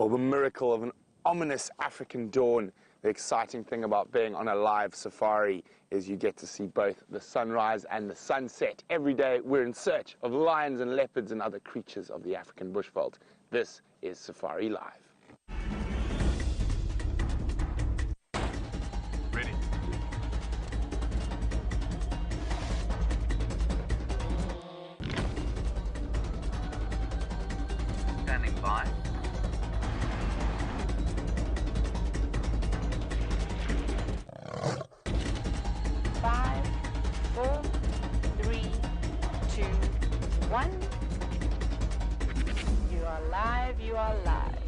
Well, the miracle of an ominous African dawn. The exciting thing about being on a live safari is you get to see both the sunrise and the sunset. Every day we're in search of lions and leopards and other creatures of the African bushveld. This is Safari Live. Ready. Standing by. 5, 4, 3, 2, 1. You are live, you are live.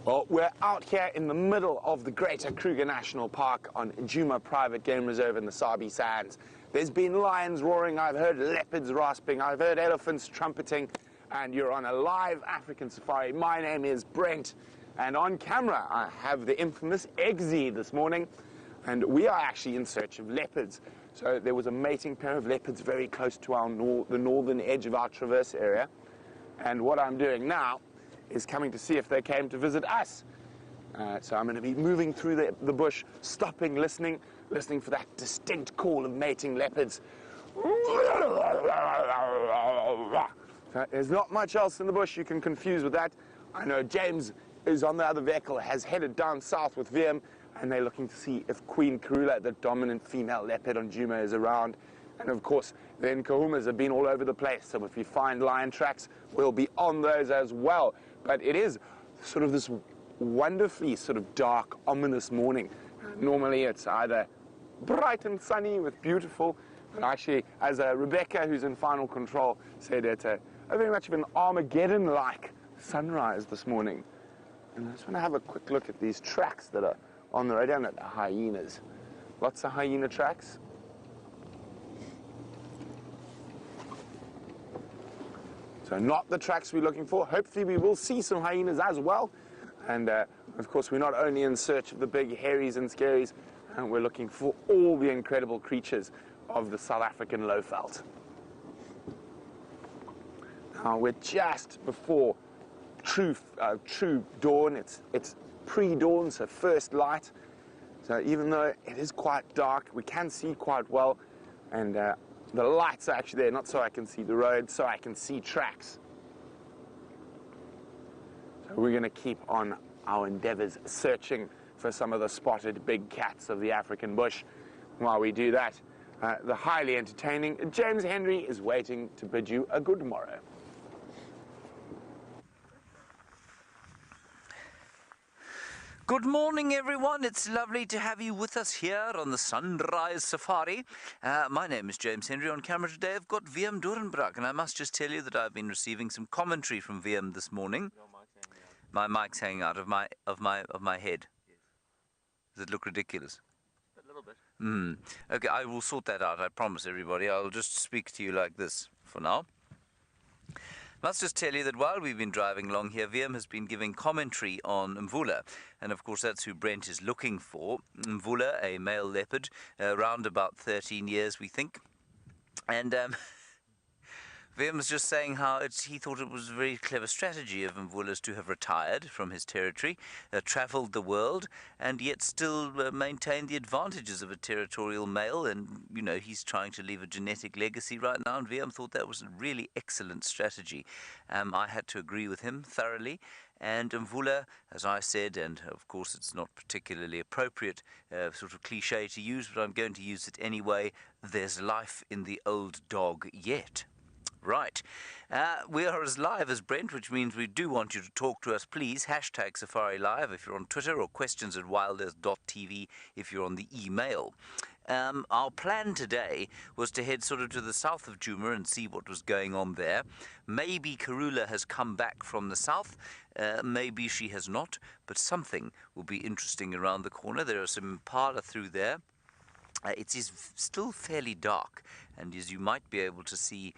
Well, we're out here in the middle of the Greater Kruger National Park on Djuma Private Game Reserve in the Sabi Sands. There's been lions roaring, I've heard leopards rasping, I've heard elephants trumpeting, and you're on a live African safari. My name is Brent, and on camera I have the infamous Eggsy this morning, and we are actually in search of leopards. So there was a mating pair of leopards very close to our the northern edge of our traverse area, and what I'm doing now is coming to see if they came to visit us. So I'm going to be moving through the bush, stopping, listening for that distinct call of mating leopards. So there's not much else in the bush you can confuse with that. I know James is on the other vehicle, has headed down south with VM, and they're looking to see if Queen Karula, the dominant female leopard on Djuma, is around. And of course, the Nkahumas have been all over the place, so if we find lion tracks, we'll be on those as well. But it is sort of this wonderfully sort of dark, ominous morning. Normally it's either bright and sunny with beautiful, but actually, as Rebecca, who's in final control, said, it's a very much of an Armageddon-like sunrise this morning. And I just want to have a quick look at these tracks that are on the road, down at the hyenas. Lots of hyena tracks. So not the tracks we're looking for. Hopefully we will see some hyenas as well. And of course we're not only in search of the big hairies and scaries, and we're looking for all the incredible creatures of the South African lowveld. Now we're just before true dawn. It's pre-dawn, so first light. So even though it is quite dark, we can see quite well, and the lights are actually there, not so I can see the road, so I can see tracks. So we're going to keep on our endeavors searching for some of the spotted big cats of the African bush. While we do that, the highly entertaining James Henry is waiting to bid you a good morrow. Good morning, everyone. It's lovely to have you with us here on the Sunrise Safari. My name is James Henry. On camera today, I've got VM Doornbraak, and I must just tell you that I've been receiving some commentary from VM this morning. My mic's hanging out of my head. Does it look ridiculous? A little bit. Okay, I will sort that out. I promise everybody. I'll just speak to you like this for now. Must just tell you that while we've been driving along here, VM has been giving commentary on Mvula, and of course that's who Brent is looking for. Mvula, a male leopard, around about 13 years, we think. And VM was just saying how he thought it was a very clever strategy of Mvula's to have retired from his territory, travelled the world, and yet still maintained the advantages of a territorial male. And, you know, he's trying to leave a genetic legacy right now, and VM thought that was a really excellent strategy. I had to agree with him thoroughly. And Mvula, as I said, and of course it's not particularly appropriate, sort of cliche to use, but I'm going to use it anyway, there's life in the old dog yet. Right. We are as live as Brent, which means we do want you to talk to us, please. Hashtag SafariLive if you're on Twitter, or questions@wilders.tv if you're on the email. Our plan today was to head sort of to the south of Djuma and see what was going on there. Maybe Karula has come back from the south. Maybe she has not, but something will be interesting around the corner. There are some impala through there. It is still fairly dark, and as you might be able to see,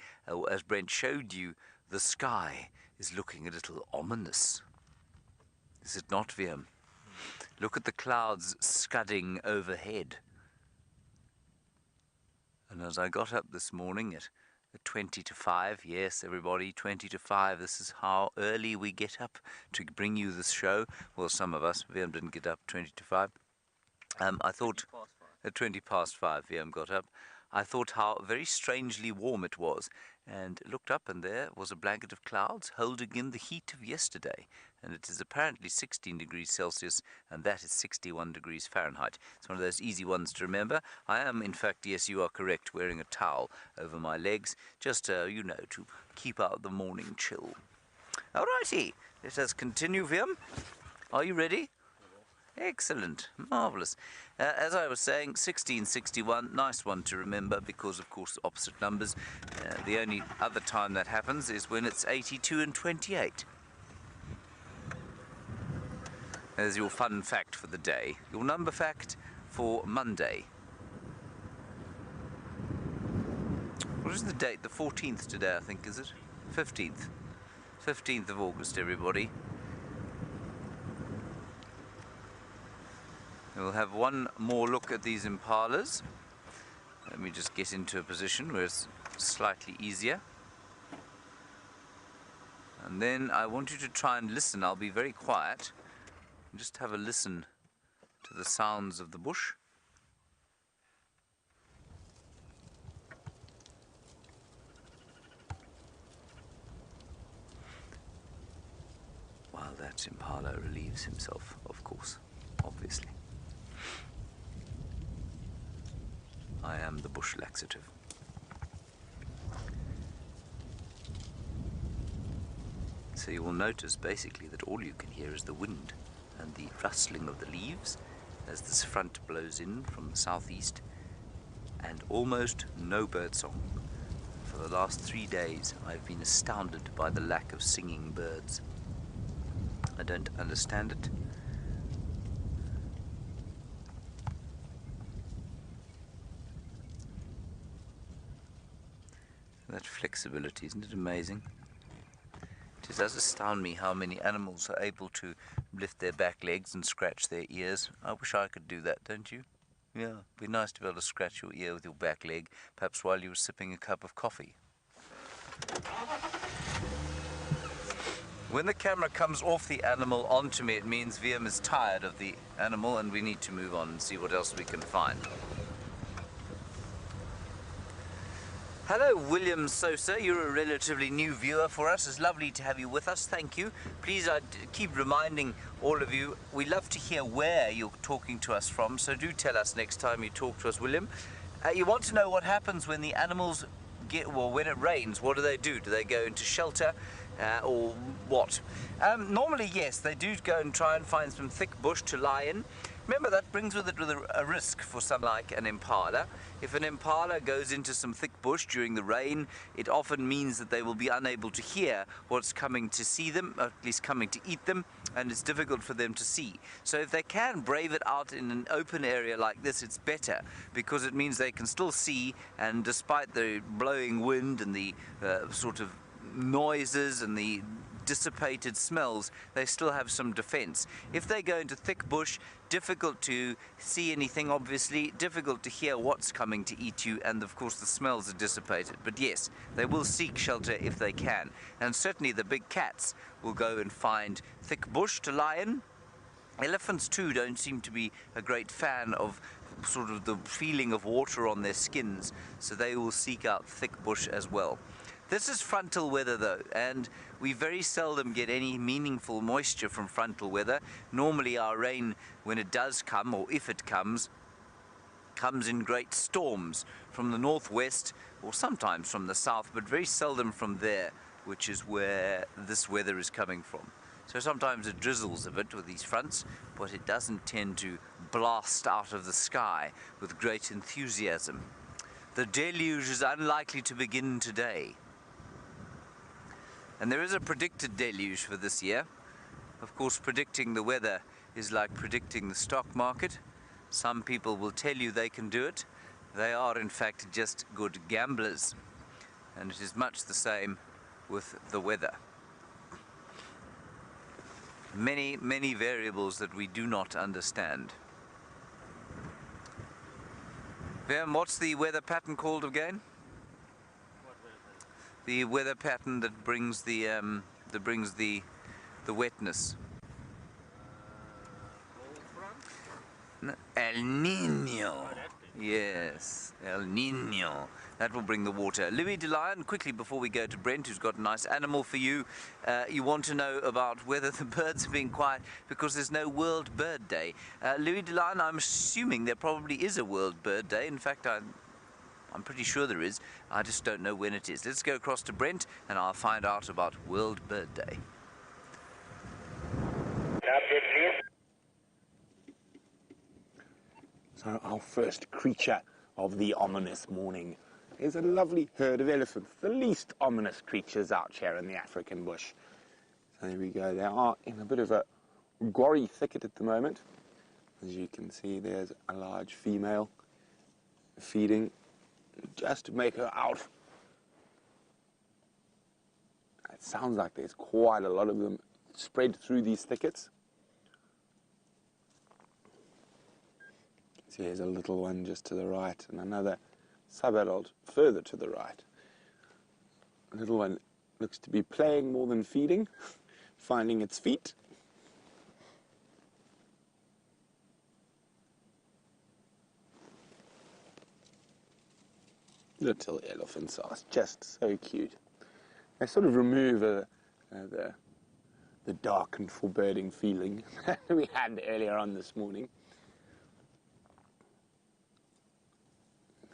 as Brent showed you, the sky is looking a little ominous. Is it not, VM? Look at the clouds scudding overhead. And as I got up this morning at 20 to 5. Yes, everybody, 20 to 5. This is how early we get up to bring you this show. Well, some of us. VM didn't get up 20 to 5. I thought at 20 past 5, VM got up. I thought how very strangely warm it was, and looked up, and there was a blanket of clouds holding in the heat of yesterday. And it is apparently 16 degrees Celsius, and that is 61 degrees Fahrenheit. It's one of those easy ones to remember. I am, in fact, yes, you are correct, wearing a towel over my legs, just, you know, to keep out the morning chill. Alrighty, let us continue, VM. Are you ready? Excellent, marvellous. As I was saying, 1661, nice one to remember because, of course, opposite numbers. The only other time that happens is when it's 82 and 28. There's your fun fact for the day. Your number fact for Monday. What is the date? The 14th today, I think, is it? 15th. 15th of August, everybody. We'll have one more look at these impalas. Let me just get into a position where it's slightly easier. And then I want you to try and listen. I'll be very quiet. Just have a listen to the sounds of the bush. While that impala relieves himself, of course, obviously. I am the bush laxative. So you will notice basically that all you can hear is the wind and the rustling of the leaves as this front blows in from the southeast, and almost no birdsong. For the last 3 days I've been astounded by the lack of singing birds. I don't understand it. That flexibility, isn't it amazing? It does astound me how many animals are able to lift their back legs and scratch their ears. I wish I could do that, don't you? Yeah, it'd be nice to be able to scratch your ear with your back leg, perhaps while you were sipping a cup of coffee. When the camera comes off the animal onto me, it means VM is tired of the animal and we need to move on and see what else we can find. Hello, William Sosa. You're a relatively new viewer for us. It's lovely to have you with us. Thank you. Please, I keep reminding all of you, we love to hear where you're talking to us from, so do tell us next time you talk to us, William. You want to know what happens when the animals when it rains, what do? Do they go into shelter or what? Normally, yes, they do go and try and find some thick bush to lie in. Remember, that brings with it a risk for something like an impala. If an impala goes into some thick bush during the rain, it often means that they will be unable to hear what's coming to see them, or at least coming to eat them, and it's difficult for them to see. So if they can brave it out in an open area like this, it's better, because it means they can still see, and despite the blowing wind and the sort of noises and the dissipated smells, they still have some defense. If they go into thick bush, difficult to see anything, obviously, difficult to hear what's coming to eat you, and of course the smells are dissipated. But yes, they will seek shelter if they can, and certainly the big cats will go and find thick bush to lie in. Elephants too don't seem to be a great fan of sort of the feeling of water on their skins, so they will seek out thick bush as well. This is frontal weather though, and we very seldom get any meaningful moisture from frontal weather. Normally our rain, when it does come, or if it comes in great storms from the northwest, or sometimes from the south, but very seldom from there, which is where this weather is coming from. So sometimes it drizzles a bit with these fronts, but it doesn't tend to blast out of the sky with great enthusiasm. The deluge is unlikely to begin today. And there is a predicted deluge for this year. Of course, predicting the weather is like predicting the stock market. Some people will tell you they can do it. They are, in fact, just good gamblers. And it is much the same with the weather. Many, many variables that we do not understand. What's the weather pattern called again? What weather the weather pattern that brings the wetness? El Nino. Yes, El Nino. That will bring the water. Louis DeLion, quickly before we go to Brent, who's got a nice animal for you. You want to know about whether the birds are being quiet because there's no World Bird Day. Louis DeLion, I'm assuming there probably is a World Bird Day. In fact, I'm pretty sure there is. I just don't know when it is. Let's go across to Brent and I'll find out about World Bird Day. So our first creature of the ominous morning is a lovely herd of elephants, the least ominous creatures out here in the African bush. So there we go. They are in a bit of a gory thicket at the moment. As you can see, there's a large female feeding just to make her out. It sounds like there's quite a lot of them spread through these thickets. So here's a little one just to the right and another sub-adult further to the right. The little one looks to be playing more than feeding, finding its feet. Little elephants are just so cute. They sort of remove the dark and foreboding feeling that we had earlier on this morning.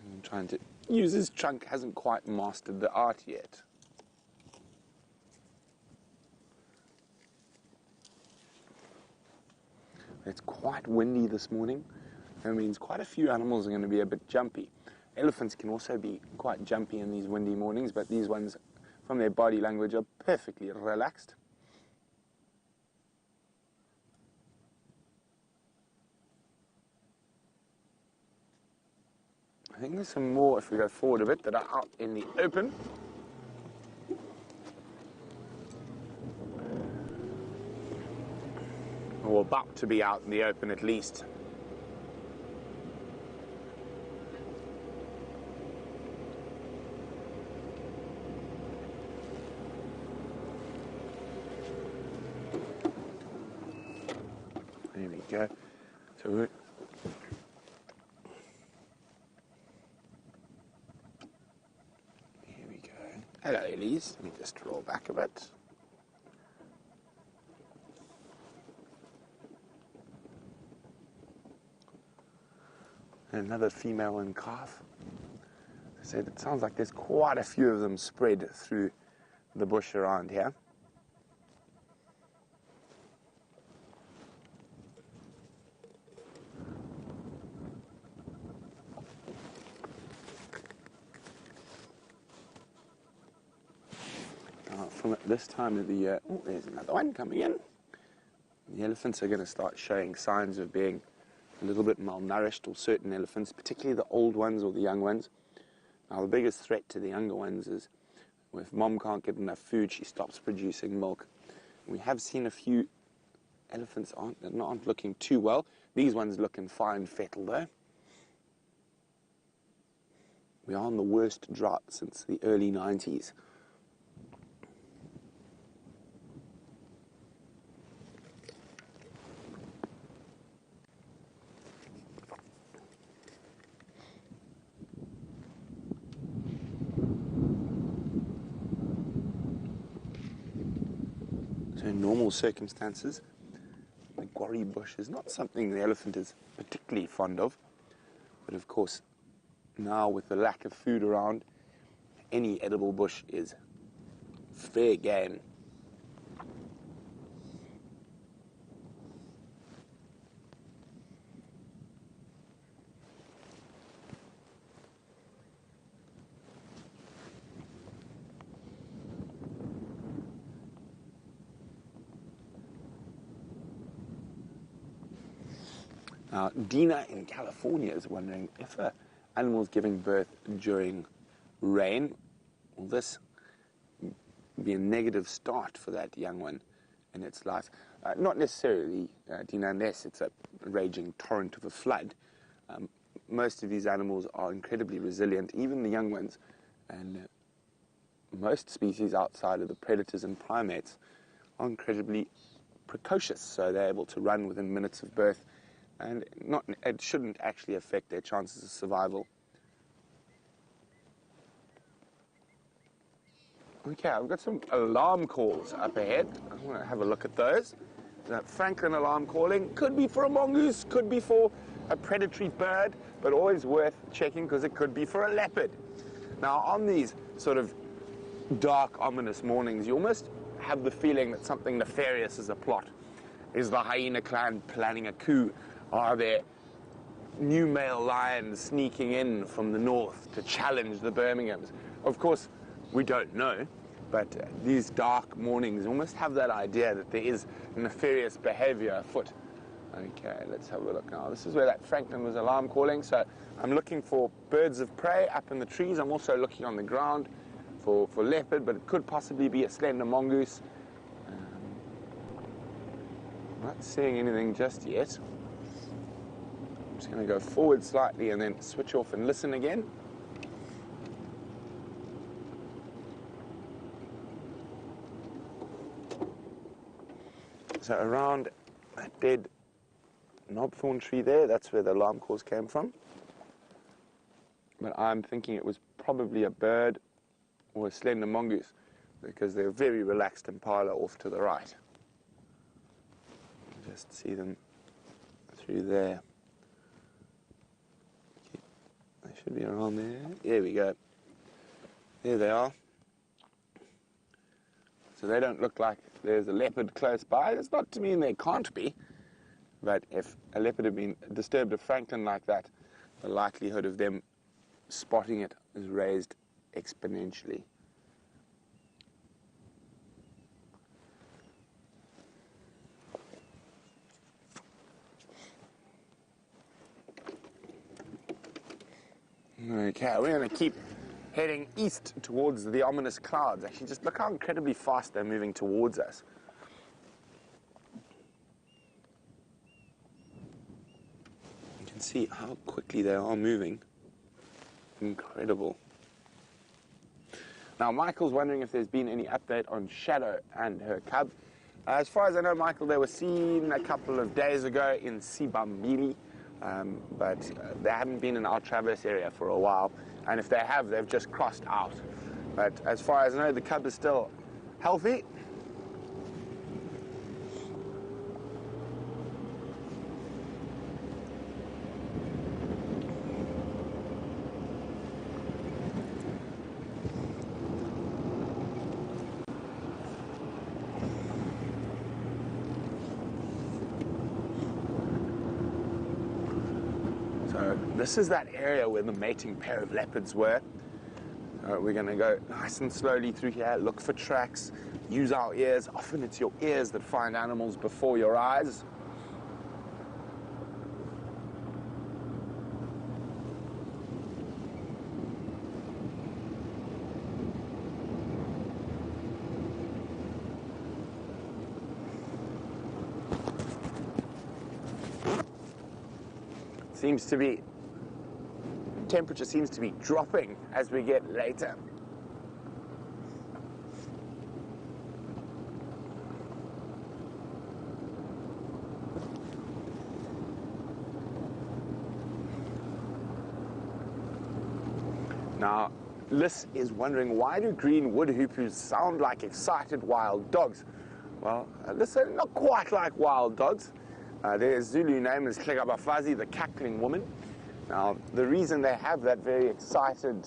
I'm trying to use his trunk, hasn't quite mastered the art yet. It's quite windy this morning. That means quite a few animals are going to be a bit jumpy. Elephants can also be quite jumpy in these windy mornings, but these ones, from their body language, are perfectly relaxed. I think there's some more, if we go forward a bit, that are out in the open. Or about to be out in the open at least. There we go. So hello, Elise. Let me just roll back a bit. Another female and calf. So it sounds like there's quite a few of them spread through the bush around here. From this time of the year, oh, there's another one coming in. The elephants are going to start showing signs of being a little bit malnourished, or certain elephants, particularly the old ones or the young ones. Now, the biggest threat to the younger ones is if mom can't get enough food, she stops producing milk. We have seen a few elephants aren't looking too well. These ones look in fine fettle, though. We are on the worst drought since the early 90s. In normal circumstances, the gory bush is not something the elephant is particularly fond of. But of course, now with the lack of food around, any edible bush is fair game. Now, Dina in California is wondering if an animal is giving birth during rain, will this be a negative start for that young one in its life? Not necessarily, Dina, unless it's a raging torrent of a flood. Most of these animals are incredibly resilient, even the young ones, and most species outside of the predators and primates are incredibly precocious, so they're able to run within minutes of birth, and it shouldn't actually affect their chances of survival. Okay, I've got some alarm calls up ahead. I want to have a look at those. That Franklin alarm calling could be for a mongoose, could be for a predatory bird, but always worth checking because it could be for a leopard. Now, on these sort of dark, ominous mornings, you almost have the feeling that something nefarious is aplot. Is the hyena clan planning a coup? Are there new male lions sneaking in from the north to challenge the Birminghams? Of course, we don't know, but these dark mornings almost have that idea that there is nefarious behavior afoot. Okay, let's have a look now. This is where that Franklin was alarm calling, so I'm looking for birds of prey up in the trees. I'm also looking on the ground for leopard, but it could possibly be a slender mongoose. Not seeing anything just yet. I'm just going to go forward slightly and then switch off and listen again. So around that dead knobthorn tree there, that's where the alarm calls came from. But I'm thinking it was probably a bird or a slender mongoose because they're very relaxed impala off to the right. Just see them through there. Okay. They should be around there. There we go. There they are. So they don't look like there's a leopard close by. It's not to mean there can't be. But if a leopard had been disturbed a Franklin like that, the likelihood of them spotting it is raised exponentially. Okay, we're going to keep heading east towards the ominous clouds. Actually, just look how incredibly fast they're moving towards us. You can see how quickly they are moving. Incredible. Now, Michael's wondering if there's been any update on Shadow and her cub. As far as I know, Michael, they were seen a couple of days ago in Sibambili. But they haven't been in our traverse area for a while, and if they have, they've just crossed out. But as far as I know, the cub is still healthy. This is that area where the mating pair of leopards were. We're going to go nice and slowly through here, look for tracks, use our ears. Often it's your ears that find animals before your eyes. Temperature seems to be dropping as we get later. Now, Liz is wondering, why do green wood hoopers sound like excited wild dogs? Well, listen, not quite like wild dogs. Their Zulu name is Klegabafazi, the cackling woman. Now, the reason they have that very excited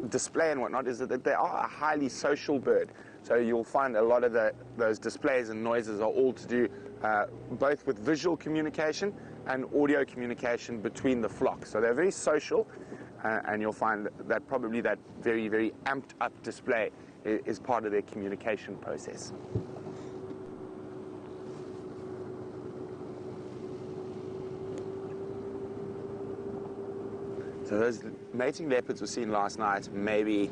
display and whatnot is that they are a highly social bird. So you'll find a lot of those displays and noises are all to do both with visual communication and audio communication between the flock. So they're very social, and you'll find that probably that very, very amped up display is part of their communication process. So those mating leopards were seen last night, maybe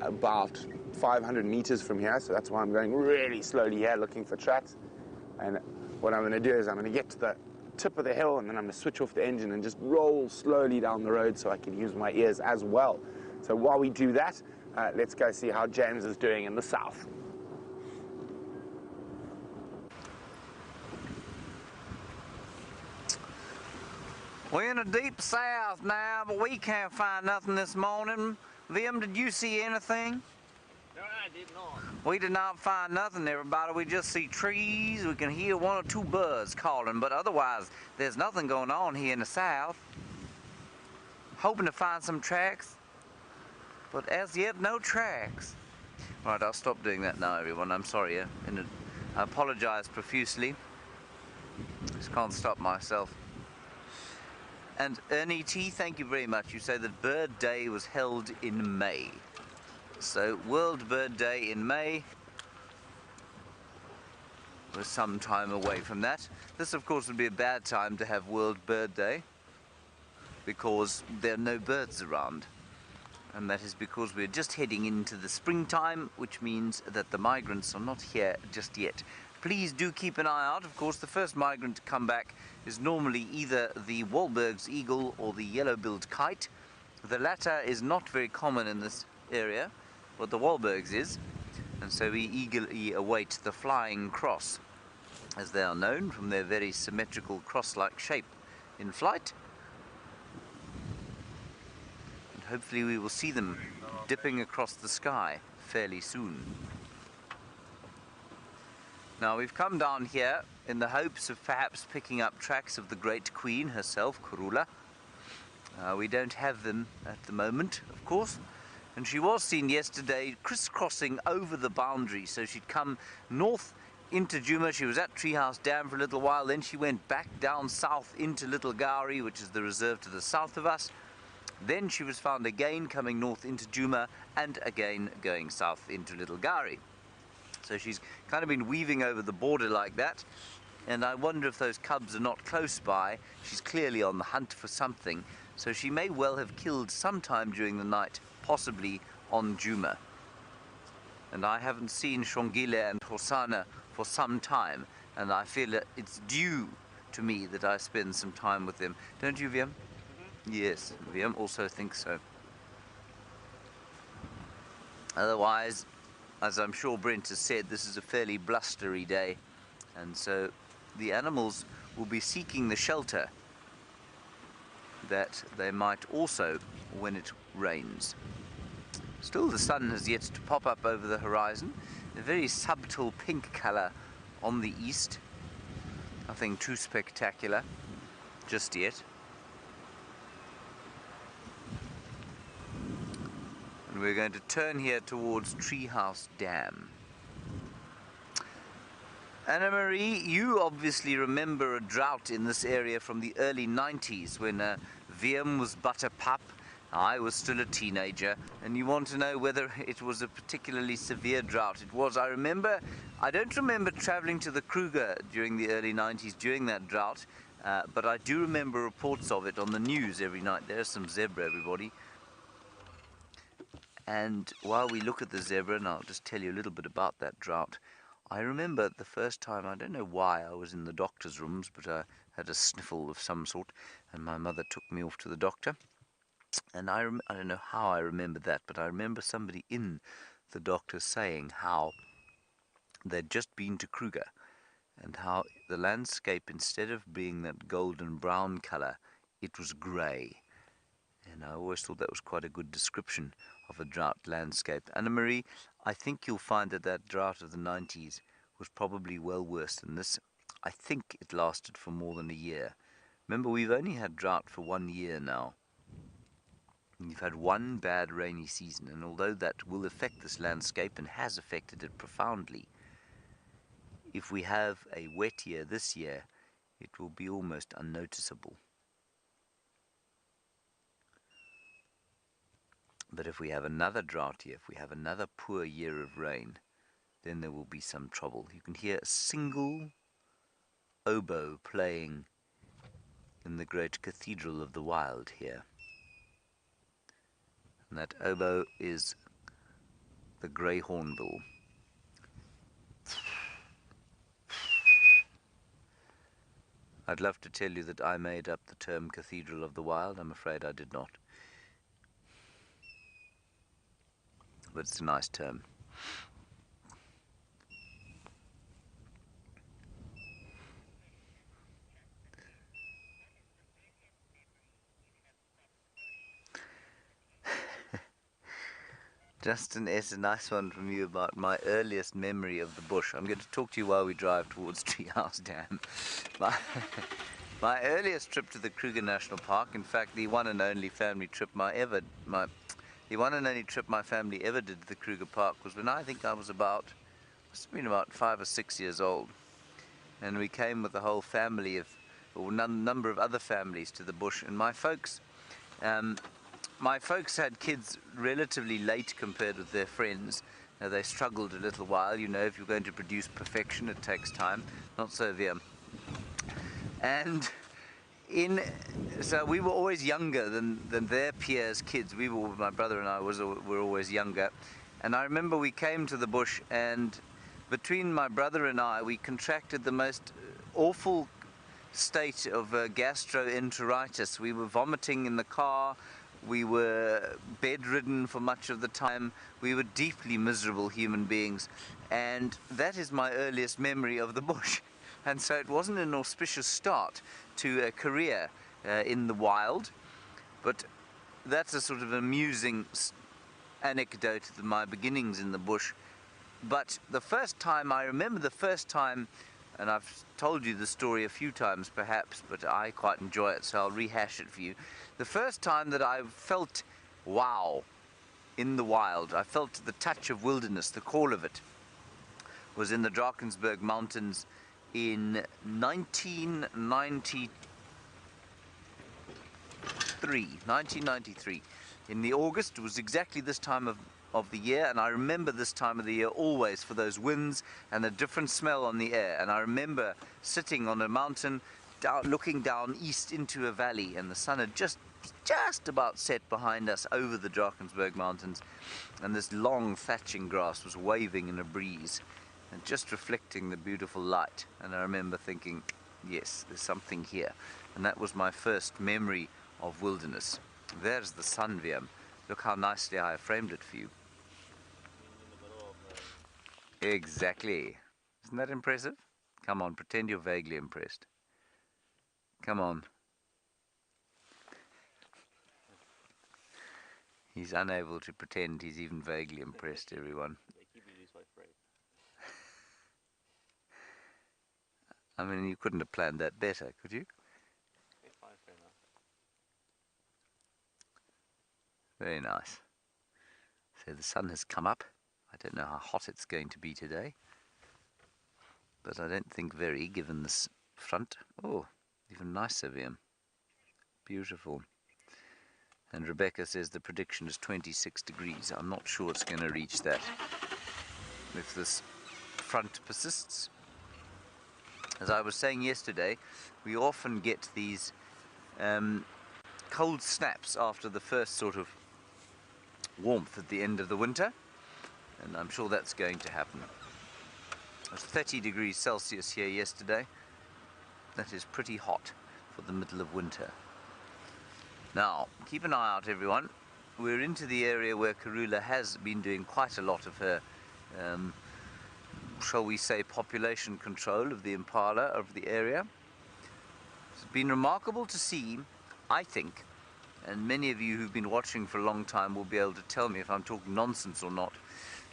about 500 meters from here. So that's why I'm going really slowly here, looking for tracks. And what I'm going to do is I'm going to get to the tip of the hill, and then I'm going to switch off the engine and just roll slowly down the road so I can use my ears as well So while we do that, let's go see how James is doing in the south. We're in the deep south now, but we can't find nothing this morning. Vim, did you see anything? No, I did not. We did not find nothing, everybody. We just see trees. We can hear one or two birds calling, but otherwise, there's nothing going on here in the south. Hoping to find some tracks, but as yet, no tracks. Right, I'll stop doing that now, everyone. I'm sorry, and I apologize profusely. Just can't stop myself. And Ernie T, thank you very much. You say that Bird Day was held in May. So, World Bird Day in May. We're some time away from that. This, of course, would be a bad time to have World Bird Day because there are no birds around. And that is because we're just heading into the springtime, which means that the migrants are not here just yet. Please do keep an eye out. Of course, the first migrant to come back is normally either the Wahlberg's eagle or the yellow-billed kite. The latter is not very common in this area, but the Wahlberg's is. And so we eagerly await the flying cross, as they are known from their very symmetrical cross-like shape in flight. And hopefully we will see them dipping across the sky fairly soon. Now we've come down here in the hopes of perhaps picking up tracks of the great queen herself, Karula. We don't have them at the moment, of course, and she was seen yesterday crisscrossing over the boundary. So she'd come north into Djuma. She was at Treehouse Dam for a little while, then she went back down south into Little Gowrie, which is the reserve to the south of us. Then she was found again coming north into Djuma and again going south into Little Gowrie. So she's kind of been weaving over the border like that, and I wonder if those cubs are not close by. She's clearly on the hunt for something, so she may well have killed sometime during the night, possibly on Djuma. And I haven't seen Shongile and Hosana for some time, and I feel that it's due to me that I spend some time with them. Don't you, Viam? Yes, Viam also thinks so. Otherwise, as I'm sure Brent has said, this is a fairly blustery day, and so the animals will be seeking the shelter that they might also when it rains. Still, the sun has yet to pop up over the horizon, a very subtle pink color on the east. Nothing too spectacular just yet. And we're going to turn here towards Treehouse Dam. Anna Marie, you obviously remember a drought in this area from the early 90s when Viam was but a pup, I was still a teenager, and you want to know whether it was a particularly severe drought. It was. I don't remember traveling to the Kruger during the early 90s during that drought, but I do remember reports of it on the news every night. There's some zebra, everybody. And while we look at the zebra, and I'll just tell you a little bit about that drought, I remember the first time, I don't know why I was in the doctor's rooms, but I had a sniffle of some sort, and my mother took me off to the doctor. And I don't know how I remember that, but I remember somebody in the doctor saying how they'd just been to Kruger, and how the landscape, instead of being that golden brown color, it was grey. And I always thought that was quite a good description of a drought landscape. Anna Marie, I think you'll find that that drought of the 90s was probably well worse than this. I think it lasted for more than a year. Remember, we've only had drought for 1 year now. We've had one bad rainy season, and although that will affect this landscape and has affected it profoundly, if we have a wet year this year, it will be almost unnoticeable. But if we have another drought year, if we have another poor year of rain, then there will be some trouble. You can hear a single oboe playing in the great cathedral of the wild here. And that oboe is the grey hornbill. I'd love to tell you that I made up the term Cathedral of the Wild. I'm afraid I did not. but it's a nice term. Justin S., a nice one from you about my earliest memory of the bush. I'm going to talk to you while we drive towards Treehouse Dam. My earliest trip to the Kruger National Park, in fact, the one and only family trip my family ever did to the Kruger Park was when I think I was must have been about 5 or 6 years old. And we came with a whole family of, or number of other families to the bush, and my folks had kids relatively late compared with their friends. They struggled a little while, you know, if you're going to produce perfection, it takes time. Not so them. And so we were always younger than their peers' kids. My brother and I were always younger. And I remember we came to the bush, and between my brother and I, we contracted the most awful state of gastroenteritis. We were vomiting in the car. We were bedridden for much of the time. We were deeply miserable human beings. And that is my earliest memory of the bush. And so it wasn't an auspicious start to a career in the wild. But that's a sort of amusing anecdote of my beginnings in the bush. But I remember the first time, and I've told you the story a few times perhaps, but I quite enjoy it, so I'll rehash it for you. The first time that I felt wow in the wild, I felt the touch of wilderness, the call of it, was in the Drakensberg Mountains in 1993. In the August, it was exactly this time of the year, and I remember this time of the year always for those winds and a different smell on the air. And I remember sitting on a mountain, looking down east into a valley, and the sun had just about set behind us over the Drakensberg Mountains, and this long thatching grass was waving in a breeze and just reflecting the beautiful light. And I remember thinking, yes, there's something here. And that was my first memory of wilderness. There's the sun, Viam. Look how nicely I framed it for you. Exactly. Isn't that impressive? Come on, pretend you're vaguely impressed. Come on. He's unable to pretend he's even vaguely impressed, everyone. I mean, you couldn't have planned that better, could you? Very nice. So the sun has come up. I don't know how hot it's going to be today, but I don't think very, given this front. Oh, even nicer, Viam. Beautiful. And Rebecca says the prediction is 26 degrees. I'm not sure it's going to reach that if this front persists. As I was saying yesterday, we often get these cold snaps after the first sort of warmth at the end of the winter, and I'm sure that's going to happen. It was 30 degrees Celsius here yesterday. That is pretty hot for the middle of winter. Now, keep an eye out, everyone. We're into the area where Karula has been doing quite a lot of her, shall we say, population control of the impala of the area. It's been remarkable to see, I think, and many of you who've been watching for a long time will be able to tell me if I'm talking nonsense or not,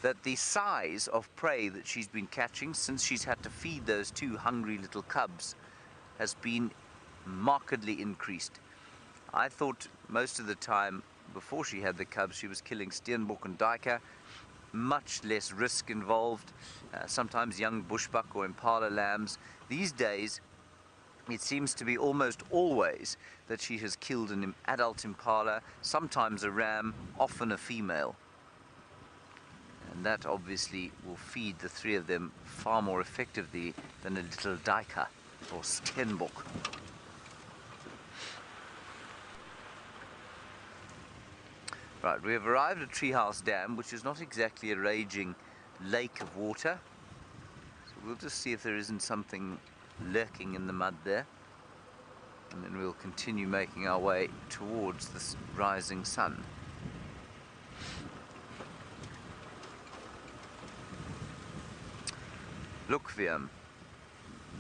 that the size of prey that she's been catching since she's had to feed those two hungry little cubs has been markedly increased. I thought most of the time before she had the cubs she was killing steenbok and duiker, much less risk involved, sometimes young bushbuck or impala lambs. These days it seems to be almost always that she has killed an adult impala, sometimes a ram, often a female. And that obviously will feed the three of them far more effectively than a little duiker or steenbok. Right, we have arrived at Treehouse Dam, which is not exactly a raging lake of water. So we'll just see if there isn't something lurking in the mud there. And then we'll continue making our way towards this rising sun. Look, Viam,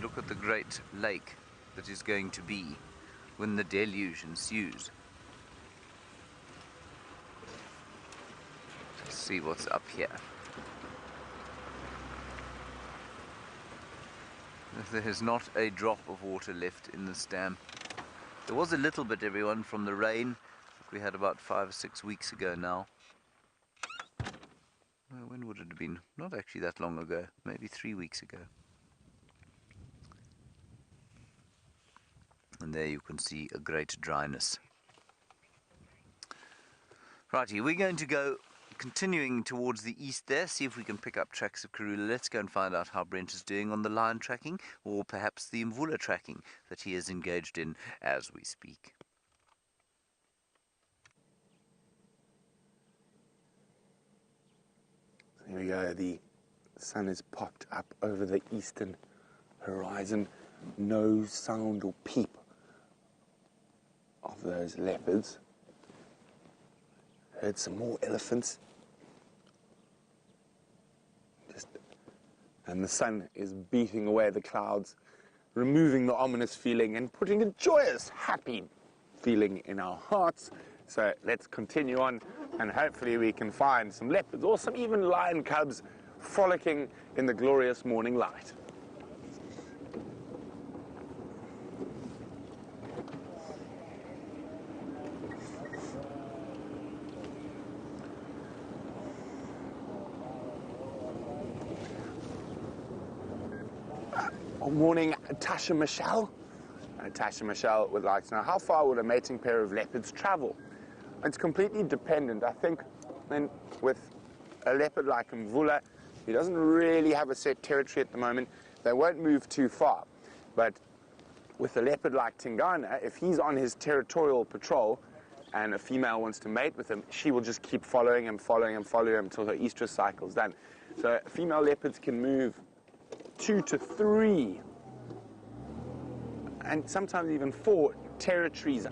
look at the great lake that is going to be when the deluge ensues. Let's see what's up here. There is not a drop of water left in this dam. There was a little bit, everyone, from the rain that we had about 5 or 6 weeks ago now. When would it have been? Not actually that long ago, maybe 3 weeks ago. And there you can see a great dryness. Righty, we're going to go continuing towards the east there, see if we can pick up tracks of Karula. Let's go and find out how Brent is doing on the lion tracking, or perhaps the Mvula tracking that he is engaged in as we speak. Here we go, the sun has popped up over the eastern horizon. No sound or peep of those leopards. Heard some more elephants. And the sun is beating away the clouds, removing the ominous feeling and putting a joyous, happy feeling in our hearts. So let's continue on, and hopefully we can find some leopards or some even lion cubs frolicking in the glorious morning light. Morning, Tasha Michelle. Tasha Michelle would like to know, how far would a mating pair of leopards travel? It's completely dependent. I think then with a leopard like Mvula, he doesn't really have a set territory at the moment. They won't move too far. But with a leopard like Tingana, if he's on his territorial patrol and a female wants to mate with him, she will just keep following him until her estrus cycle's done. So female leopards can move 2 to 3 and sometimes even 4 territories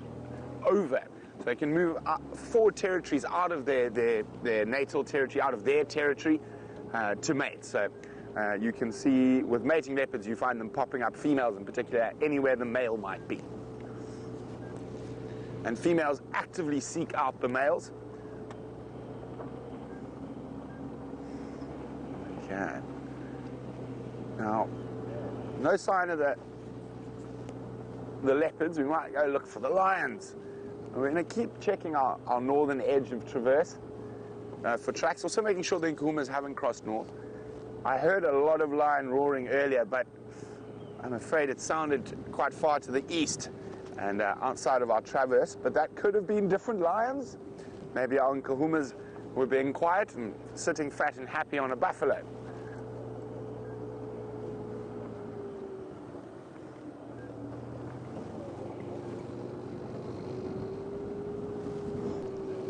over. So they can move 4 territories out of their natal territory, out of their territory to mate. So you can see with mating leopards, you find them popping up, females in particular, anywhere the male might be. And females actively seek out the males. Okay. Now, no sign of the leopards. We might go look for the lions. We're going to keep checking our northern edge of traverse for tracks, also making sure the Nkuhumas haven't crossed north. I heard a lot of lion roaring earlier, but I'm afraid it sounded quite far to the east and outside of our traverse, but that could have been different lions. Maybe our Nkuhumas were being quiet and sitting fat and happy on a buffalo.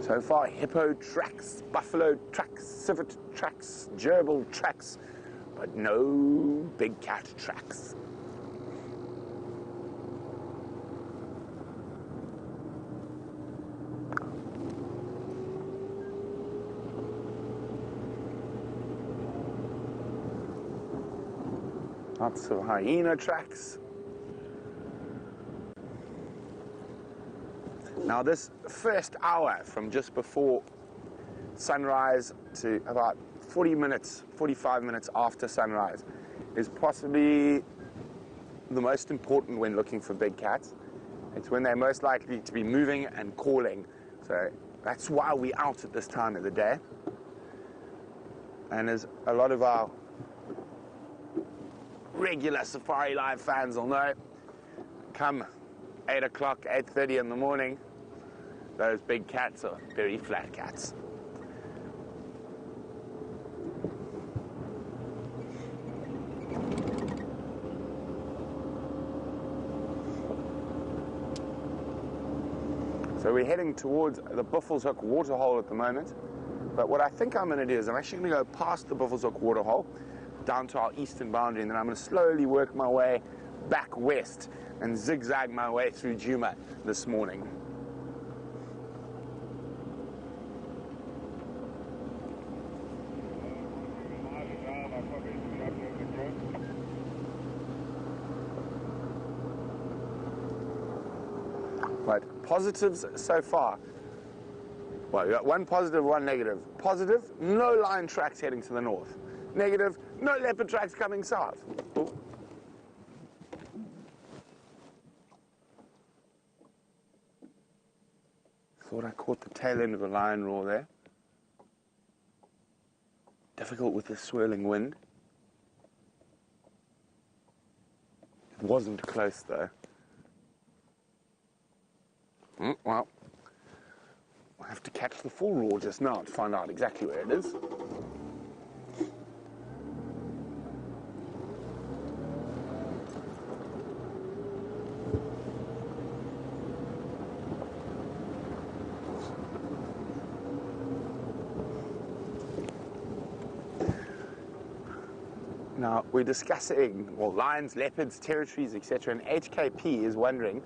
So far, hippo tracks, buffalo tracks, civet tracks, gerbil tracks, but no big cat tracks. Lots of hyena tracks. Now this first hour from just before sunrise to about 45 minutes after sunrise is possibly the most important when looking for big cats. It's when they're most likely to be moving and calling. So that's why we're out at this time of the day. And as a lot of our regular SafariLIVE fans will know, come 8 o'clock, 8:30 in the morning, those big cats are very flat cats. So we're heading towards the Buffelshoek waterhole at the moment. But what I think I'm going to do is I'm actually going to go past the Buffelshoek waterhole down to our eastern boundary, and then I'm going to slowly work my way back west and zigzag my way through Djuma this morning. Positives so far. Well, you got one positive, one negative. Positive, no lion tracks heading to the north. Negative, no leopard tracks coming south. Ooh. Thought I caught the tail end of a lion roar there. Difficult with the swirling wind. It wasn't close though. Well, I have to catch the full roar just now to find out exactly where it is. Now, we're discussing, well, lions, leopards, territories, etc. And HKP is wondering,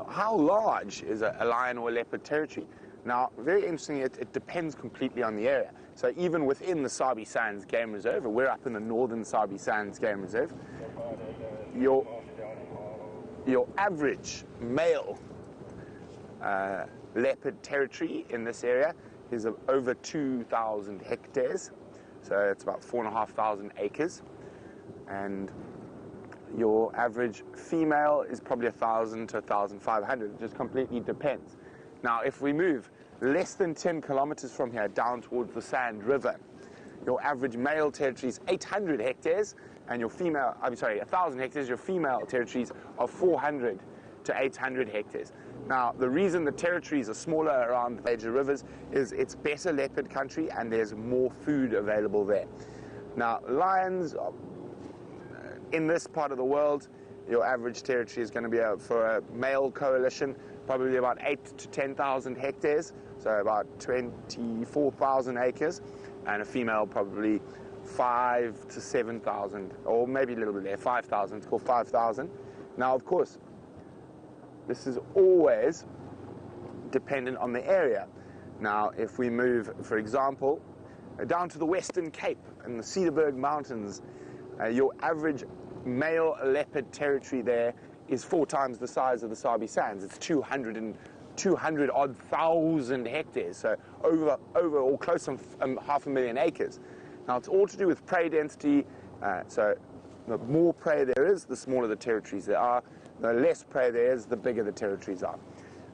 how large is a lion or a leopard territory? Now, very interesting, it depends completely on the area. So even within the Sabi Sands Game Reserve, we're up in the northern Sabi Sands Game Reserve, your average male leopard territory in this area is of over 2,000 hectares. So it's about 4,500 acres. And your average female is probably 1,000 to 1,500. It just completely depends. Now, if we move less than 10 kilometers from here down towards the Sand River, your average male territory is 800 hectares, and your female, 1,000 hectares, your female territories are 400 to 800 hectares. Now, the reason the territories are smaller around major rivers is it's better leopard country and there's more food available there. Now, lions, in this part of the world, your average territory is going to be, for a male coalition, probably about 8 to 10,000 hectares, so about 24,000 acres, and a female probably 5 to 7,000, or maybe a little bit there, 5,000, it's called 5,000. Now, of course, this is always dependent on the area. Now, if we move, for example, down to the Western Cape and the Cederberg Mountains, your average male leopard territory there is 4 times the size of the Sabi Sands. It's 200 odd thousand hectares, so over or close to 500,000 acres. Now, it's all to do with prey density. So the more prey there is, the smaller the territories there are. The less prey there is, the bigger the territories are.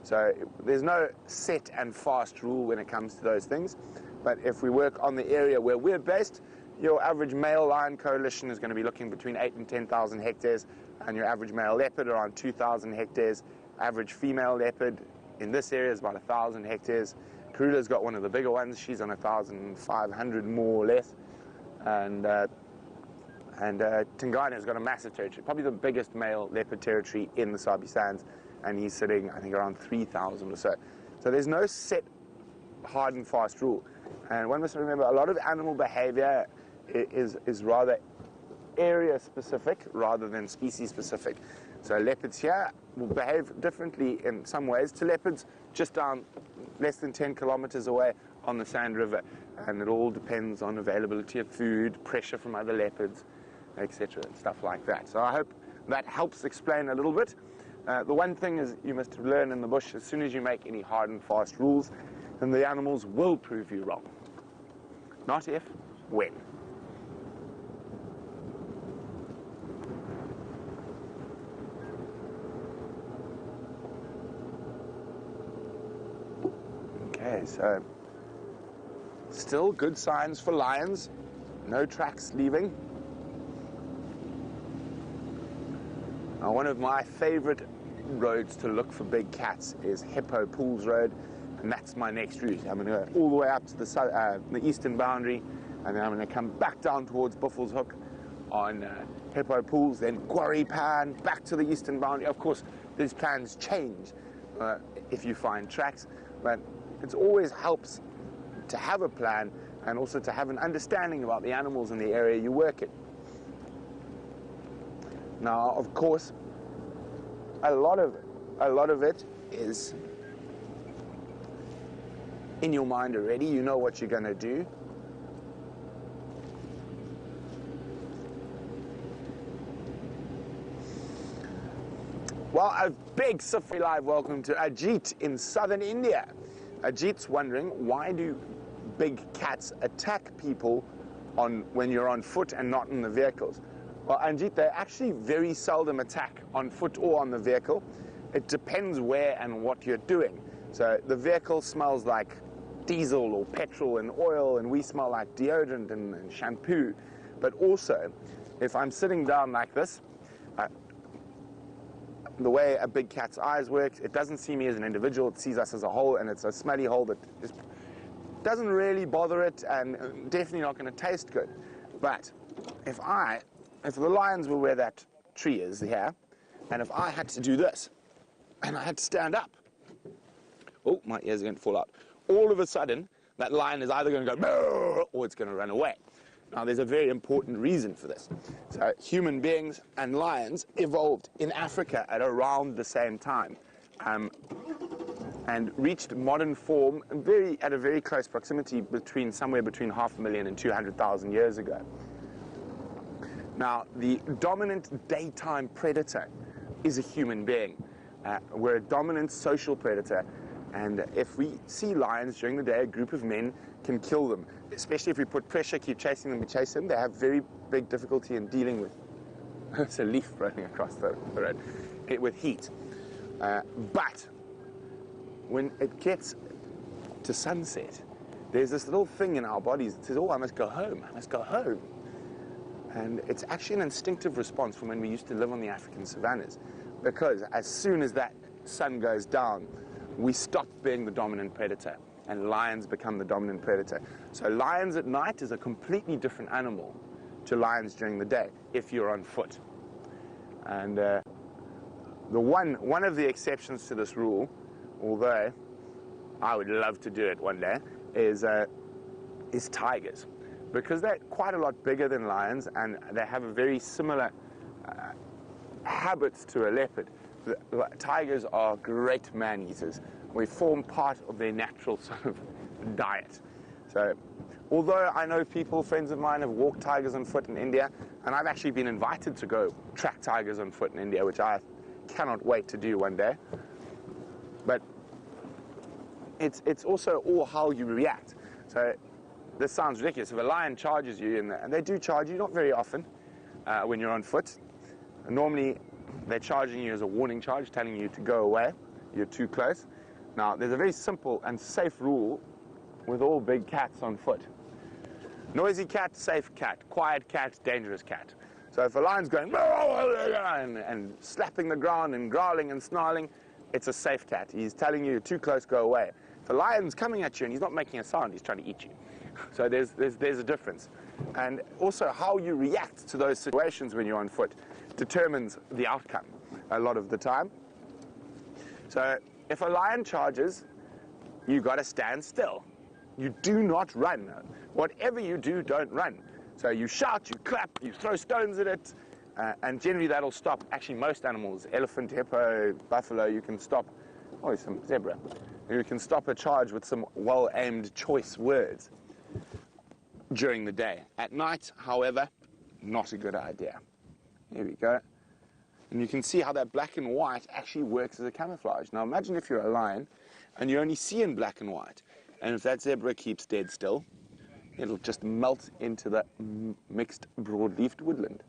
So there's no set and fast rule when it comes to those things. But if we work on the area where we're based, your average male lion coalition is going to be looking between 8 and 10,000 hectares, and your average male leopard around 2,000 hectares. Average female leopard in this area is about 1,000 hectares. Karula's got one of the bigger ones. She's on 1,500 more or less. And Tingana's got a massive territory, probably the biggest male leopard territory in the Sabi Sands, and he's sitting, I think, around 3,000 or so. So there's no set hard and fast rule. And one must remember, a lot of animal behavior is rather area specific rather than species specific. So leopards here will behave differently in some ways to leopards just down less than 10 kilometers away on the Sand River. And it all depends on availability of food, pressure from other leopards, etc., and stuff like that. So I hope that helps explain a little bit. The one thing is you must learn in the bush, as soon as you make any hard and fast rules, then the animals will prove you wrong. Not if, when. Okay, so still good signs for lions. No tracks leaving. Now, one of my favorite roads to look for big cats is Hippo Pools Road, and that's my next route. I'm going to go all the way up to the eastern boundary, and then I'm going to come back down towards Buffels Hook on Hippo Pools, then Quarry Pan, back to the eastern boundary. Of course, these plans change if you find tracks, but it always helps to have a plan and also to have an understanding about the animals in the area you work in. Now, of course, a lot of it is in your mind already. You know what you're going to do. Well, a big SafariLIVE welcome to Ajit in southern India. Ajit's wondering, why do big cats attack people when you're on foot and not in the vehicles? Well, Ajit, they actually very seldom attack on foot or on the vehicle. It depends where and what you're doing. So the vehicle smells like diesel or petrol and oil, and we smell like deodorant and shampoo. But also, if I'm sitting down like this, the way a big cat's eyes work, it doesn't see me as an individual, it sees us as a whole, and it's a smelly hole that doesn't really bother it, and definitely not going to taste good. But if the lions were where that tree is here, and if I had to do this, and I had to stand up, oh, my ears are going to fall out, all of a sudden, that lion is either going to go, or it's going to run away. Now, there's a very important reason for this. So, human beings and lions evolved in Africa at around the same time, and reached modern form at a very close proximity somewhere between 500,000 and 200,000 years ago. Now, the dominant daytime predator is a human being. We're a dominant social predator, and if we see lions during the day, a group of men can kill them, especially if we put pressure, keep chasing them, we chase them. They have very big difficulty in dealing with it's a leaf running across the road with heat. But when it gets to sunset, there's this little thing in our bodies that says, oh, I must go home, I must go home. And it's actually an instinctive response from when we used to live on the African savannas, because as soon as that sun goes down, we stop being the dominant predator, and lions become the dominant predator. So lions at night is a completely different animal to lions during the day, if you're on foot. And one of the exceptions to this rule, although I would love to do it one day, is tigers. Because they're quite a lot bigger than lions, and they have a very similar habits to a leopard. Tigers are great man-eaters. We form part of their natural sort of diet. So, although I know friends of mine have walked tigers on foot in India, and I've actually been invited to go track tigers on foot in India, which I cannot wait to do one day. But it's also all how you react. So, this sounds ridiculous. If a lion charges you, and they do charge you, not very often, when you're on foot. Normally, they're charging you as a warning charge, telling you to go away. You're too close. Now, there's a very simple and safe rule with all big cats on foot. Noisy cat, safe cat. Quiet cat, dangerous cat. So if a lion's going and slapping the ground and growling and snarling, it's a safe cat. He's telling you, you're too close, go away. If a lion's coming at you and he's not making a sound, he's trying to eat you. So there's a difference. And also how you react to those situations when you're on foot determines the outcome a lot of the time. So if a lion charges, you got to stand still. You do not run. Whatever you do, don't run. So you shout, you clap, you throw stones at it, and generally that'll stop. Actually, most animals, elephant, hippo, buffalo, you can stop. Oh, some zebra. You can stop a charge with some well-aimed choice words during the day. At night, however, not a good idea. Here we go. And you can see how that black and white actually works as a camouflage. Now imagine if you're a lion and you only see in black and white. And if that zebra keeps dead still, it'll just melt into the mixed broad-leafed woodland.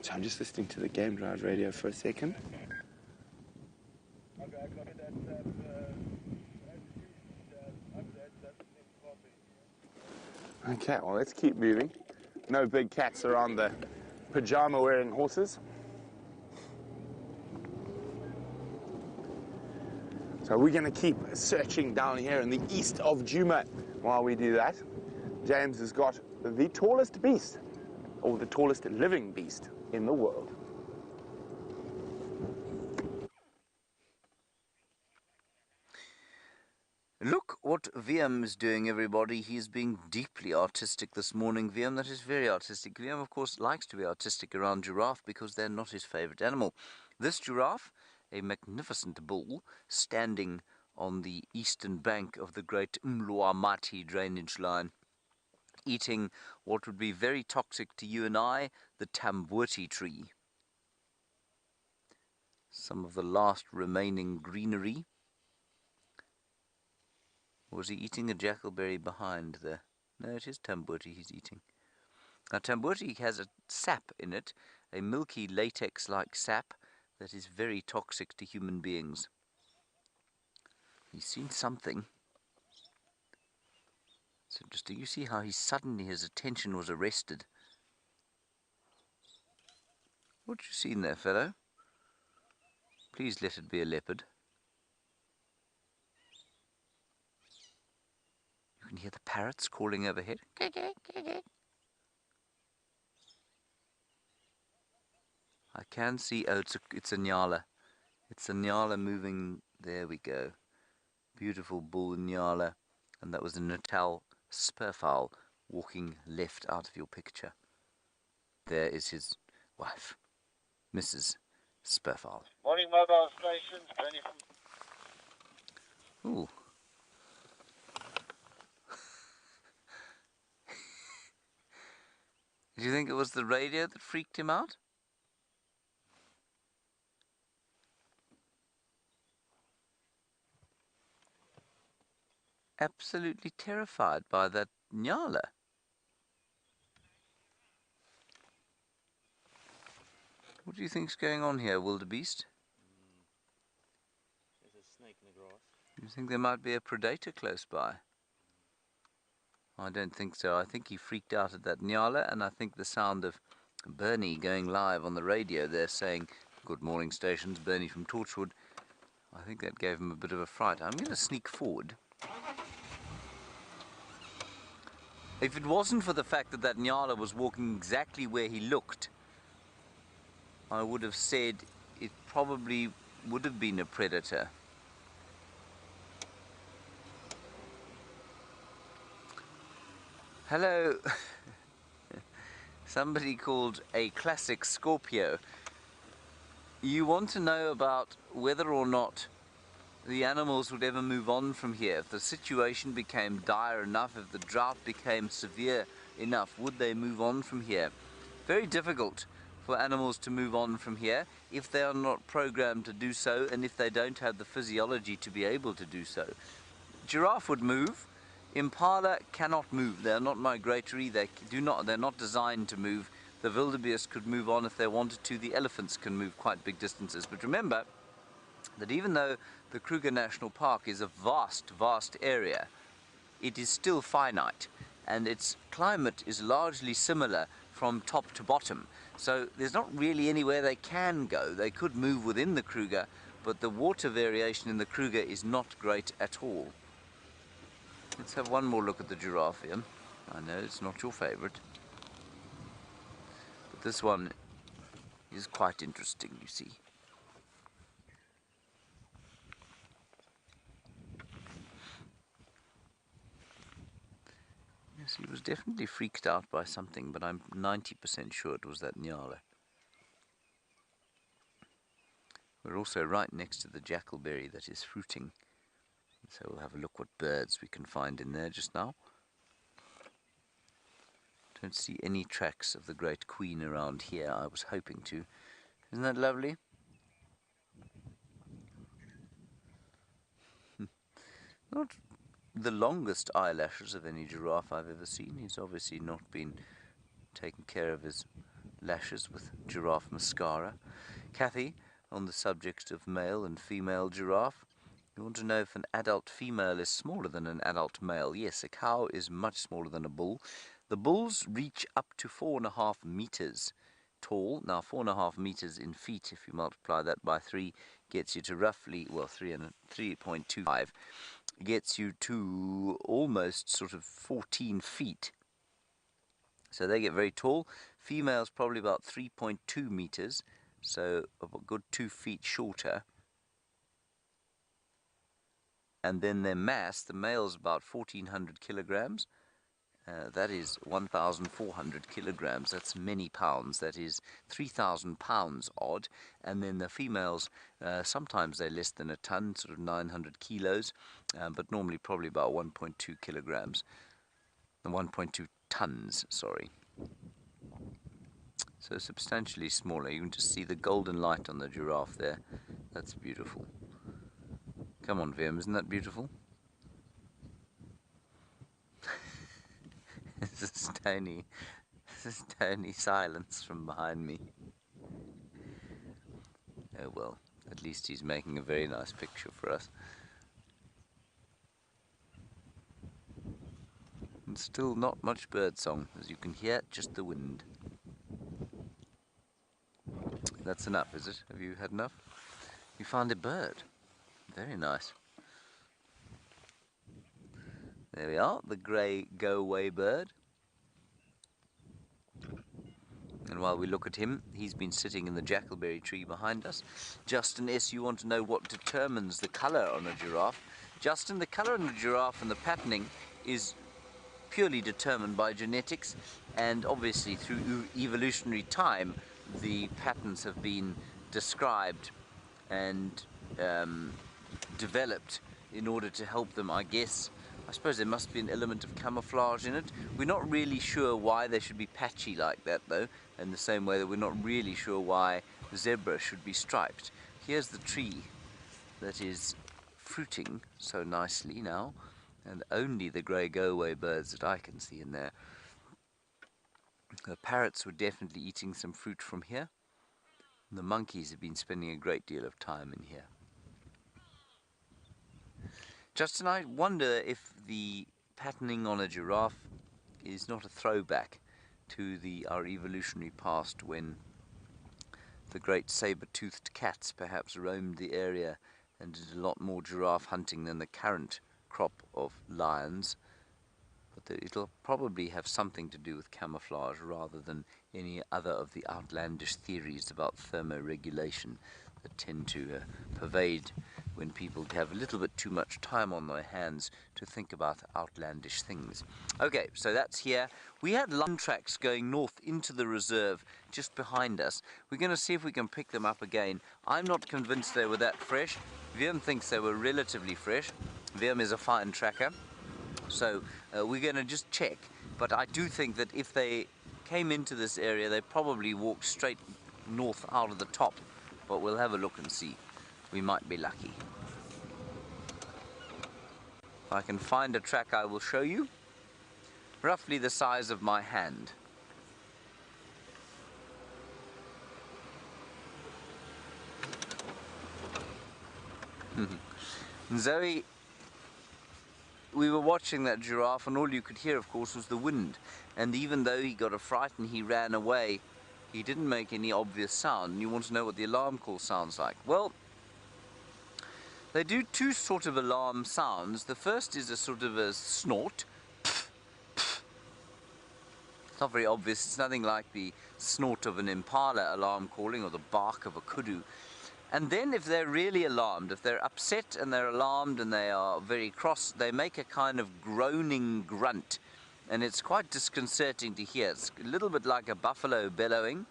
So I'm just listening to the Game Drive radio for a second. Okay, well, let's keep moving. No big cats around the pajama-wearing horses. So we're going to keep searching down here in the east of Djuma. While we do that, James has got the tallest beast, or the tallest living beast in the world. Look what VM is doing, everybody. He's being deeply artistic this morning. VM, that is very artistic. VM, of course, likes to be artistic around giraffe because they're not his favorite animal. This giraffe, a magnificent bull, standing on the eastern bank of the great Mlwamati drainage line, eating what would be very toxic to you and I, the tamboti tree. Some of the last remaining greenery. Was he eating a jackalberry behind there? No, it is tamboti he's eating. Now, tamboti has a sap in it, a milky latex-like sap that is very toxic to human beings. He's seen something. It's interesting. You see how his attention was arrested. What you seen there, fellow? Please let it be a leopard. You can hear the parrots calling overhead. I can see, oh, it's a nyala. It's a nyala moving, there we go. Beautiful bull nyala. And that was a Natal spurfowl walking left out of your picture. There is his wife, Mrs. Spurfowl. Morning mobile stations, Bernie from... Ooh. Do you think it was the radio that freaked him out? Absolutely terrified by that nyala. What do you think's going on here, wildebeest? There's a snake in the grass. You think there might be a predator close by? I don't think so. I think he freaked out at that nyala, and I think the sound of Bernie going live on the radio there saying, "Good morning stations, Bernie from Torchwood," I think that gave him a bit of a fright. I'm going to sneak forward. If it wasn't for the fact that that nyala was walking exactly where he looked, I would have said it probably would have been a predator. Hello. Somebody called a classic Scorpio. You want to know about whether or not the animals would ever move on from here. If the situation became dire enough, if the drought became severe enough, would they move on from here? Very difficult for animals to move on from here if they are not programmed to do so, and if they don't have the physiology to be able to do so. Giraffe would move. Impala cannot move. They are not migratory. They're not designed to move. The wildebeest could move on if they wanted to. The elephants can move quite big distances. But remember that even though the Kruger National Park is a vast, vast area, it is still finite, and its climate is largely similar from top to bottom. So there's not really anywhere they can go. They could move within the Kruger, but the water variation in the Kruger is not great at all. Let's have one more look at the giraffe here. I know it's not your favorite, but this one is quite interesting, you see. Yes, he was definitely freaked out by something, but I'm 90% sure it was that nyala. We're also right next to the jackalberry that is fruiting. So we'll have a look what birds we can find in there just now. Don't see any tracks of the great queen around here. I was hoping to. Isn't that lovely? Not the longest eyelashes of any giraffe I've ever seen. He's obviously not been taking care of his lashes with giraffe mascara. Kathy, on the subject of male and female giraffe, you want to know if an adult female is smaller than an adult male? Yes, a cow is much smaller than a bull. The bulls reach up to 4.5 meters tall. Now, 4.5 meters in feet, if you multiply that by 3, gets you to roughly, well, 3.25, gets you to almost sort of 14 feet. So they get very tall. Females probably about 3.2 meters, so a good 2 feet shorter. And then their mass, the male's about 1,400 kilograms, That is 1,400 kilograms. That's many pounds. That is 3,000 pounds odd. And then the females, sometimes they're less than a ton, sort of 900 kilos, but normally probably about 1.2 kilograms. 1.2 tons, sorry. So substantially smaller. You can just see the golden light on the giraffe there. That's beautiful. Come on, Vim, isn't that beautiful? There's a stony silence from behind me. Oh well, at least he's making a very nice picture for us. And still not much bird song, as you can hear, just the wind. That's enough, is it? Have you had enough? You found a bird. Very nice. There we are, the grey go-away bird. And while we look at him, he's been sitting in the jackalberry tree behind us. Justin S., you want to know what determines the colour on a giraffe? Justin, the colour on a giraffe and the patterning is purely determined by genetics, and obviously through evolutionary time, the patterns have been described and developed in order to help them, I guess. I suppose there must be an element of camouflage in it. We're not really sure why they should be patchy like that, though, in the same way that we're not really sure why zebra should be striped. Here's the tree that is fruiting so nicely now, and only the grey go-away birds that I can see in there. The parrots were definitely eating some fruit from here. The monkeys have been spending a great deal of time in here. Justin, I wonder if the patterning on a giraffe is not a throwback to our evolutionary past, when the great saber-toothed cats perhaps roamed the area and did a lot more giraffe hunting than the current crop of lions. But it'll probably have something to do with camouflage rather than any other of the outlandish theories about thermoregulation that tend to pervade when people have a little bit too much time on their hands to think about outlandish things. Okay, so that's here. We had lion tracks going north into the reserve just behind us. We're going to see if we can pick them up again. I'm not convinced they were that fresh. Viam thinks they were relatively fresh. Viam is a fine tracker. So we're going to just check. But I do think that if they came into this area, they probably walked straight north out of the top. But we'll have a look and see. We might be lucky. If I can find a track, I will show you. Roughly the size of my hand. Zoe, we were watching that giraffe, and all you could hear, of course, was the wind. And even though he got a fright and he ran away, he didn't make any obvious sound. And you want to know what the alarm call sounds like? Well, they do two sort of alarm sounds. The first is a sort of a snort. It's not very obvious. It's nothing like the snort of an impala alarm calling or the bark of a kudu. And then if they're really alarmed, if they're upset and they're alarmed and they are very cross, they make a kind of groaning grunt. And it's quite disconcerting to hear. It's a little bit like a buffalo bellowing,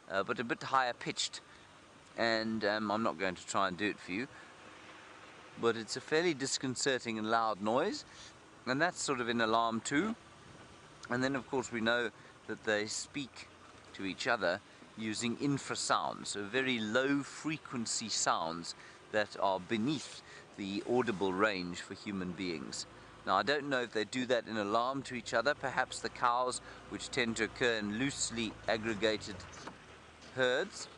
but a bit higher pitched. And I'm not going to try and do it for you. But it's a fairly disconcerting and loud noise. And that's sort of in alarm too. And then of course we know that they speak to each other using infrasounds, so very low frequency sounds that are beneath the audible range for human beings. Now I don't know if they do that in alarm to each other. Perhaps the cows, which tend to occur in loosely aggregated herds,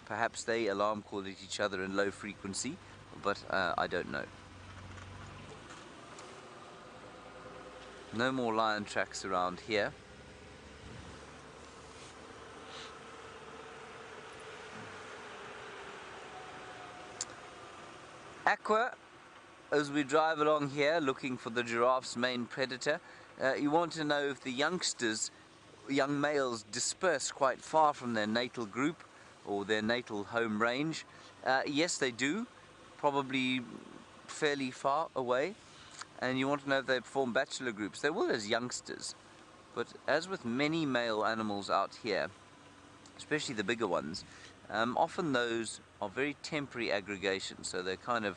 perhaps they alarm call at each other in low frequency, but I don't know. No more lion tracks around here. Aqua, as we drive along here looking for the giraffe's main predator, you want to know if the young males disperse quite far from their natal group or their natal home range. Yes, they do, probably fairly far away. And you want to know if they form bachelor groups. They will as youngsters, But as with many male animals out here, especially the bigger ones, often those are very temporary aggregations. So they're kind of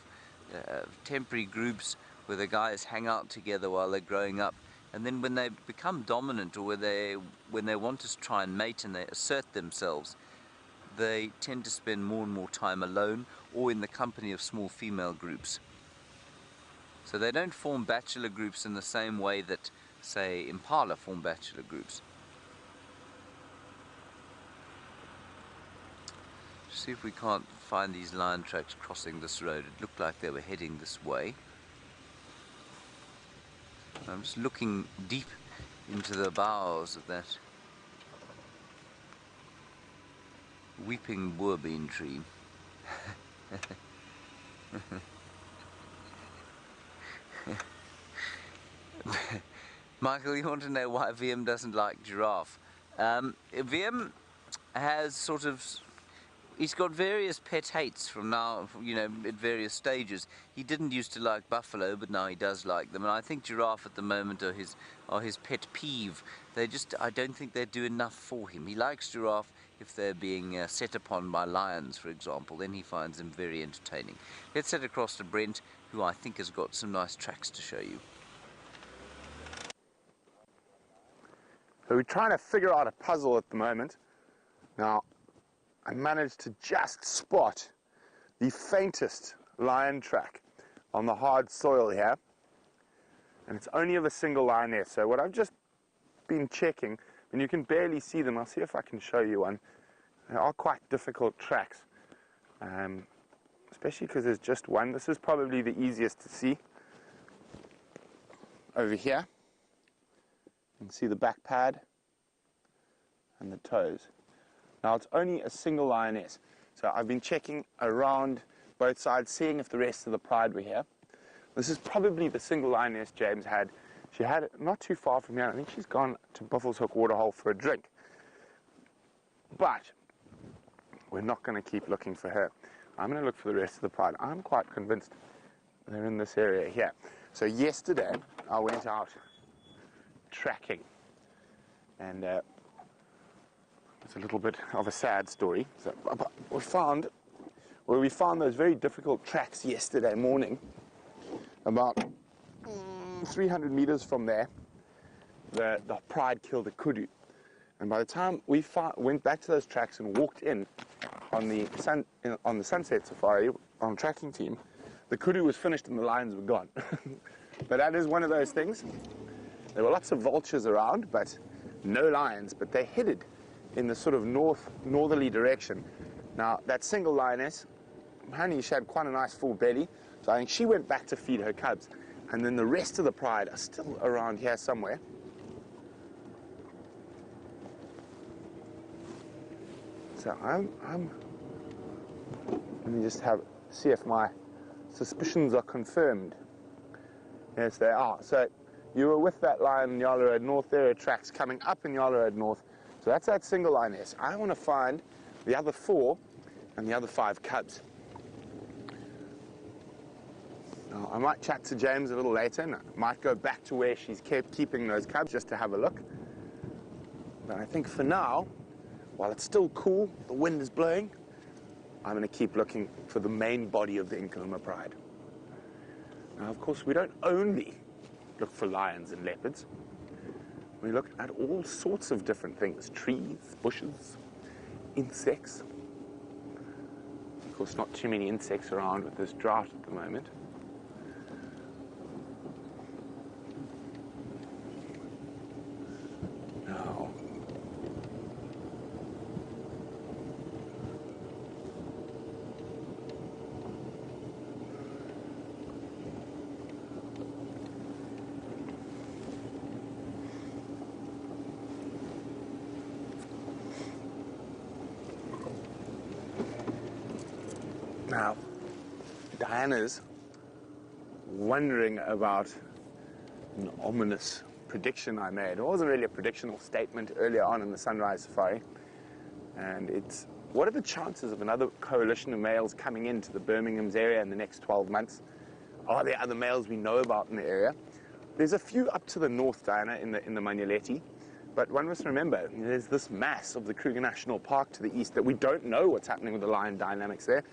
temporary groups where the guys hang out together while they're growing up. And then when they become dominant, or when they want to try and mate and they assert themselves, they tend to spend more and more time alone or in the company of small female groups. So they don't form bachelor groups in the same way that, say, impala form bachelor groups. See if we can't find these lion tracks crossing this road. It looked like they were heading this way. I'm just looking deep into the boughs of that weeping boerbean tree. Michael, you want to know why VM doesn't like giraffe? VM has sort of... He's got various pet hates from now, you know, at various stages. He didn't used to like buffalo, but now he does like them. And I think giraffe at the moment are his pet peeve. I don't think they do enough for him. He likes giraffe if they're being set upon by lions, for example. Then he finds them very entertaining. Let's head across to Brent, who I think has got some nice tracks to show you. So we're trying to figure out a puzzle at the moment. Now, I managed to just spot the faintest lion track on the hard soil here, and it's only of a single lioness. So what I've just been checking, and you can barely see them, I'll see if I can show you one. They are quite difficult tracks, especially because there's just one. This is probably the easiest to see. Over here, you can see the back pad and the toes. Now it's only a single lioness, so I've been checking around both sides, seeing if the rest of the pride were here. This is probably the single lioness James had. She had it not too far from here. I think she's gone to Buffalo's Hook Waterhole for a drink. But we're not going to keep looking for her. I'm going to look for the rest of the pride. I'm quite convinced they're in this area here. So yesterday I went out tracking, and it's a little bit of a sad story. So we found those very difficult tracks yesterday morning. About 300 meters from there, the pride killed a kudu. And by the time we went back to those tracks and walked in on the sunset safari on tracking team, the kudu was finished and the lions were gone. But that is one of those things. There were lots of vultures around, but no lions. But they headed in the sort of northerly direction. Now, that single lioness, honey, she had quite a nice full belly, so I think she went back to feed her cubs. And then the rest of the pride are still around here somewhere. So let me just see if my suspicions are confirmed. Yes, they are. So you were with that lion in Yala Road North. There are tracks coming up in Yala Road North. So that's that single lioness. I want to find the other 4 and the other 5 cubs. Now, I might chat to James a little later, and I might go back to where she's keeping those cubs just to have a look. But I think for now, while it's still cool, the wind is blowing, I'm going to keep looking for the main body of the Nkuluma pride. Now, of course, we don't only look for lions and leopards. We look at all sorts of different things: trees, bushes, insects. Of course, not too many insects around with this drought at the moment. Now, Diana's wondering about an ominous prediction I made. It wasn't really a prediction or statement earlier on in the Sunrise Safari. And it's, what are the chances of another coalition of males coming into the Birmingham's area in the next 12 months? Are there other males we know about in the area? There's a few up to the north, Diana, in the Manyaleti. But one must remember, there's this mass of the Kruger National Park to the east that we don't know what's happening with the lion dynamics there.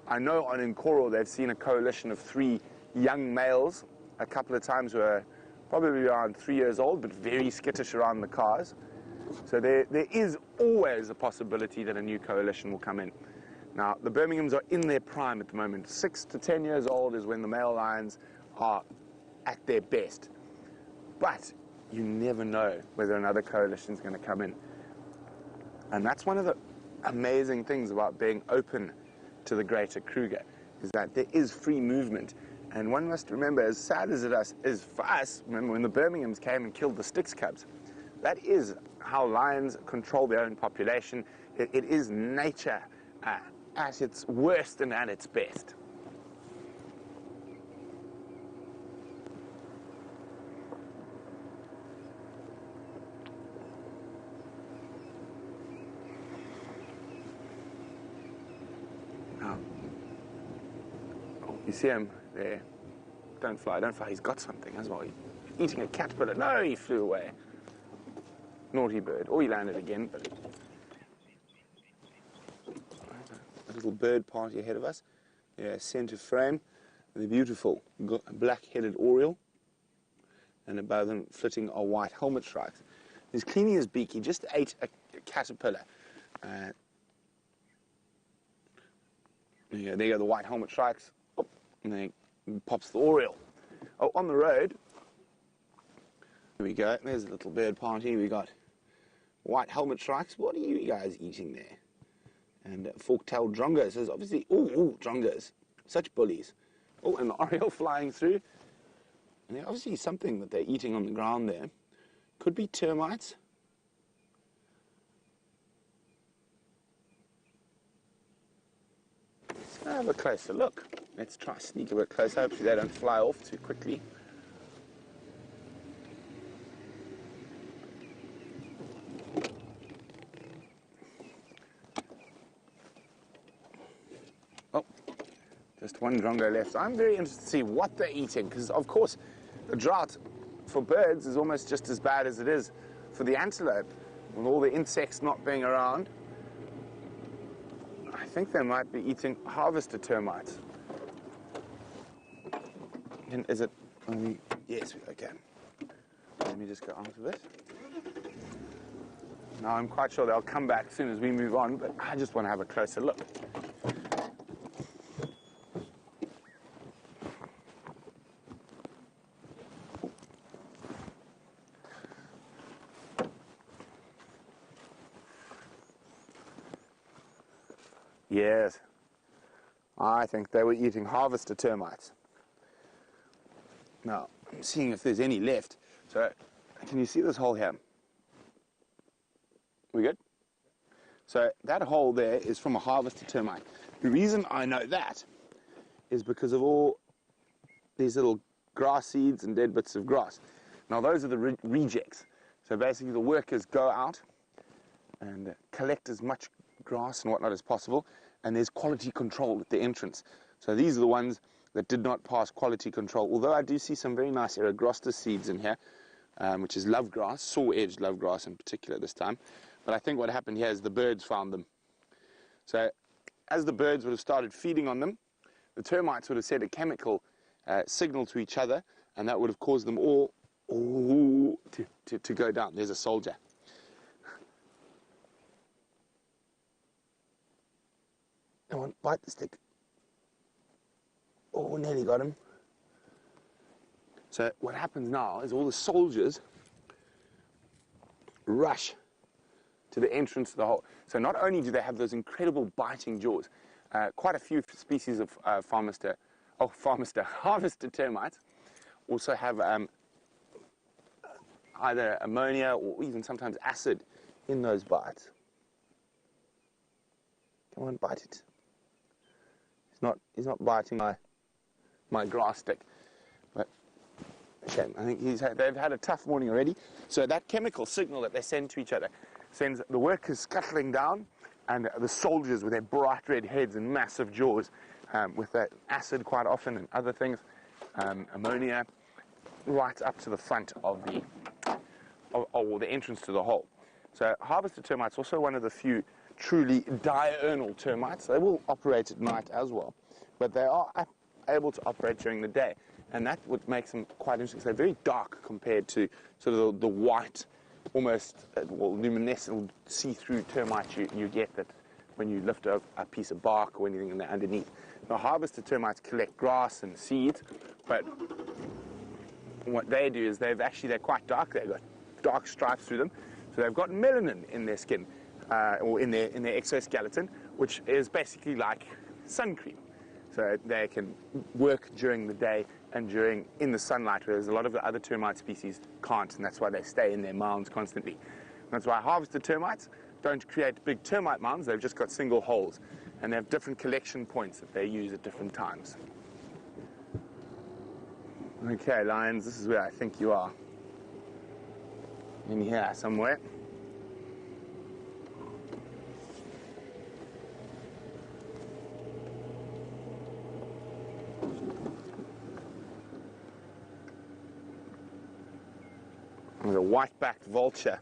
I know on Nkoro they've seen a coalition of 3 young males a couple of times who are probably around 3 years old, but very skittish around the cars. So there is always a possibility that a new coalition will come in. Now, the Birminghams are in their prime at the moment. 6 to 10 years old is when the male lions are at their best. But you never know whether another coalition is going to come in. And that's one of the amazing things about being open to the greater Kruger, is that there is free movement. And one must remember, as sad as it is for us, remember when the Birminghams came and killed the Styx cubs, that is how lions control their own population. It is nature at its worst and at its best. You see him there. Don't fly, don't fly. He's got something as well. He's eating a caterpillar. No, he flew away. Naughty bird. Or he landed again. But a little bird party ahead of us. Yeah, center frame. The beautiful black-headed oriole. And above them, flitting are white helmet shrikes. He's cleaning his beak. He just ate a caterpillar. There you go, the white helmet shrikes. And then he pops the oriole. Oh, on the road, here we go. There's a little bird party. We got white helmet shrikes. What are you guys eating there? And fork-tailed drongos. There's obviously, drongos. Such bullies. Oh, and the oriole flying through. And there's obviously something that they're eating on the ground there. Could be termites. Let's have a closer look. Let's try to sneak a bit closer. Hopefully they don't fly off too quickly. Oh, just one drongo left. I'm very interested to see what they're eating, because of course the drought for birds is almost just as bad as it is for the antelope, with all the insects not being around. I think they might be eating harvester termites. And is it? Yes, okay. Let me just go out of it. Now I'm quite sure they'll come back as soon as we move on, but I just want to have a closer look. Yes, I think they were eating harvester termites. Now, I'm seeing if there's any left. So, can you see this hole here? We good? So, that hole there is from a harvester termite. The reason I know that is because of all these little grass seeds and dead bits of grass. Now, those are the rejects. So, basically, the workers go out and collect as much grass and whatnot as possible, and there's quality control at the entrance. So these are the ones that did not pass quality control, although I do see some very nice Eragrostis seeds in here, which is love grass, saw-edged love grass in particular this time. But I think what happened here is the birds found them. So as the birds would have started feeding on them, the termites would have sent a chemical signal to each other, and that would have caused them all to go down. There's a soldier. Come on, bite the stick. Oh, nearly got him. So what happens now is all the soldiers rush to the entrance to the hole. So not only do they have those incredible biting jaws, quite a few species of harvester termites also have either ammonia or even sometimes acid in those bites. Come on, bite it. He's not biting my grass stick. But shame. I think they've had a tough morning already. So that chemical signal that they send to each other sends the workers scuttling down, and the soldiers with their bright red heads and massive jaws, with that acid quite often and other things, ammonia, right up to the front of or the entrance to the hole. So harvester termites are also one of the few truly diurnal termites. They will operate at night as well, but they are able to operate during the day, and that what makes them quite interesting. They're very dark compared to sort of the white, almost luminescent, see-through termites you get that when you lift a piece of bark or anything in there underneath. Now, harvester termites collect grass and seeds, but what they do is they're quite dark. They've got dark stripes through them, so they've got melanin in their skin or in their exoskeleton, which is basically like sun cream. So they can work during the day and in the sunlight, whereas a lot of the other termite species can't, and that's why they stay in their mounds constantly. And that's why harvester termites don't create big termite mounds. They've just got single holes, and they have different collection points that they use at different times. Okay, lions, this is where I think you are. In here somewhere. There's a white-backed vulture.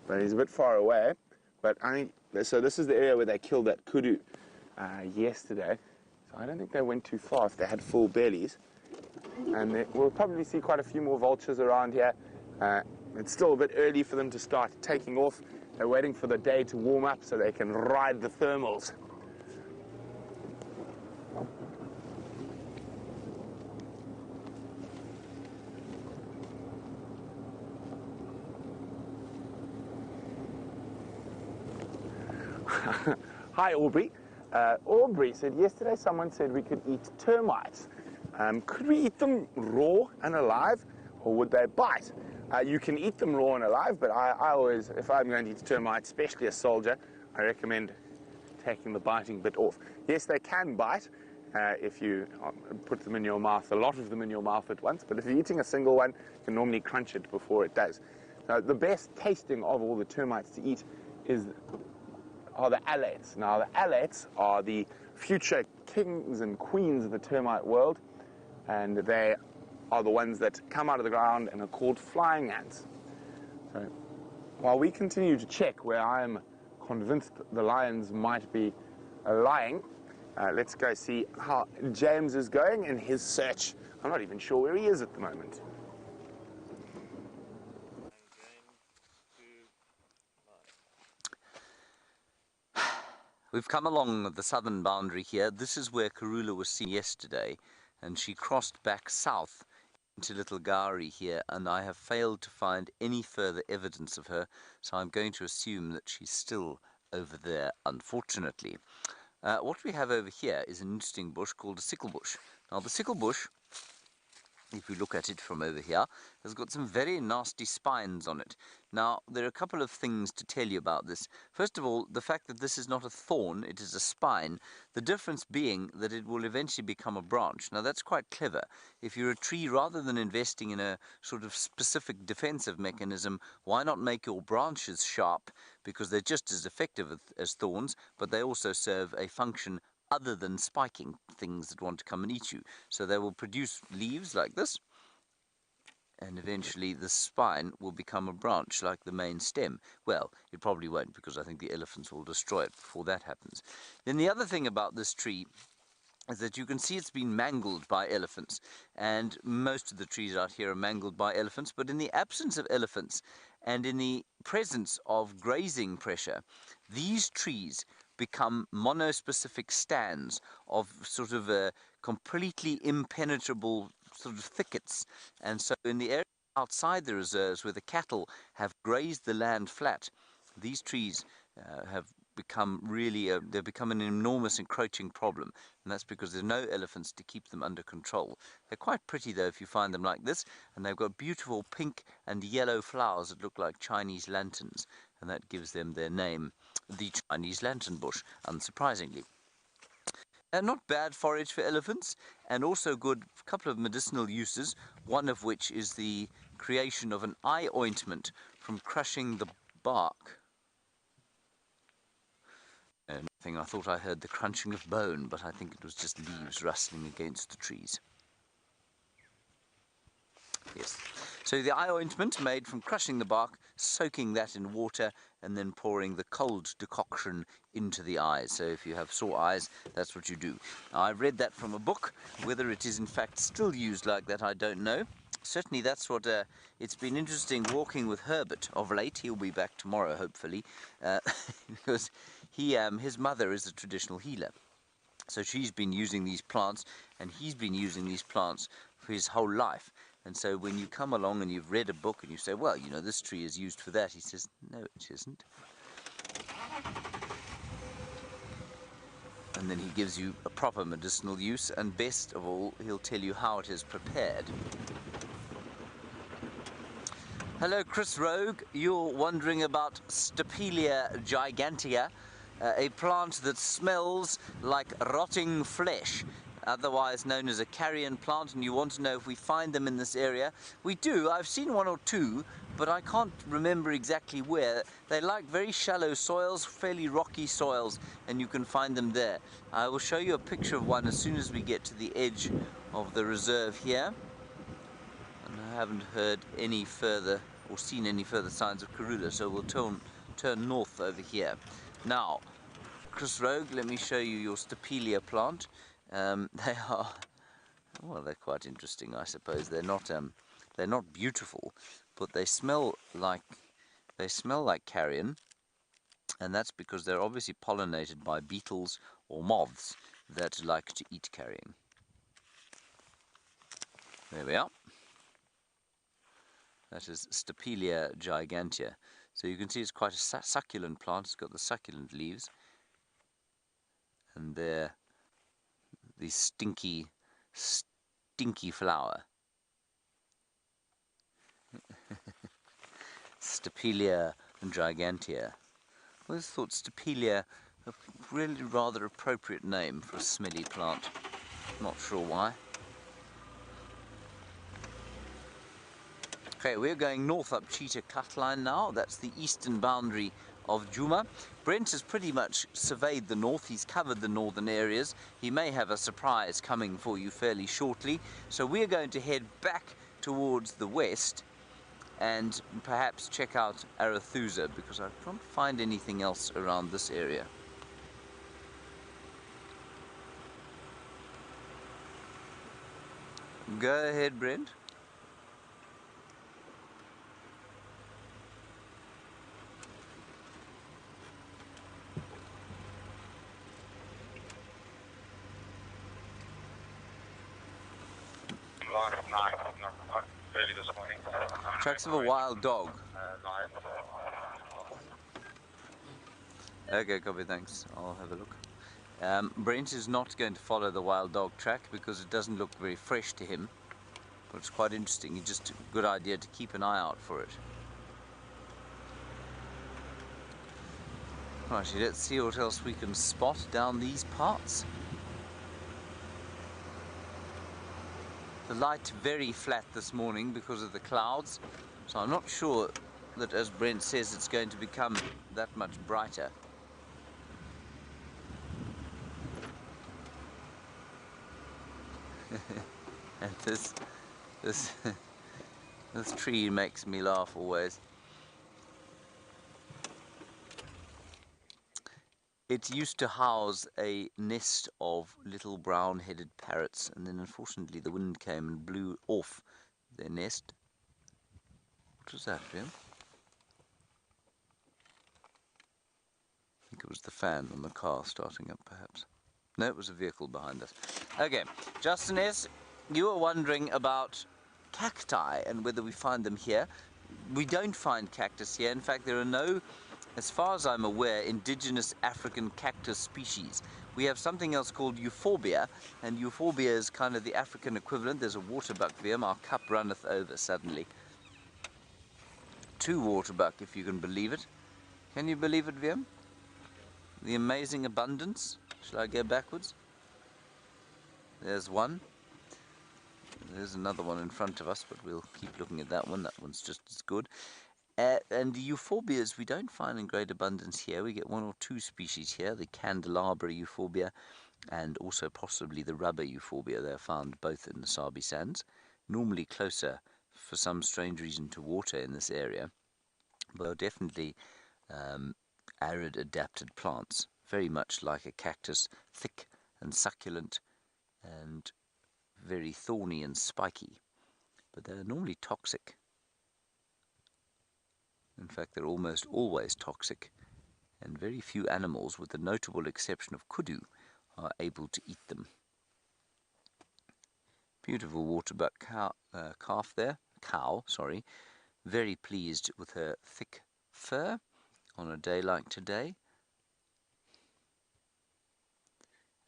But he's a bit far away. But so this is the area where they killed that kudu yesterday. So I don't think they went too far if they had full bellies. And we'll probably see quite a few more vultures around here. It's still a bit early for them to start taking off. They're waiting for the day to warm up so they can ride the thermals. Hi, Aubrey. Aubrey said yesterday someone said we could eat termites. Could we eat them raw and alive, or would they bite? You can eat them raw and alive, but I always, if I'm going to eat termites, especially a soldier, I recommend taking the biting bit off. Yes, they can bite if you put them in your mouth, a lot of them in your mouth at once, but if you're eating a single one, you can normally crunch it before it does. The best tasting of all the termites to eat are the alates. Now, the alates are the future kings and queens of the termite world, and they are the ones that come out of the ground and are called flying ants. So, while we continue to check where I am convinced the lions might be lying, let's go see how James is going in his search. I'm not even sure where he is at the moment. We've come along the southern boundary here. This is where Karula was seen yesterday, and she crossed back south into Little Gowrie here, and I have failed to find any further evidence of her, so I'm going to assume that she's still over there, unfortunately. What we have over here is an interesting bush called a sickle bush. Now, the sickle bush, if you look at it from over here, has got some very nasty spines on it. Now, there are a couple of things to tell you about this. First of all, the fact that this is not a thorn, it is a spine. The difference being that it will eventually become a branch. Now, that's quite clever. If you're a tree, rather than investing in a sort of specific defensive mechanism, why not make your branches sharp? Because they're just as effective as thorns, but they also serve a function other than spiking things that want to come and eat you. So they will produce leaves like this, and eventually the spine will become a branch like the main stem. Well, it probably won't, because I think the elephants will destroy it before that happens. Then the other thing about this tree is that you can see it's been mangled by elephants, and most of the trees out here are mangled by elephants, but in the absence of elephants and in the presence of grazing pressure, these trees become monospecific stands of sort of a completely impenetrable sort of thickets. And so in the area outside the reserves where the cattle have grazed the land flat, these trees have become really, they've become an enormous encroaching problem, and that's because there's no elephants to keep them under control. They're quite pretty though if you find them like this, and they've got beautiful pink and yellow flowers that look like Chinese lanterns, and that gives them their name, the Chinese lantern bush, unsurprisingly. Not bad forage for elephants, and also good, a couple of medicinal uses, one of which is the creation of an eye ointment from crushing the bark. Nothing, I thought I heard the crunching of bone, but I think it was just leaves rustling against the trees. Yes. So the eye ointment made from crushing the bark, soaking that in water, and then pouring the cold decoction into the eyes. So if you have sore eyes, that's what you do. Now, I read that from a book. Whether it is in fact still used like that, I don't know. Certainly that's what it's been interesting walking with Herbert of late. He'll be back tomorrow, hopefully, because his mother is a traditional healer. So she's been using these plants, and he's been using these plants for his whole life. And so when you come along and you've read a book and you say, well, you know, this tree is used for that, he says, no, it isn't. And then he gives you a proper medicinal use, and best of all, he'll tell you how it is prepared. Hello, Chris Rogue. You're wondering about Stapelia gigantea, a plant that smells like rotting flesh, otherwise known as a carrion plant, and you want to know if we find them in this area. We do. I've seen one or two, but I can't remember exactly where. They like very shallow soils, fairly rocky soils, and you can find them there. I will show you a picture of one as soon as we get to the edge of the reserve here. And I haven't heard any further or seen any further signs of Karula, so we'll turn north over here. Now, Chris Rogue, let me show you your Stapelia plant. They are, well, they're quite interesting, I suppose. They're not beautiful, but they smell like carrion, and that's because they're obviously pollinated by beetles or moths that like to eat carrion. There we are. That is Stapelia gigantea. So you can see it's quite a succulent plant. It's got the succulent leaves, and they're the stinky flower. Stapelia gigantea. I always thought Stapelia a really rather appropriate name for a smelly plant. Not sure why. Okay, we're going north up Cheetah Cut Line now. That's the eastern boundary of Djuma. Brent has pretty much surveyed the north. He's covered the northern areas. He may have a surprise coming for you fairly shortly. So we're going to head back towards the west and perhaps check out Arathusa, because I can't find anything else around this area. Go ahead, Brent. Really disappointing. Tracks of a wild dog. Okay, copy, thanks. I'll have a look. Brent is not going to follow the wild dog track because it doesn't look very fresh to him. But it's quite interesting. It's just a good idea to keep an eye out for it. Right, let's see what else we can spot down these parts. The light very flat this morning because of the clouds, so I'm not sure that, as Brent says, it's going to become that much brighter. And this tree makes me laugh always. It used to house a nest of little brown-headed parrots, and then unfortunately the wind came and blew off their nest. What was that, Jim? I think it was the fan on the car starting up, perhaps. No, it was a vehicle behind us. Okay, Justin S., you were wondering about cacti and whether we find them here. We don't find cactus here. In fact, there are no, as far as I'm aware, indigenous African cactus species. We have something else called euphorbia, and euphorbia is kind of the African equivalent. There's a waterbuck there. Our cup runneth over suddenly. 2 waterbuck, if you can believe it. Can you believe it, Wiem? The amazing abundance. Shall I go backwards? There's one. There's another one in front of us, but we'll keep looking at that one. That one's just as good. And the euphorbias we don't find in great abundance here. We get 1 or 2 species here, the candelabra euphorbia and also possibly the rubber euphorbia. They're found both in the Sabi sands, normally closer for some strange reason to water in this area, but are definitely arid adapted plants, very much like a cactus, thick and succulent and very thorny and spiky, but they're normally toxic. In fact, they're almost always toxic, and very few animals, with the notable exception of kudu, are able to eat them. Beautiful waterbuck cow, very pleased with her thick fur on a day like today.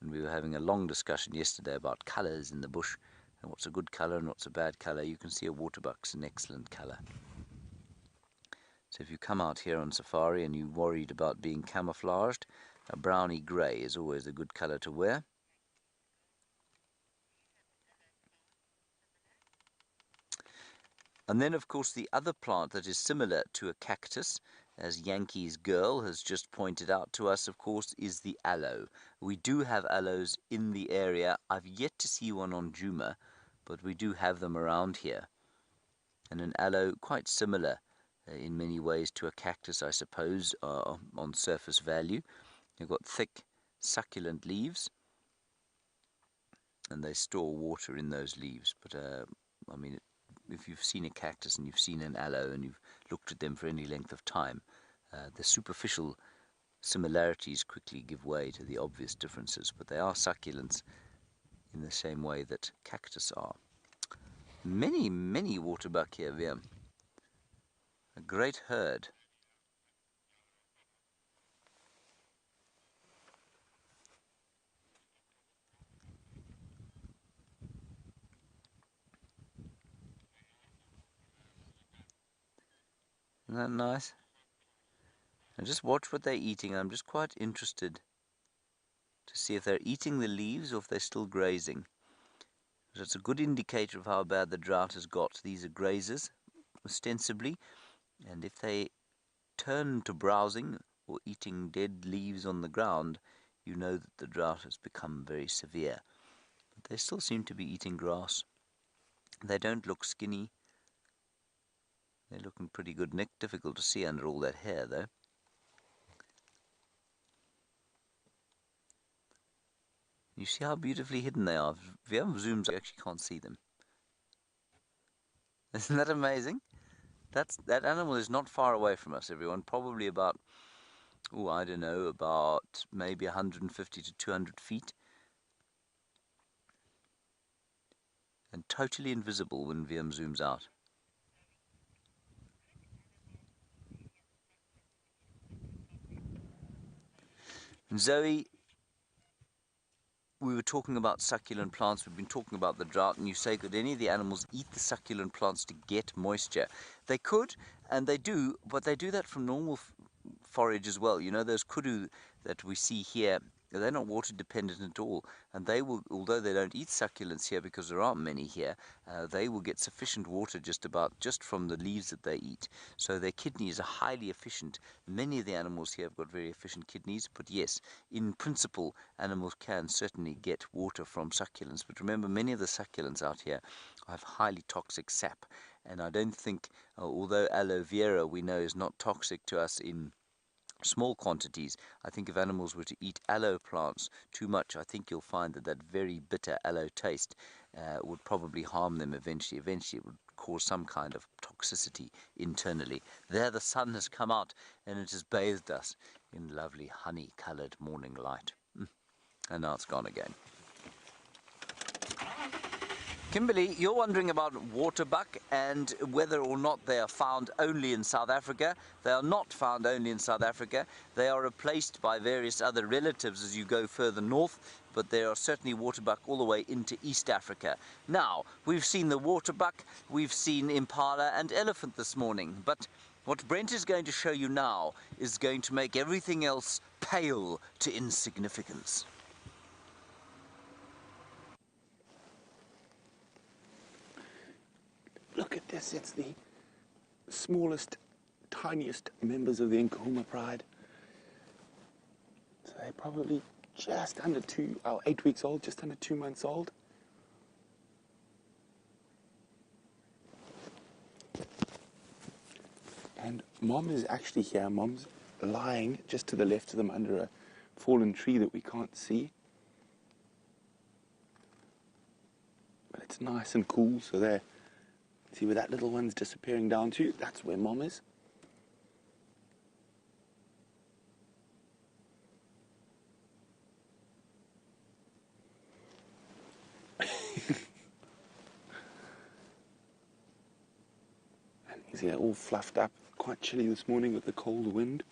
And we were having a long discussion yesterday about colours in the bush, and what's a good colour and what's a bad colour. You can see a waterbuck's an excellent colour. So if you come out here on safari and you're worried about being camouflaged, a browny grey is always a good colour to wear. And then, of course, the other plant that is similar to a cactus, as Yankee's girl has just pointed out to us, of course, is the aloe. We do have aloes in the area. I've yet to see one on Juma, but we do have them around here. And an aloe quite similar in many ways to a cactus, I suppose, on surface value. They've got thick, succulent leaves, and they store water in those leaves. But, I mean, if you've seen a cactus and you've seen an aloe and you've looked at them for any length of time, the superficial similarities quickly give way to the obvious differences, but they are succulents in the same way that cactus are. Many, many waterbuck here, Liam. A great herd. Isn't that nice? And just watch what they're eating. I'm just quite interested to see if they're eating the leaves or if they're still grazing. So it's a good indicator of how bad the drought has got. These are grazers, ostensibly, and if they turn to browsing or eating dead leaves on the ground, you know that the drought has become very severe. But they still seem to be eating grass. They don't look skinny. They're looking pretty good. Nick, difficult to see under all that hair, though. You see how beautifully hidden they are. If you have zooms, you actually can't see them. Isn't that amazing? That animal is not far away from us, everyone. Probably about, I don't know, about maybe 150 to 200 feet. And totally invisible when VM zooms out. And Zoe, we were talking about succulent plants. We've been talking about the drought, and you say, could any of the animals eat the succulent plants to get moisture? They could, and they do, but they do that from normal forage as well. You know, those kudu that we see here, they're not water dependent at all, and they will, although they don't eat succulents here because there aren't many here, they will get sufficient water just from the leaves that they eat. So their kidneys are highly efficient. Many of the animals here have got very efficient kidneys, but yes, in principle, animals can certainly get water from succulents. But remember, many of the succulents out here have highly toxic sap, and I don't think, although aloe vera we know is not toxic to us in small quantities, I think if animals were to eat aloe plants too much, I think you'll find that very bitter aloe taste would probably harm them eventually. Eventually it would cause some kind of toxicity internally. There the sun has come out and it has bathed us in lovely honey-coloured morning light. And now it's gone again. Kimberly, you're wondering about waterbuck and whether or not they are found only in South Africa. They are not found only in South Africa. They are replaced by various other relatives as you go further north, but there are certainly waterbuck all the way into East Africa. Now, we've seen the waterbuck, we've seen impala and elephant this morning, but what Brent is going to show you now is going to make everything else pale to insignificance. Look at this, it's the smallest, tiniest members of the Nkuhuma pride. So they're probably just under 8 weeks old, just under 2 months old. And Mom is actually here. Mom's lying just to the left of them under a fallen tree that we can't see. But it's nice and cool, so there. See where that little one's disappearing down to? That's where Mom is. And he's here all fluffed up. Quite chilly this morning with the cold wind.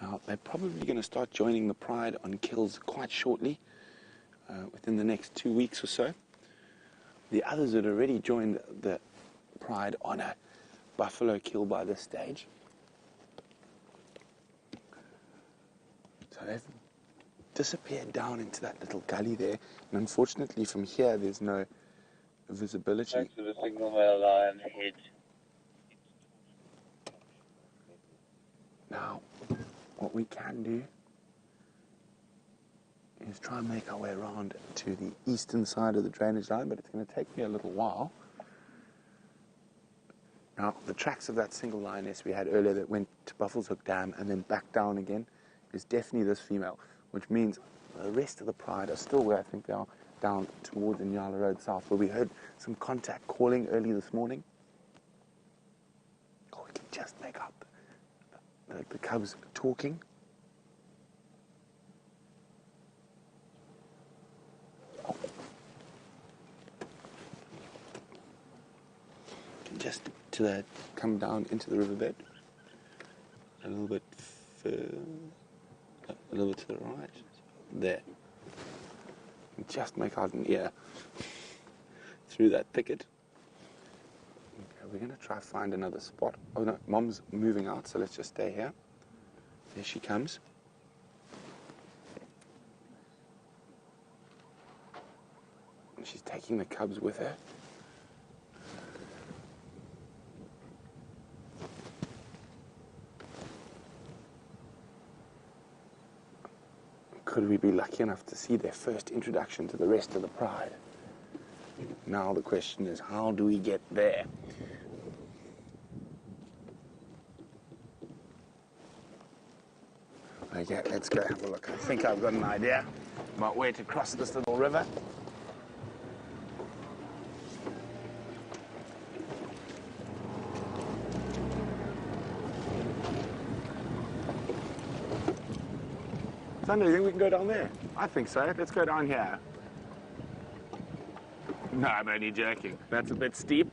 Now, they're probably going to start joining the Pride on kills quite shortly, within the next 2 weeks or so. The others had already joined the Pride on a buffalo kill by this stage. So they've disappeared down into that little gully there, and unfortunately from here there's no visibility. Back to the signal male line, head. Now, what we can do is try and make our way around to the eastern side of the drainage line, but it's going to take me a little while. Now, the tracks of that single lioness we had earlier that went to Buffalo's Hook Dam and then back down again is definitely this female, which means the rest of the Pride are still where I think they are, down towards Inyala Road South, where we heard some contact calling early this morning. Oh, we can just make out the cubs talking. Oh. Can just come down into the riverbed a little bit further, a little bit to the right. There. And just make out an ear through that thicket. We're going to try to find another spot. Oh no, Mom's moving out, so let's just stay here. There she comes. And she's taking the cubs with her. Could we be lucky enough to see their first introduction to the rest of the Pride? Now the question is, how do we get there? Okay, let's go have a look. I think I've got an idea about where to cross this little river. Sunday, you think we can go down there? I think so. Let's go down here. No, I'm only joking. That's a bit steep.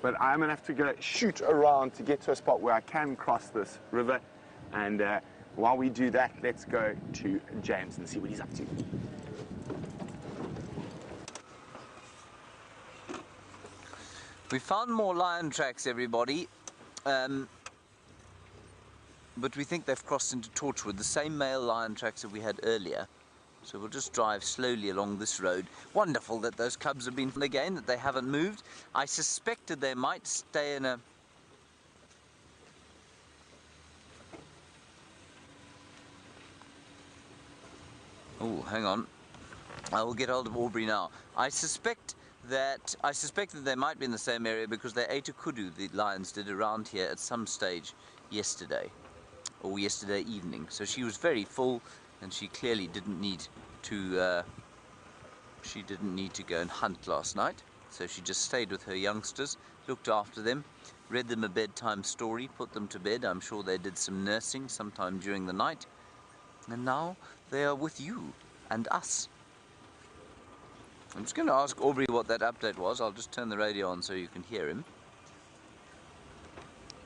But I'm going to have to go shoot around to get to a spot where I can cross this river. And while we do that, let's go to James and see what he's up to. We found more lion tracks, everybody. But we think they've crossed into Torchwood, the same male lion tracks that we had earlier. So we'll just drive slowly along this road. Wonderful that those cubs have been again, that they haven't moved. I suspected they might stay in a... Oh, hang on. I will get hold of Aubrey now. I suspect that they might be in the same area because they ate a kudu, the lions did, around here at some stage yesterday. Or yesterday evening. So she was very full, and she clearly didn't need to go and hunt last night. So she just stayed with her youngsters, looked after them, read them a bedtime story, put them to bed. I'm sure they did some nursing sometime during the night. And now they are with you and us. I'm just going to ask Aubrey what that update was. I'll just turn the radio on so you can hear him.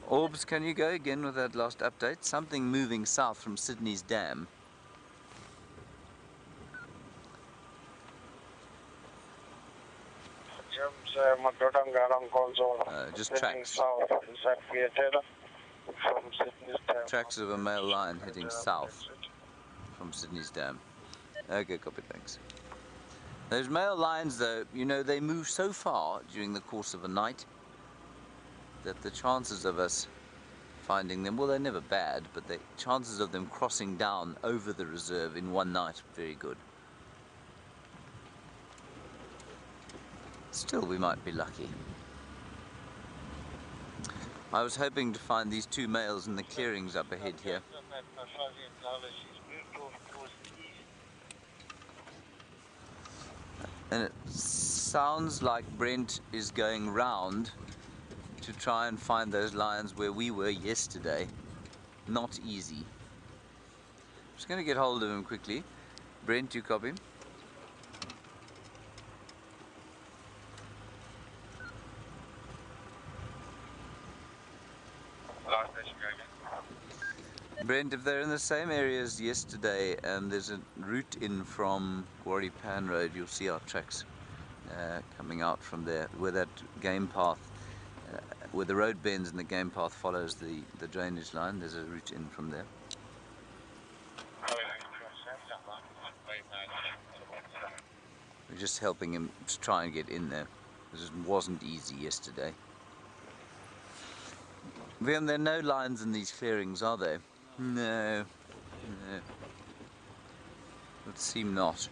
Orbs, can you go again with that last update? Something moving south from Sydney's dam. Just tracks. South, is that created from Sydney's dam? Tracks of a male lion heading south from Sydney's dam. Okay, copy, thanks. Those male lions, though, you know, they move so far during the course of a night that the chances of us finding them, well, they're never bad, but the chances of them crossing down over the reserve in one night are very good. Still, we might be lucky. I was hoping to find these two males in the clearings up ahead here. And it sounds like Brent is going round to try and find those lions where we were yesterday. Not easy. Just going to get hold of him quickly. Brent, you copy? Brent, if they're in the same area as yesterday and there's a route in from Quarry Pan Road, you'll see our tracks coming out from there, where that game path, where the road bends and the game path follows the drainage line. There's a route in from there. We're just helping him to try and get in there, because it wasn't easy yesterday. Then there are no lions in these clearings, are there? No, no. Would seem not.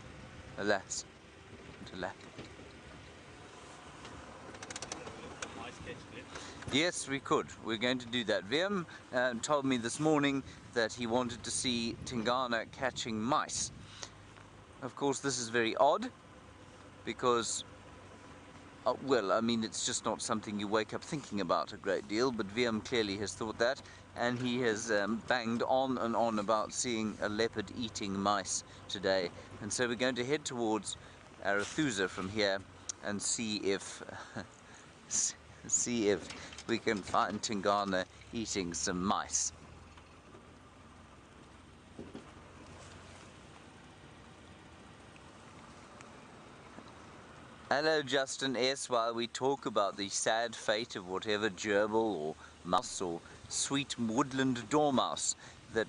Alas, alack. Yes, we could. We're going to do that. Wiem told me this morning that he wanted to see Tingana catching mice. Of course, this is very odd because, well, I mean, it's just not something you wake up thinking about a great deal, but Wiem clearly has thought that, and he has banged on and on about seeing a leopard eating mice today. And so we're going to head towards Arathusa from here and see if see if we can find Tingana eating some mice. Hello, Justin S. While we talk about the sad fate of whatever gerbil or mouse or sweet woodland dormouse that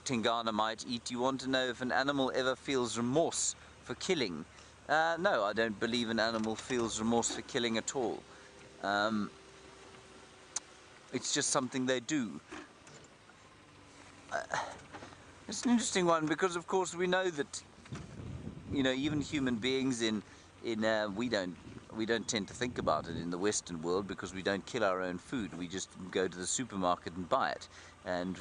Tingana might eat, you want to know if an animal ever feels remorse for killing? No, I don't believe an animal feels remorse for killing at all. It's just something they do. It's an interesting one because, of course, we know that, you know, even human beings we don't tend to think about it in the Western world because we don't kill our own food. We just go to the supermarket and buy it, and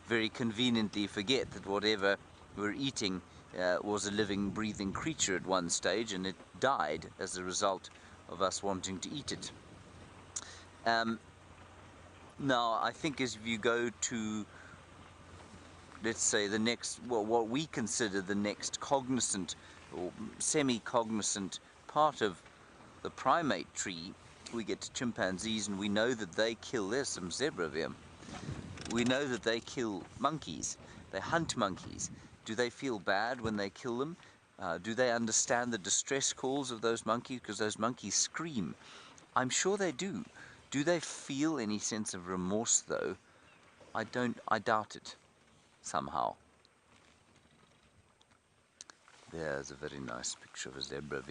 very conveniently forget that whatever we're eating was a living, breathing creature at one stage, and it died as a result of us wanting to eat it. Now, I think as you go to, let's say, the next, well, what we consider the next cognizant or semi-cognizant part of the primate tree, we get to chimpanzees, and we know that they kill, there's some zebra there. We know that they kill monkeys, they hunt monkeys. Do they feel bad when they kill them? Do they understand the distress calls of those monkeys? Because those monkeys scream. I'm sure they do. Do they feel any sense of remorse though? I doubt it, somehow. There's a very nice picture of a zebra.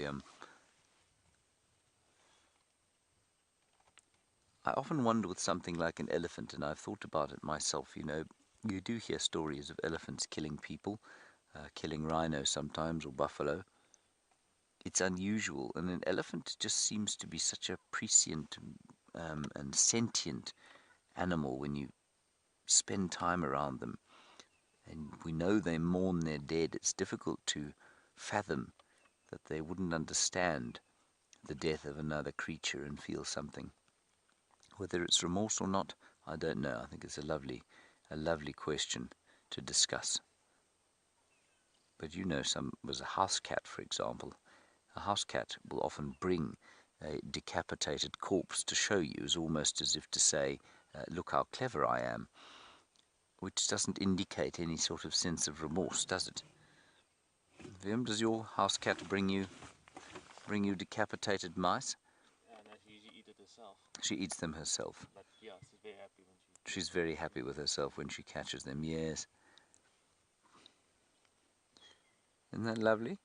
I often wonder with something like an elephant, and I've thought about it myself, you know, you do hear stories of elephants killing people, killing rhino sometimes, or buffalo. It's unusual, and an elephant just seems to be such a prescient and sentient animal when you spend time around them. And we know they mourn their dead. It's difficult to fathom that they wouldn't understand the death of another creature and feel something. Whether it's remorse or not, I don't know. I think it's a lovely question to discuss. But you know, was a house cat, for example. A house cat will often bring a decapitated corpse to show you, as almost as if to say, look how clever I am. Which doesn't indicate any sort of sense of remorse, does it? Vim, does your house cat bring you decapitated mice? No, she usually eats it herself. She eats them herself. But yeah, she's very happy when she... She's very happy with herself when she catches them, yes. Isn't that lovely?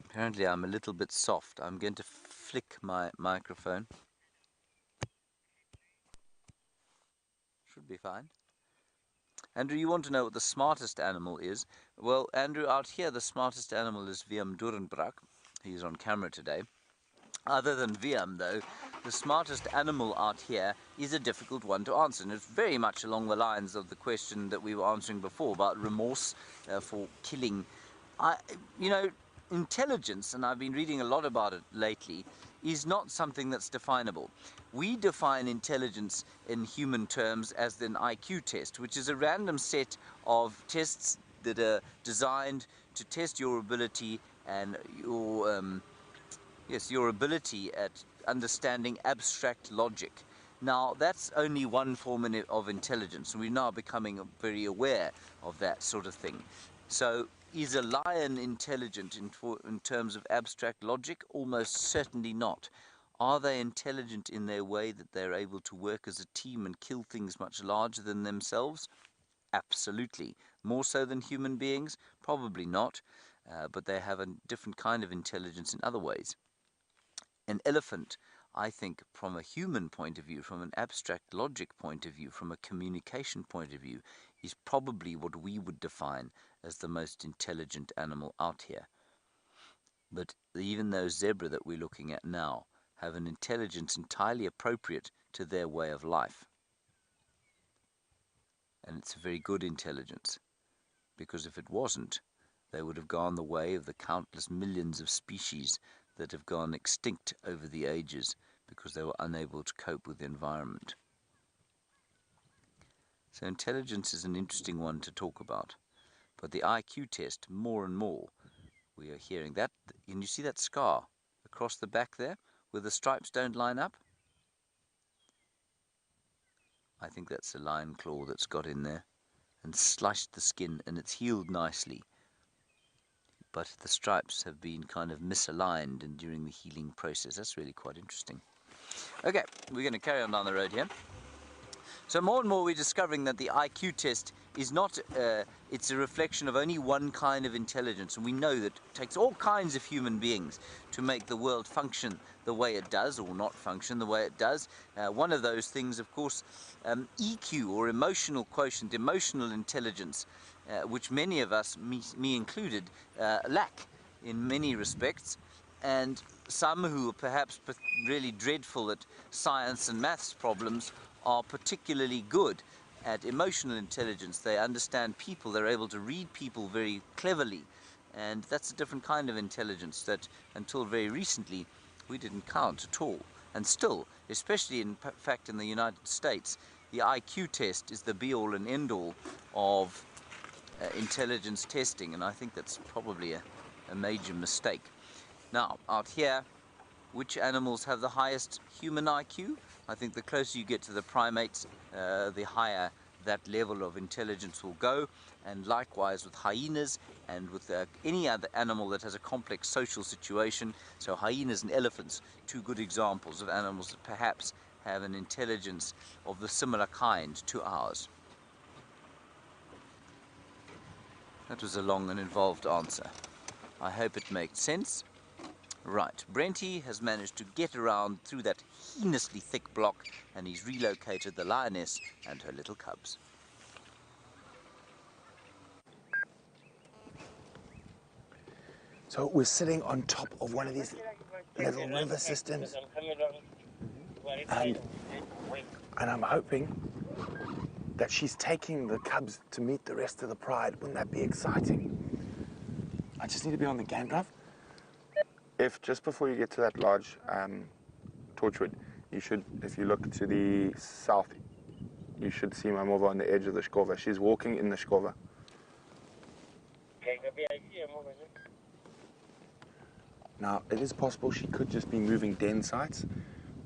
Apparently I'm a little bit soft. I'm going to flick my microphone. Should be fine. Andrew, you want to know what the smartest animal is? Well, Andrew, out here the smartest animal is Willem Durenbrak. He's on camera today. Other than Willem, though, the smartest animal out here is a difficult one to answer, and it's very much along the lines of the question that we were answering before about remorse for killing. You know, intelligence, and I've been reading a lot about it lately, is not something that's definable. We define intelligence in human terms as an IQ test, which is a random set of tests that are designed to test your ability and your ability at understanding abstract logic. Now, that's only one form of intelligence, and we're now becoming very aware of that sort of thing. So, is a lion intelligent in terms of abstract logic? Almost certainly not. Are they intelligent in their way that they're able to work as a team and kill things much larger than themselves? Absolutely. More so than human beings? Probably not. But they have a different kind of intelligence in other ways. An elephant, I think, from a human point of view, from an abstract logic point of view, from a communication point of view, is probably what we would define as the most intelligent animal out here. But even those zebra that we're looking at now have an intelligence entirely appropriate to their way of life. And it's a very good intelligence, because if it wasn't, they would have gone the way of the countless millions of species that have gone extinct over the ages because they were unable to cope with the environment. So intelligence is an interesting one to talk about. But the IQ test, more and more, we are hearing that. And you see that scar across the back there, where the stripes don't line up? I think that's a lion claw that's got in there and sliced the skin, and it's healed nicely. But the stripes have been kind of misaligned and during the healing process. That's really quite interesting. Okay, we're going to carry on down the road here. So more and more we're discovering that the IQ test is not, it's a reflection of only one kind of intelligence. And we know that it takes all kinds of human beings to make the world function the way it does, or not function the way it does. One of those things, of course, EQ, or emotional quotient, emotional intelligence, which many of us, me included, lack in many respects. And some who are perhaps really dreadful at science and maths problems are particularly good at emotional intelligence. They understand people, they're able to read people very cleverly, and that's a different kind of intelligence that until very recently we didn't count at all. And still, especially in fact in the United States, the IQ test is the be-all and end-all of intelligence testing, and I think that's probably a major mistake. Now, out here, which animals have the highest human IQ? I think the closer you get to the primates, the higher that level of intelligence will go, and likewise with hyenas and with any other animal that has a complex social situation. So hyenas and elephants, two good examples of animals that perhaps have an intelligence of the similar kind to ours. That was a long and involved answer. I hope it made sense. Right, Brenty has managed to get around through that heinously thick block, and he's relocated the lioness and her little cubs. So we're sitting on top of one of these little river systems, and I'm hoping that she's taking the cubs to meet the rest of the pride. Wouldn't that be exciting? I just need to be on the game drive. If just before you get to that large torchwood, you should, if you look to the south, you should see my mother on the edge of the skova. She's walking in the skova. Now, it is possible she could just be moving den sites,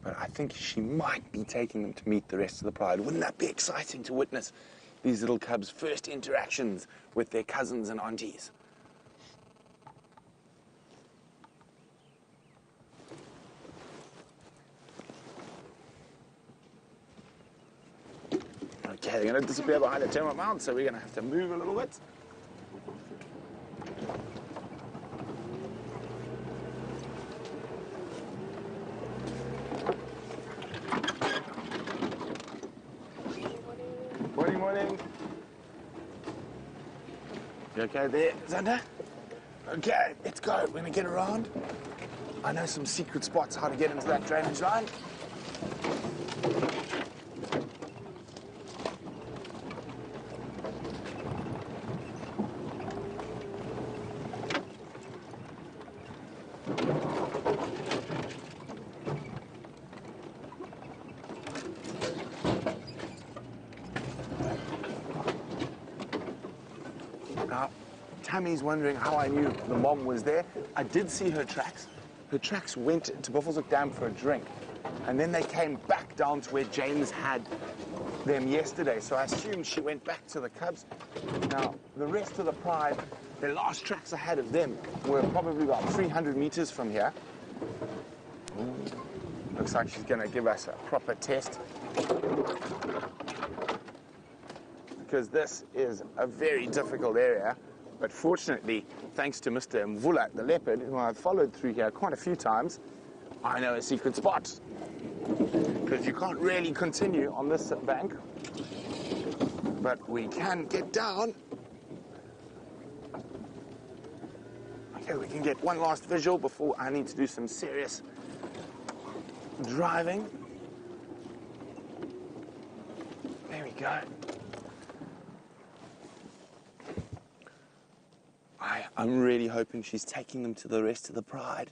but I think she might be taking them to meet the rest of the pride. Wouldn't that be exciting to witness these little cubs' first interactions with their cousins and aunties? Okay, they're going to disappear behind a termite mound, so we're going to have to move a little bit. Morning, morning. Okay, there, Xander. Okay, let's go. We're gonna get around. I know some secret spots how to get into that drainage line. Now, Tammy's wondering how I knew the mom was there. I did see her tracks. Her tracks went to Buffelshoek Dam for a drink, and then they came back down to where James had them yesterday. So I assumed she went back to the cubs. Now, the rest of the pride, the last tracks I had of them were probably about 300 meters from here. Looks like she's going to give us a proper test, because this is a very difficult area. But fortunately, thanks to Mr. Mvula, the leopard, who I've followed through here quite a few times, I know a secret spot. Because you can't really continue on this bank, but we can get down. Okay, we can get one last visual before I need to do some serious driving. There we go. I'm really hoping she's taking them to the rest of the pride.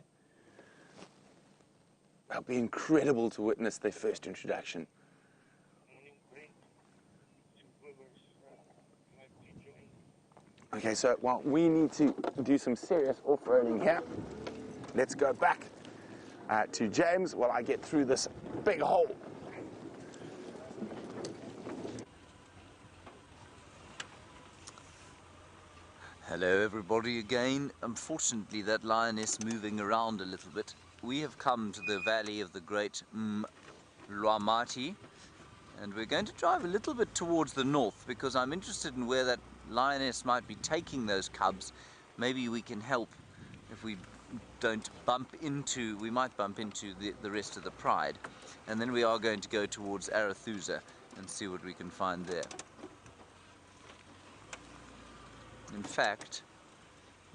That'll be incredible to witness their first introduction. Okay, so while we need to do some serious off-roading here, let's go back to James while I get through this big hole. Hello everybody again. Unfortunately that lioness moving around a little bit. We have come to the valley of the great Lwamati, and we're going to drive a little bit towards the north because I'm interested in where that lioness might be taking those cubs. Maybe we can help if we don't bump into, we might bump into the rest of the pride. And then we are going to go towards Arathusa and see what we can find there. In fact,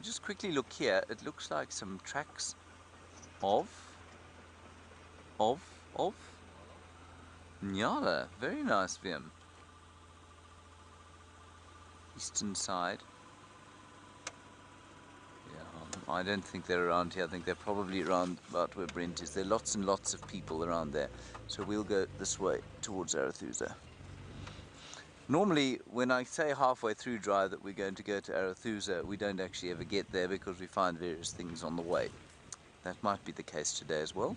just quickly look here, it looks like some tracks of Nyala. Very nice, Vim. Eastern side. Yeah, I don't think they're around here. I think they're probably around about where Brent is. There are lots and lots of people around there. So we'll go this way towards Arathusa. Normally, when I say halfway through drive that we're going to go to Arathusa, we don't actually ever get there because we find various things on the way. That might be the case today as well.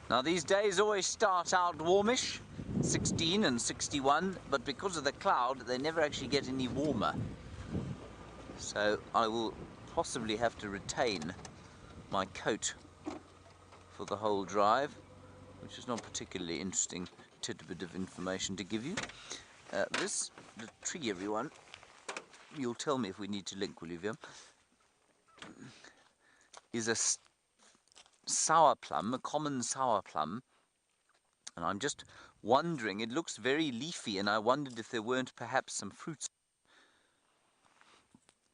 Now these days always start out warmish, 16 and 61, but because of the cloud, they never actually get any warmer. So I will possibly have to retain my coat for the whole drive, which is not particularly interesting tidbit of information to give you. This the tree, everyone, you'll tell me if we need to link, will you, Vim, is a sour plum, a common sour plum, and I'm just wondering, it looks very leafy, and I wondered if there weren't perhaps some fruits,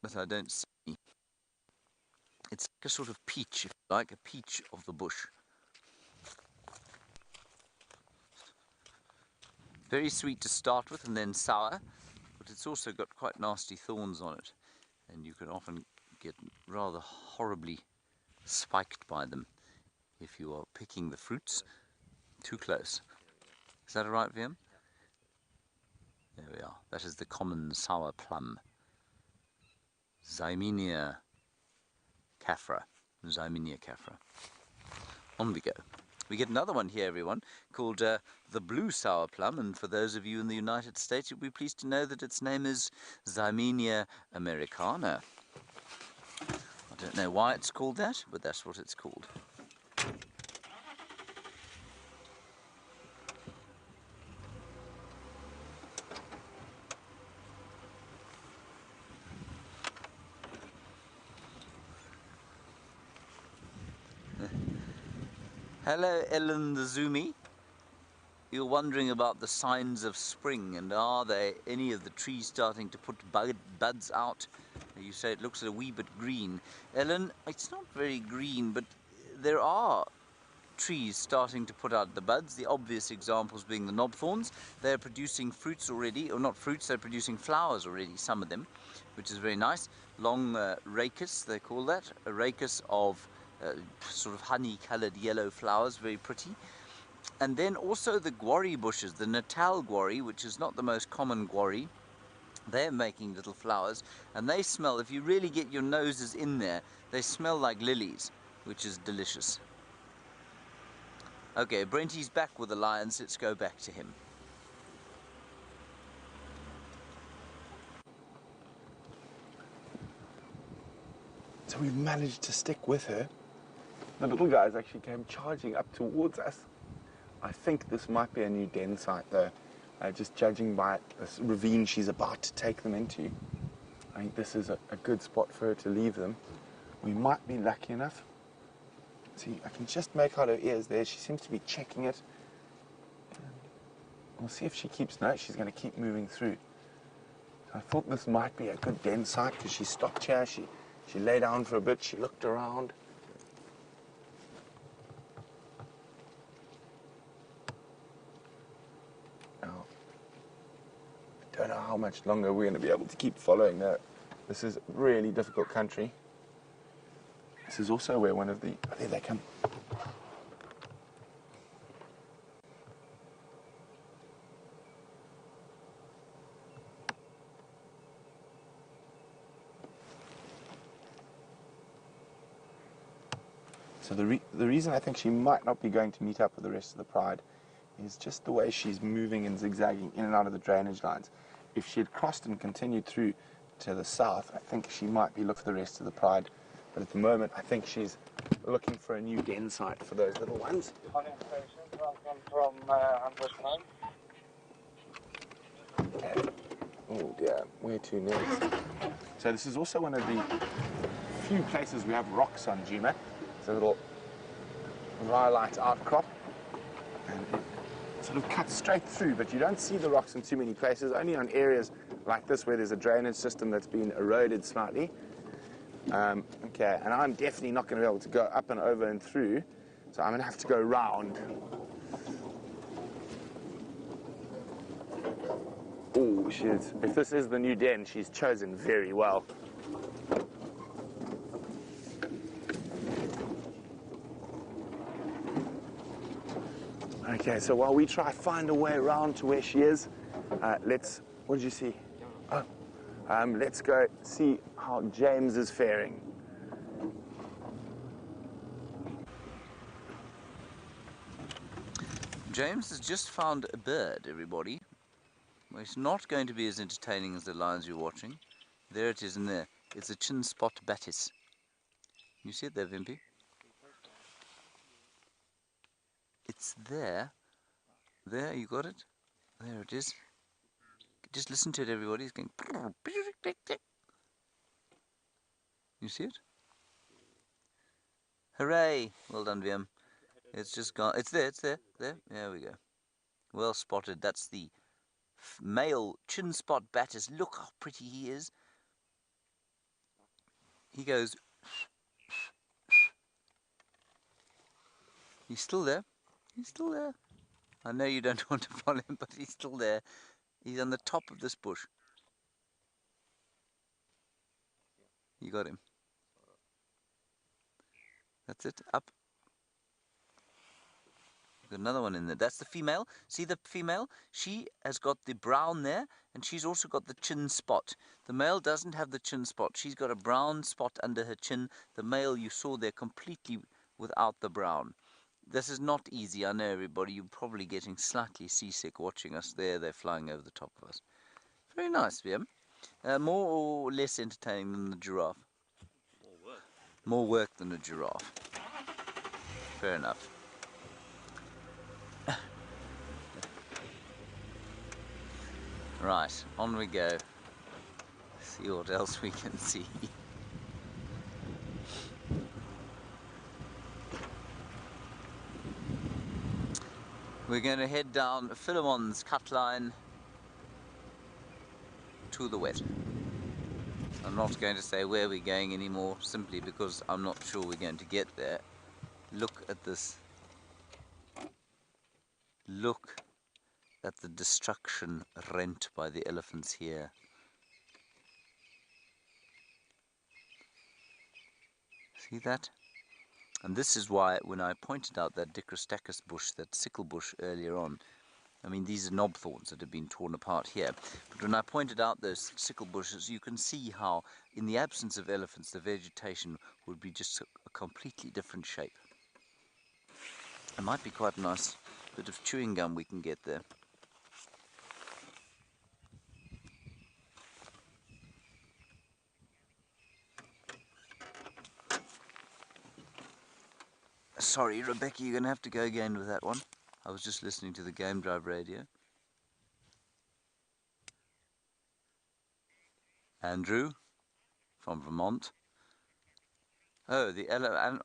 but I don't see. It's like a sort of peach, if you like, a peach of the bush. Very sweet to start with and then sour, but it's also got quite nasty thorns on it, and you can often get rather horribly spiked by them if you are picking the fruits too close. Is that alright, Vim? There we are. That is the common sour plum. Ximenia Caffra. Ximenia Caffra. On we go. We get another one here, everyone, called the blue sour plum, and for those of you in the United States, you'll be pleased to know that its name is Ximenia americana. I don't know why it's called that, but that's what it's called. Hello, Ellen the Zoomy. You're wondering about the signs of spring and are there any of the trees starting to put buds out? You say it looks a wee bit green. Ellen, it's not very green, but there are trees starting to put out the buds. The obvious examples being the knobthorns. They're producing fruits already, or not fruits, they're producing flowers already, some of them, which is very nice. Long rachis, they call that. A rachis of sort of honey-coloured yellow flowers, very pretty. And then also the guarri bushes, the Natal guarri, which is not the most common guarri. They're making little flowers, and they smell, if you really get your noses in there, they smell like lilies, which is delicious. Okay, Brenty's back with the lions, let's go back to him. So we've managed to stick with her. The little guys actually came charging up towards us. I think this might be a new den site though, just judging by this ravine she's about to take them into. I think this is a good spot for her to leave them. We might be lucky enough. See, I can just make out her ears there. She seems to be checking it. We'll see if she keeps, no, she's going to keep moving through. So I thought this might be a good den site because she stopped here, she lay down for a bit, she looked around. Now, I don't know how much longer we're going to be able to keep following her. This is really difficult country. This is also where one of the, oh, there they come. So the reason I think she might not be going to meet up with the rest of the pride is just the way she's moving and zigzagging in and out of the drainage lines. If she had crossed and continued through to the south, I think she might be looking for the rest of the pride. But at the moment, I think she's looking for a new den site for those little ones. From Understand. Okay. Oh dear, where to next? So this is also one of the few places we have rocks on Jima. It's a little rhyolite outcrop, and it sort of cuts straight through, but you don't see the rocks in too many places, only on areas like this where there's a drainage system that's been eroded slightly. Okay, and I'm definitely not going to be able to go up and over and through, so I'm going to have to go round. Oh, if this is the new den, she's chosen very well. Okay, so while we try to find a way around to where she is, what did you see? Oh, let's go see how James is faring. James has just found a bird, everybody. Well, it's not going to be as entertaining as the lions you're watching. There it is in there. It's a chin spot batis. You see it there, Vimpy? It's there. There, you got it? There it is. Just listen to it, everybody. It's going... You see it? Hooray! Well done, VM. It's just gone. It's there, it's there. There we go. Well spotted. That's the male chin spot batis. Look how pretty he is. He goes... He's still there. He's still there. I know you don't want to follow him, but he's still there. He's on the top of this bush. You got him. That's it. Up. Got another one in there. That's the female. See the female? She has got the brown there, and she's also got the chin spot. The male doesn't have the chin spot. She's got a brown spot under her chin. The male you saw there completely without the brown. This is not easy, I know, everybody. You're probably getting slightly seasick watching us there. They're flying over the top of us. Very nice, VM. More or less entertaining than the giraffe? More work. More work than a giraffe. Fair enough. Right, on we go. See what else we can see. We're going to head down Philemon's cut line to the wet. I'm not going to say where we're going anymore, simply because I'm not sure we're going to get there. Look at this. Look at the destruction rent by the elephants here. See that? And this is why, when I pointed out that Dicrostachys bush, that sickle bush earlier on, I mean, these are knob thorns that have been torn apart here. But when I pointed out those sickle bushes, you can see how, in the absence of elephants, the vegetation would be just a completely different shape. It might be quite a nice bit of chewing gum we can get there. Sorry, Rebecca, you're going to have to go again with that one. I was just listening to the Game Drive radio. Andrew from Vermont. Oh,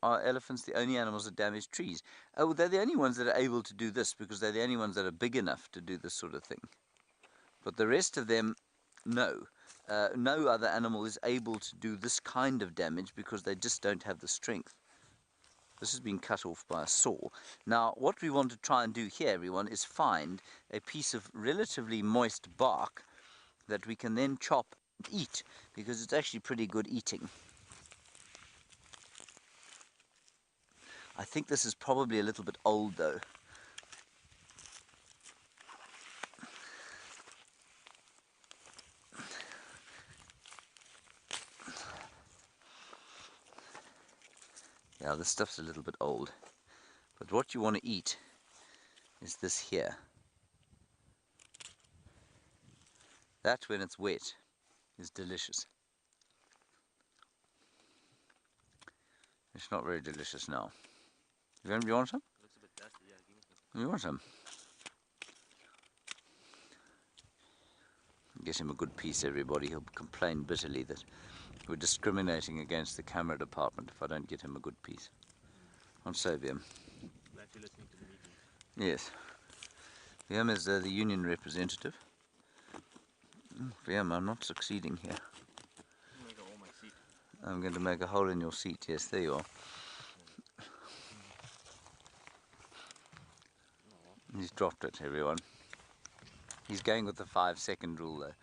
are elephants the only animals that damage trees? Oh, they're the only ones that are able to do this because they're the only ones that are big enough to do this sort of thing. But the rest of them, no. No other animal is able to do this kind of damage because they just don't have the strength. This has been cut off by a saw. Now, what we want to try and do here, everyone, is find a piece of relatively moist bark that we can then chop and eat, because it's actually pretty good eating. I think this is probably a little bit old, though. Yeah, this stuff's a little bit old. But what you want to eat is this here. That, when it's wet, is delicious. It's not very delicious now. You want some? Looks a bit dusty, yeah, give me some. You want some? Get him a good piece, everybody. He'll complain bitterly that we're discriminating against the camera department if I don't get him a good piece. On Sovium. Glad you're listening to the meeting. Yes. VM is the union representative. VM, I'm not succeeding here. Make a hole in my seat. I'm going to make a hole in your seat. Yes, there you are. He's dropped it, everyone. He's going with the 5-second rule, though.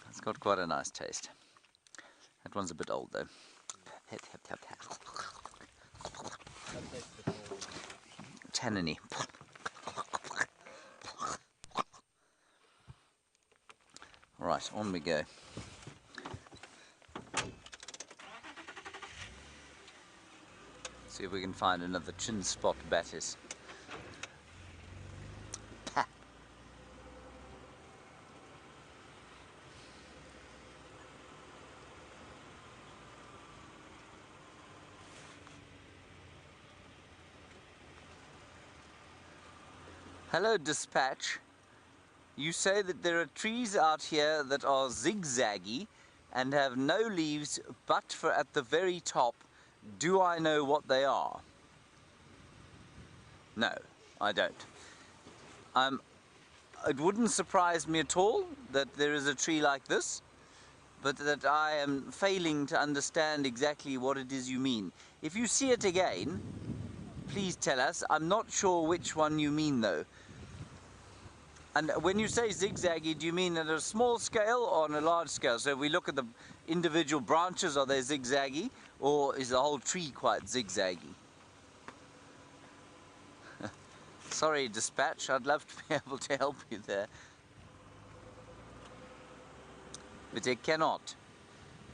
It's got quite a nice taste. That one's a bit old, though. Tanniny. Right, on we go. See if we can find another chin spot batis. Hello, dispatch. You say that there are trees out here that are zigzaggy and have no leaves but for at the very top. Do I know what they are? No, I don't. It wouldn't surprise me at all that there is a tree like this, but that I am failing to understand exactly what it is you mean. If you see it again, please tell us. I'm not sure which one you mean, though. And when you say zigzaggy, do you mean at a small scale or on a large scale? So if we look at the individual branches, are they zigzaggy, or is the whole tree quite zigzaggy? Sorry, dispatch, I'd love to be able to help you there. But I cannot.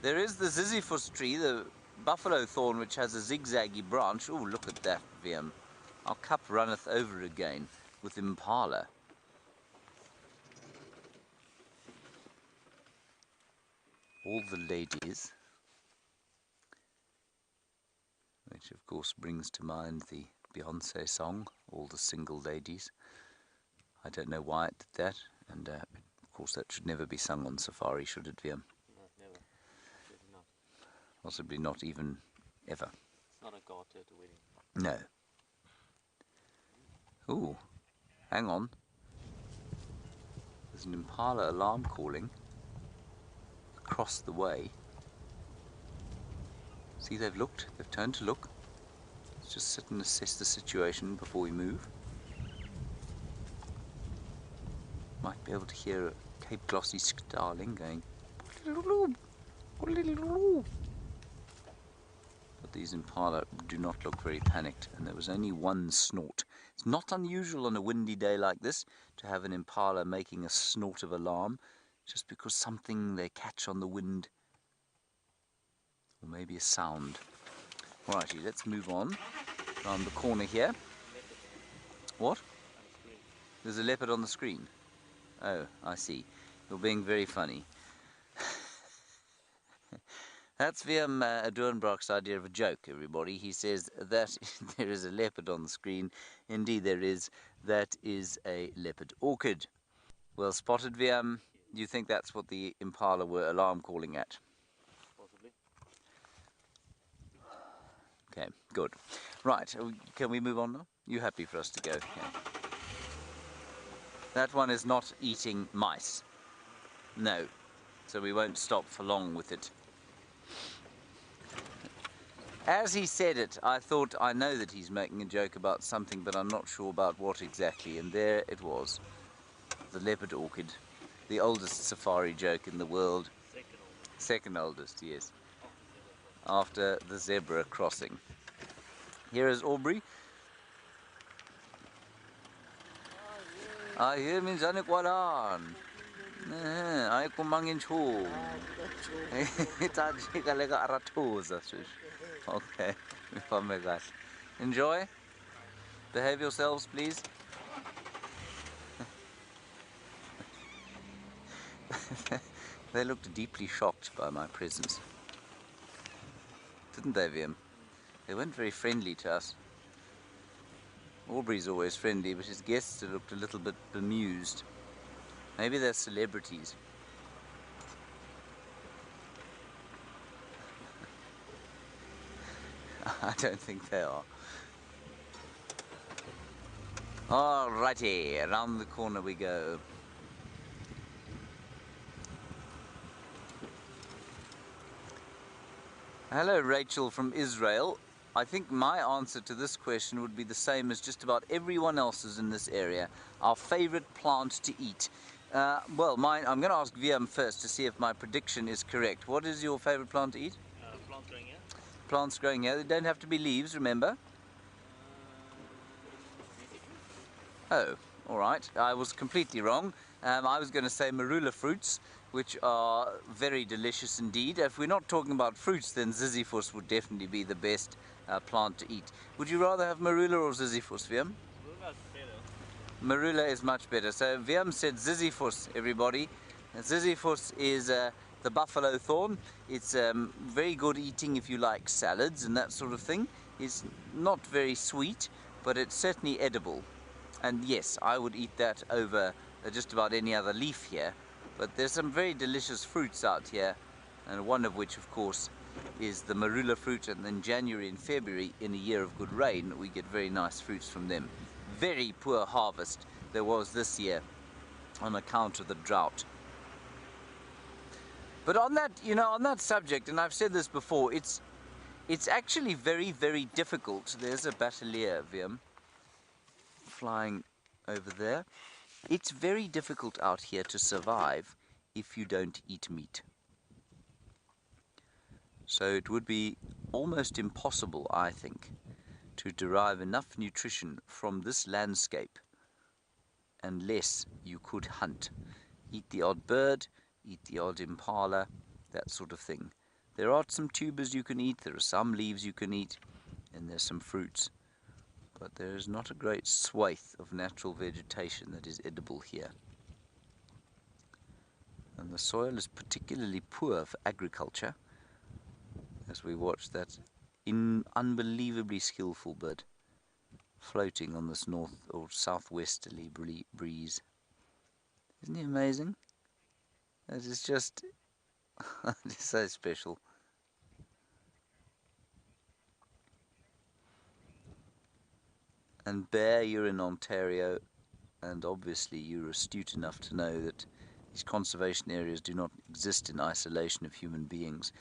There is the ziziphus tree, the buffalo thorn, which has a zigzaggy branch. Oh, look at that, VM. Our cup runneth over again with impala. All the ladies, which of course brings to mind the Beyonce song, All the Single Ladies. I don't know why it did that, and of course that should never be sung on Safari, should it, VM? No, never. Absolutely not. Possibly not even ever. It's not a garter at a wedding. No. Ooh, hang on. There's an impala alarm calling across the way. See, they've looked, they've turned to look. Let's just sit and assess the situation before we move. Might be able to hear a Cape Glossy starling going. But these impala do not look very panicked, and there was only one snort. It's not unusual on a windy day like this to have an impala making a snort of alarm, just because something they catch on the wind, or maybe a sound. Alrighty, let's move on around the corner here. What? There's a leopard on the screen. Oh, I see. You're being very funny. That's Willem Doornbrock's idea of a joke, everybody. He says that there is a leopard on the screen. Indeed there is. That is a leopard orchid. Well spotted, Willem. Do you think that's what the impala were alarm calling at? Possibly. Okay, good. Right, can we move on now? You happy for us to go? Yeah. That one is not eating mice. No. So we won't stop for long with it. As he said it, I thought, I know that he's making a joke about something, but I'm not sure about what exactly. And there it was. The leopard orchid. The oldest safari joke in the world. Second oldest, yes. After the zebra crossing. Here is Aubrey. Hier means Anikwalan. I kumangin chu. Okay. Enjoy. Behave yourselves, please. They looked deeply shocked by my presence. Didn't they, Willem? They weren't very friendly to us. Aubrey's always friendly, but his guests looked a little bit bemused. Maybe they're celebrities. I don't think they are. Alrighty, around the corner we go. Hello, Rachel from Israel. I think my answer to this question would be the same as just about everyone else's in this area. Our favorite plant to eat. Well, I'm going to ask Willem first to see if my prediction is correct. What is your favorite plant to eat? Plants growing here. Plants growing here. They don't have to be leaves, remember? Oh, all right. I was completely wrong. I was going to say marula fruits, which are very delicious indeed. If we're not talking about fruits, then ziziphus would definitely be the best plant to eat. Would you rather have marula or ziziphus, Willem? Marula is much better. So Willem said ziziphus, everybody. Ziziphus is the buffalo thorn. It's very good eating if you like salads and that sort of thing. It's not very sweet, but it's certainly edible. And yes, I would eat that over just about any other leaf here. But there's some very delicious fruits out here, and one of which, of course, is the marula fruit. And then January and February, in a year of good rain, we get very nice fruits from them. Very poor harvest there was this year on account of the drought. But on that, on that subject, and I've said this before, it's actually very, very difficult. There's a batelier, Willem, flying over there. It's very difficult out here to survive if you don't eat meat. So it would be almost impossible, I think, to derive enough nutrition from this landscape unless you could hunt. Eat the odd bird, eat the odd impala, that sort of thing. There are some tubers you can eat, there are some leaves you can eat, and there's some fruits. But there is not a great swathe of natural vegetation that is edible here. And the soil is particularly poor for agriculture, as we watch that unbelievably skillful bird floating on this north or southwesterly breeze. Isn't he amazing? That is just it is so special. And Bear, you're in Ontario, and obviously you're astute enough to know that these conservation areas do not exist in isolation of human beings.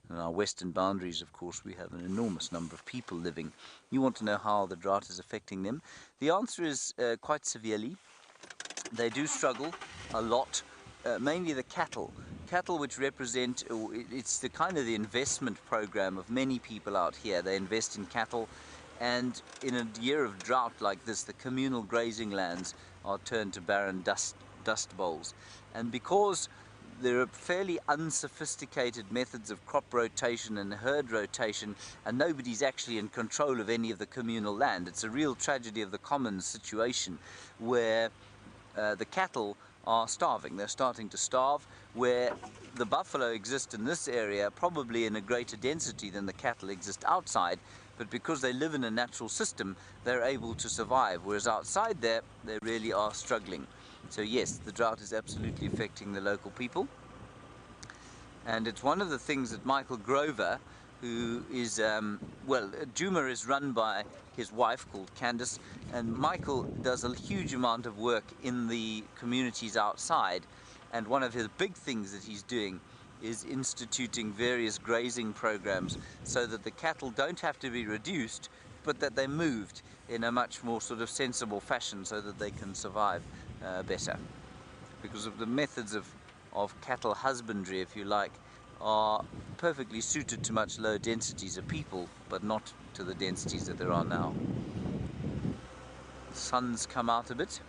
And our western boundaries, of course, we have an enormous number of people living. You want to know how the drought is affecting them? The answer is quite severely. They do struggle a lot, mainly the cattle. Cattle which represent, it's the kind of the investment program of many people out here. They invest in cattle, and in a year of drought like this, the communal grazing lands are turned to barren dust bowls. And because there are fairly unsophisticated methods of crop rotation and herd rotation, and nobody's actually in control of any of the communal land, it's a real tragedy of the commons situation where the cattle are starving. They're starting to starve, where the buffalo exist in this area probably in a greater density than the cattle exist outside, but because they live in a natural system, they're able to survive, whereas outside there, they really are struggling. So yes, the drought is absolutely affecting the local people, and it's one of the things that Michael Grover, who is, well, Djuma is run by his wife called Candice, and Michael does a huge amount of work in the communities outside, and one of his big things that he's doing is instituting various grazing programs so that the cattle don't have to be reduced, but that they're moved in a much more sort of sensible fashion so that they can survive better. Because of the methods of cattle husbandry, if you like, are perfectly suited to much lower densities of people, but not to the densities that there are now. The sun's come out a bit.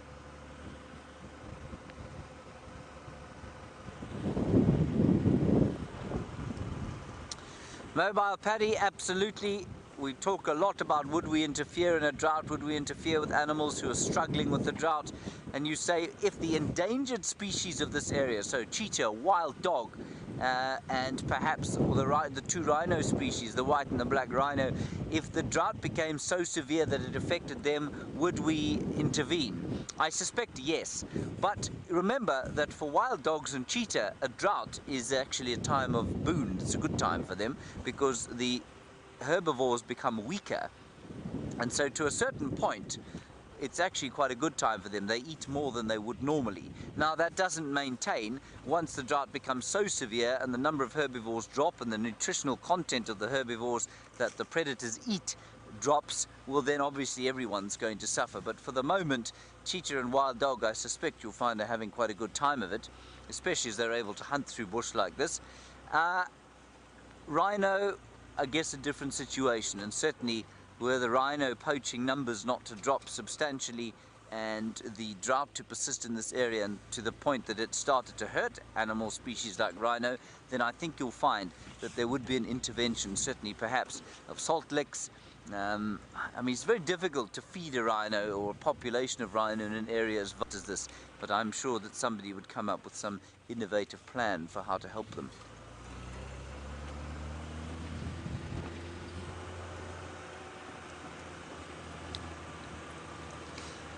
Mobile Paddy, absolutely. We talk a lot about would we interfere in a drought, would we interfere with animals who are struggling with the drought, and you say if the endangered species of this area, so cheetah, wild dog, and perhaps the two rhino species, the white and the black rhino, if the drought became so severe that it affected them, would we intervene? I suspect yes, but remember that for wild dogs and cheetah, a drought is actually a time of boon. It's a good time for them because the herbivores become weaker, and so to a certain point it's actually quite a good time for them. They eat more than they would normally. Now that doesn't maintain. Once the drought becomes so severe and the number of herbivores drop and the nutritional content of the herbivores that the predators eat drops, well then obviously everyone's going to suffer. But for the moment, cheetah and wild dog, I suspect you'll find are having quite a good time of it, especially as they're able to hunt through bush like this. Rhino, I guess a different situation, and certainly were the rhino poaching numbers not to drop substantially and the drought to persist in this area and to the point that it started to hurt animal species like rhino, then I think you'll find that there would be an intervention, certainly perhaps of salt licks. I mean, it's very difficult to feed a rhino or a population of rhino in an area as vast as this, but I'm sure that somebody would come up with some innovative plan for how to help them.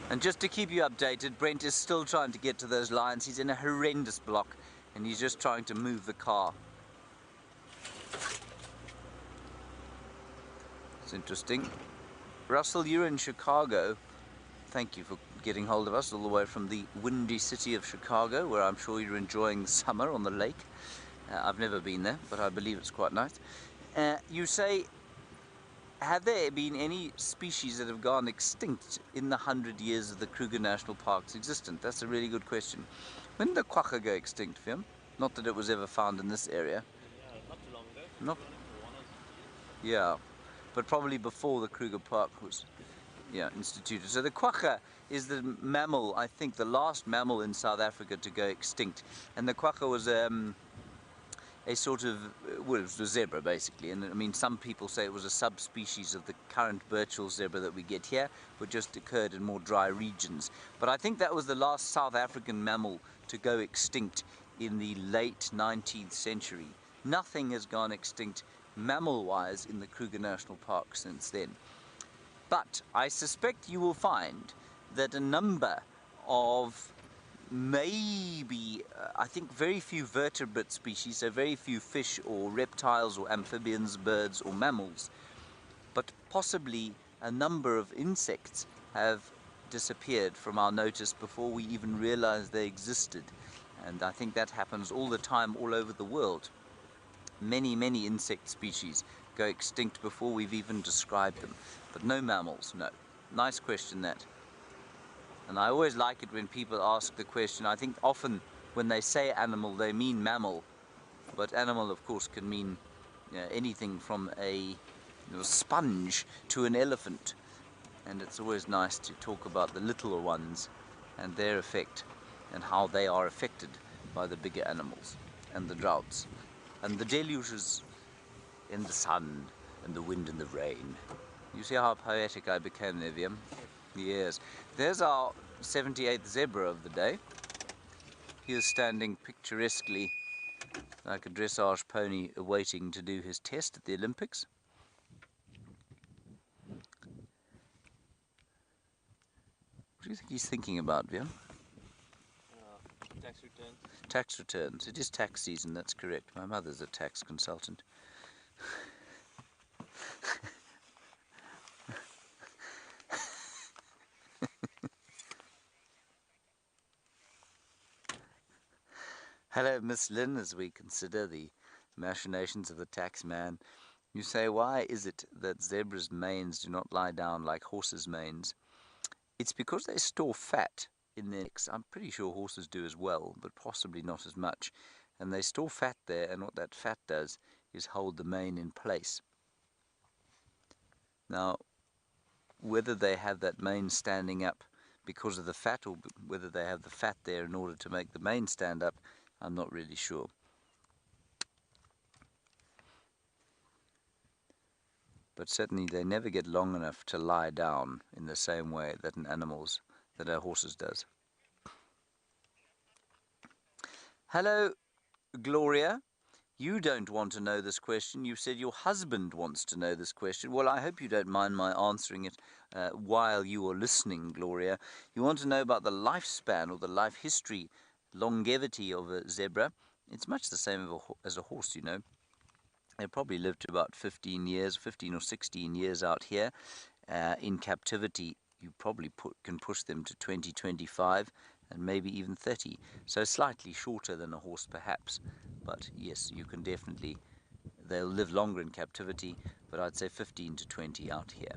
And just to keep you updated, Brent is still trying to get to those lions. He's in a horrendous block and he's just trying to move the car. It's interesting. Russell, you're in Chicago. Thank you for getting hold of us all the way from the windy city of Chicago, where I'm sure you're enjoying the summer on the lake. I've never been there, but I believe it's quite nice. You say, have there been any species that have gone extinct in the 100 years of the Kruger National Park's existence? That's a really good question. When did the quagga go extinct, Fim? Not that it was ever found in this area. Yeah, not too long ago. Not, For 1 or 2 years. yeah, but probably before the Kruger Park was instituted. So the quagga is the mammal, I think, the last mammal in South Africa to go extinct. And the quagga was a sort of, well, it was a zebra basically, and I mean some people say it was a subspecies of the current Birchall zebra that we get here, but just occurred in more dry regions. But I think that was the last South African mammal to go extinct in the late 19th century. Nothing has gone extinct mammal-wise in the Kruger National Park since then. But I suspect you will find that a number of maybe, I think very few vertebrate species, so very few fish or reptiles or amphibians, birds or mammals, but possibly a number of insects have disappeared from our notice before we even realized they existed. And I think that happens all the time all over the world. Many insect species go extinct before we've even described them, but no mammals, no. Nice question, that. And I always like it when people ask the question. I think often when they say animal they mean mammal, but animal of course can mean anything from a sponge to an elephant. And it's always nice to talk about the little ones and their effect and how they are affected by the bigger animals and the droughts and the deluges and the sun and the wind and the rain. You see how poetic I became there, Viam? Yes. There's our 78th zebra of the day. He is standing picturesquely like a dressage pony awaiting to do his test at the Olympics. What do you think he's thinking about, Viam? Tax returns. Tax returns. It is tax season, that's correct. My mother's a tax consultant. Hello, Miss Lynn, as we consider the machinations of the tax man. You say, why is it that zebras' manes do not lie down like horses' manes? It's because they store fat in their necks. I'm pretty sure horses do as well, but possibly not as much. And they store fat there, and what that fat does is hold the mane in place. Now, whether they have that mane standing up because of the fat, or whether they have the fat there in order to make the mane stand up, I'm not really sure. But certainly they never get long enough to lie down in the same way that a horses does. Hello, Gloria. You don't want to know this question. You said your husband wants to know this question. Well, I hope you don't mind my answering it while you are listening, Gloria. You want to know about the lifespan or the life history, longevity of a zebra. It's much the same as a horse, you know. They probably live to about 15 or 16 years out here. In captivity, you probably can push them to 20, 25, and maybe even 30. So slightly shorter than a horse, perhaps. But yes, you can definitely, they'll live longer in captivity, but I'd say 15 to 20 out here.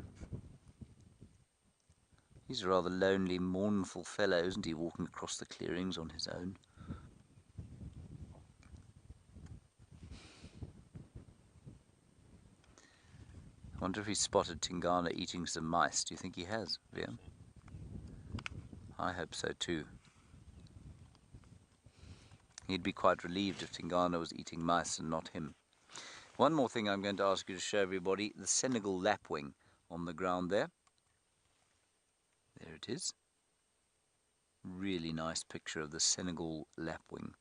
He's a rather lonely, mournful fellow, isn't he, walking across the clearings on his own? I wonder if he spotted Tingana eating some mice. Do you think he has, Liam? I hope so too. He'd be quite relieved if Tingana was eating mice and not him. One more thing I'm going to ask you to show everybody, the Senegal lapwing on the ground there. There it is. Really nice picture of the Senegal lapwing.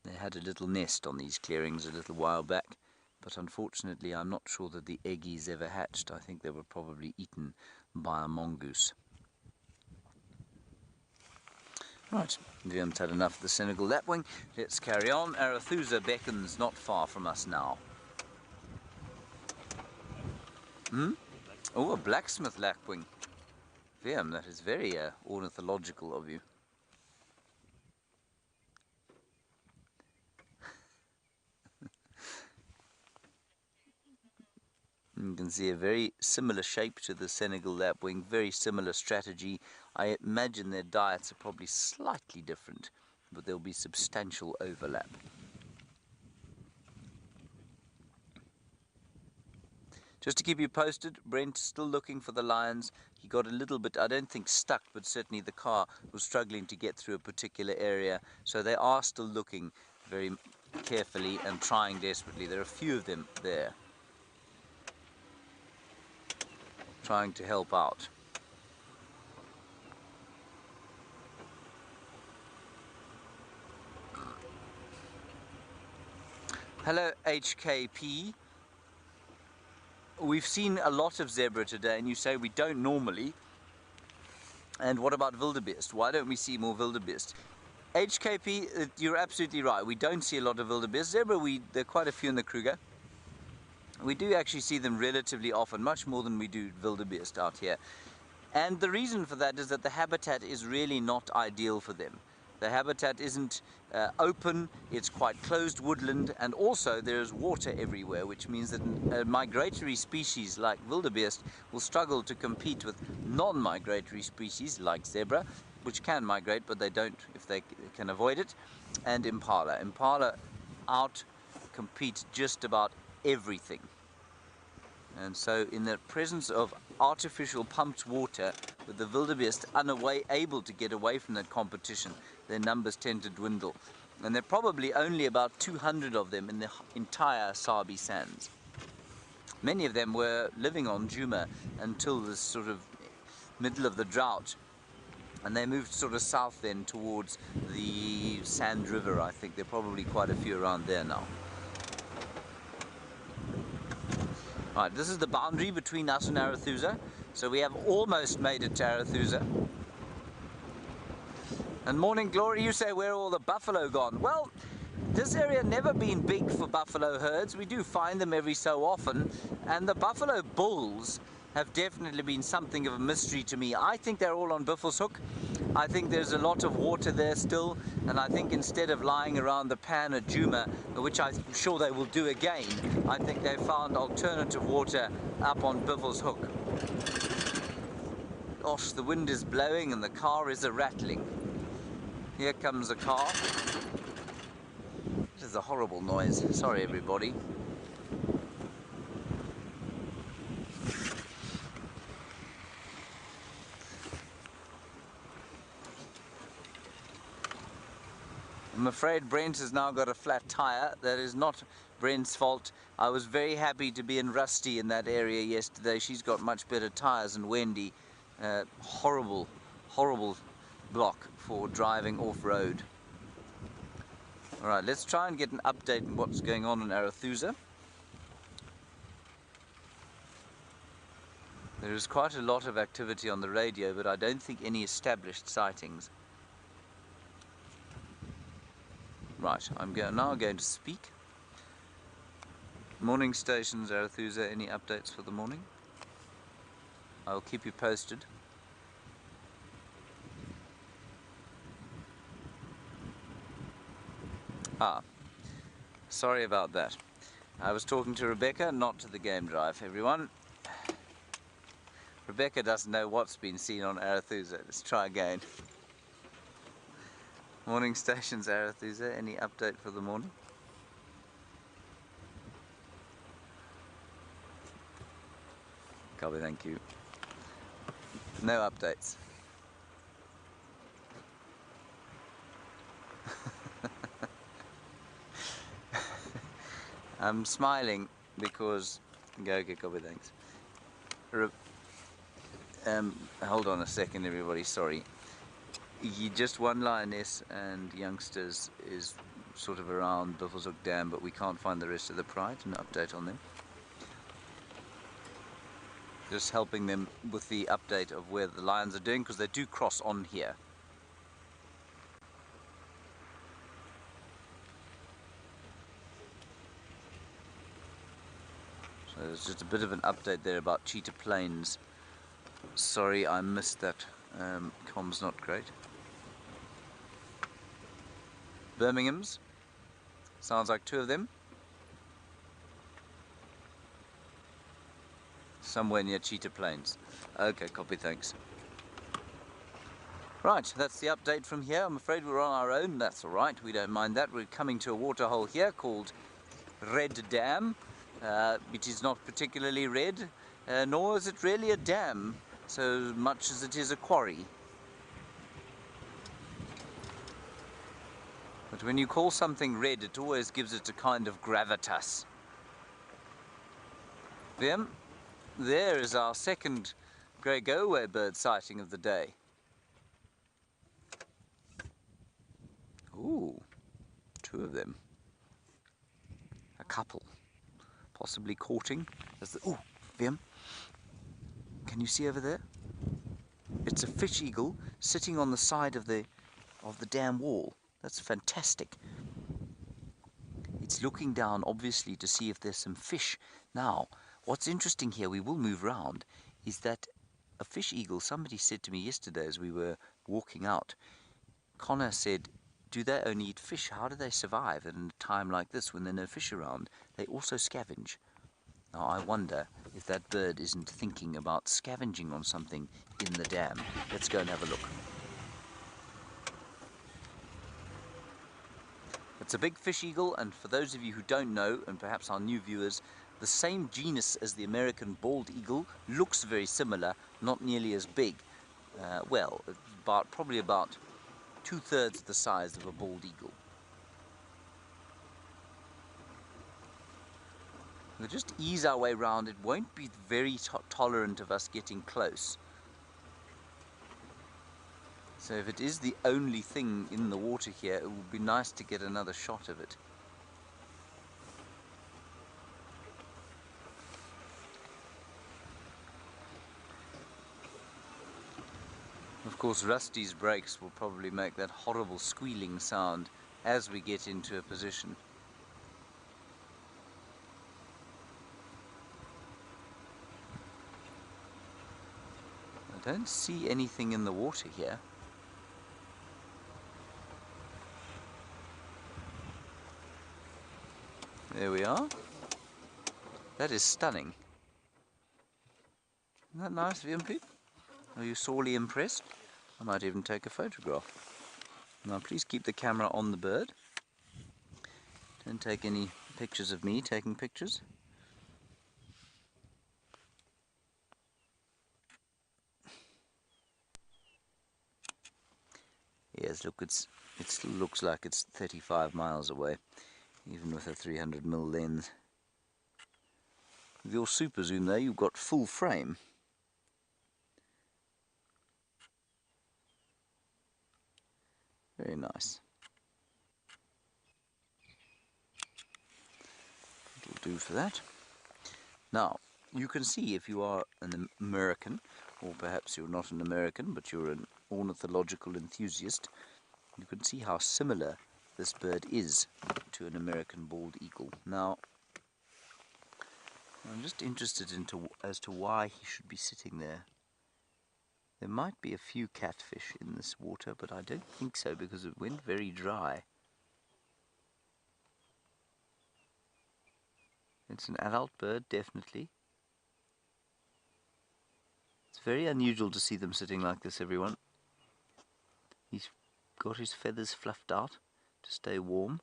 They had a little nest on these clearings a little while back, but unfortunately I'm not sure that the eggies ever hatched. I think they were probably eaten by a mongoose. Right, we haven't had enough of the Senegal lapwing. Let's carry on. Arethusa beckons not far from us now. Oh, a blacksmith lapwing. Liam, that is very ornithological of you. You can see a very similar shape to the Senegal lapwing, very similar strategy. I imagine their diets are probably slightly different, but there'll be substantial overlap. Just to keep you posted, Brent's still looking for the lions. He got a little bit, I don't think stuck, but certainly the car was struggling to get through a particular area. So they are still looking very carefully and trying desperately. There are a few of them there, trying to help out. Hello, HKP. We've seen a lot of zebra today, and you say we don't normally. And what about wildebeest? Why don't we see more wildebeest? HKP, you're absolutely right. We don't see a lot of wildebeest. Zebra, there are quite a few in the Kruger. We do actually see them relatively often, much more than we do wildebeest out here. And the reason for that is that the habitat is really not ideal for them. The habitat isn't open, it's quite closed woodland, and also there's water everywhere, which means that migratory species like wildebeest will struggle to compete with non-migratory species like zebra, which can migrate, but they don't if they can avoid it, and impala. Impala out-compete just about everything. And so in the presence of artificial pumped water, with the wildebeest able to get away from that competition, their numbers tend to dwindle. And there are probably only about 200 of them in the entire Sabi Sands. Many of them were living on Djuma until the sort of middle of the drought. And they moved sort of south then towards the Sand River, I think. There are probably quite a few around there now. Right, this is the boundary between us and Arathusa. So we have almost made it to Arathusa. And Morning Glory, you say, where are all the buffalo gone? Well, this area never been big for buffalo herds. We do find them every so often. And the buffalo bulls have definitely been something of a mystery to me. I think they're all on Buffelshoek. I think there's a lot of water there still, and I think instead of lying around the pan at Djuma, which I'm sure they will do again, I think they found alternative water up on Buffelshoek. Gosh, the wind is blowing and the car is a-rattling. Here comes a car. This is a horrible noise. Sorry, everybody. I'm afraid Brent has now got a flat tire. That is not Brent's fault. I was very happy to be in Rusty in that area yesterday. She's got much better tires than Wendy. Horrible, horrible block for driving off-road. Alright, let's try and get an update on what's going on in Arathusa. There is quite a lot of activity on the radio, but I don't think any established sightings. Right, I'm now going to speak. Morning stations, Arathusa, any updates for the morning? I'll keep you posted. Sorry about that. I was talking to Rebecca, not to the game drive, everyone. Rebecca doesn't know what's been seen on Arathusa. Let's try again. Morning stations, Arathusa, any update for the morning? Copy, thank you. No updates. I'm smiling because... Okay, copy, thanks. Hold on a second, everybody, sorry. Just one lioness and youngsters is sort of around Buffelshoek Dam, but we can't find the rest of the pride. An update on them. Just helping them with the update of where the lions are doing, because they do cross on here. So there's just a bit of an update there about Cheetah Plains. Sorry, I missed that. Comms not great. Birmingham's. Sounds like two of them. Somewhere near Cheetah Plains. Okay, copy, thanks. Right, that's the update from here. I'm afraid we're on our own. That's all right, we don't mind that. We're coming to a waterhole here called Red Dam. It is not particularly red, nor is it really a dam, so much as it is a quarry. But when you call something red, it always gives it a kind of gravitas. There is our second grey go-away bird sighting of the day. Ooh, two of them. A couple. Possibly courting. Ooh, Vim, can you see over there? It's a fish eagle sitting on the side of the dam wall. That's fantastic. It's looking down, obviously, to see if there's some fish. Now, what's interesting here, we will move round, is that a fish eagle, somebody said to me yesterday as we were walking out, Connor said, do they only eat fish? How do they survive in a time like this when there are no fish around? They also scavenge. Now I wonder if that bird isn't thinking about scavenging on something in the dam. Let's go and have a look. It's a big fish eagle, and for those of you who don't know, and perhaps our new viewers, the same genus as the American bald eagle, looks very similar, not nearly as big. Well, probably about 2/3 the size of a bald eagle. We'll just ease our way around. It won't be very tolerant of us getting close. So if it is the only thing in the water here, it would be nice to get another shot of it. Of course, Rusty's brakes will probably make that horrible squealing sound as we get into a position. I don't see anything in the water here. There we are. That is stunning. Isn't that nice, VMP? Are you sorely impressed? I might even take a photograph. Now please keep the camera on the bird. Don't take any pictures of me taking pictures. Yes, look, it still looks like it's 35 miles away, even with a 300mm lens. With your super zoom there, you've got full frame. Very nice. That'll do for that. Now, you can see if you are an American, or perhaps you're not an American, but you're an ornithological enthusiast, you can see how similar this bird is to an American bald eagle. Now, I'm just interested as to why he should be sitting there. There might be a few catfish in this water, but I don't think so because it went very dry. It's an adult bird, definitely. It's very unusual to see them sitting like this, everyone. He's got his feathers fluffed out to stay warm.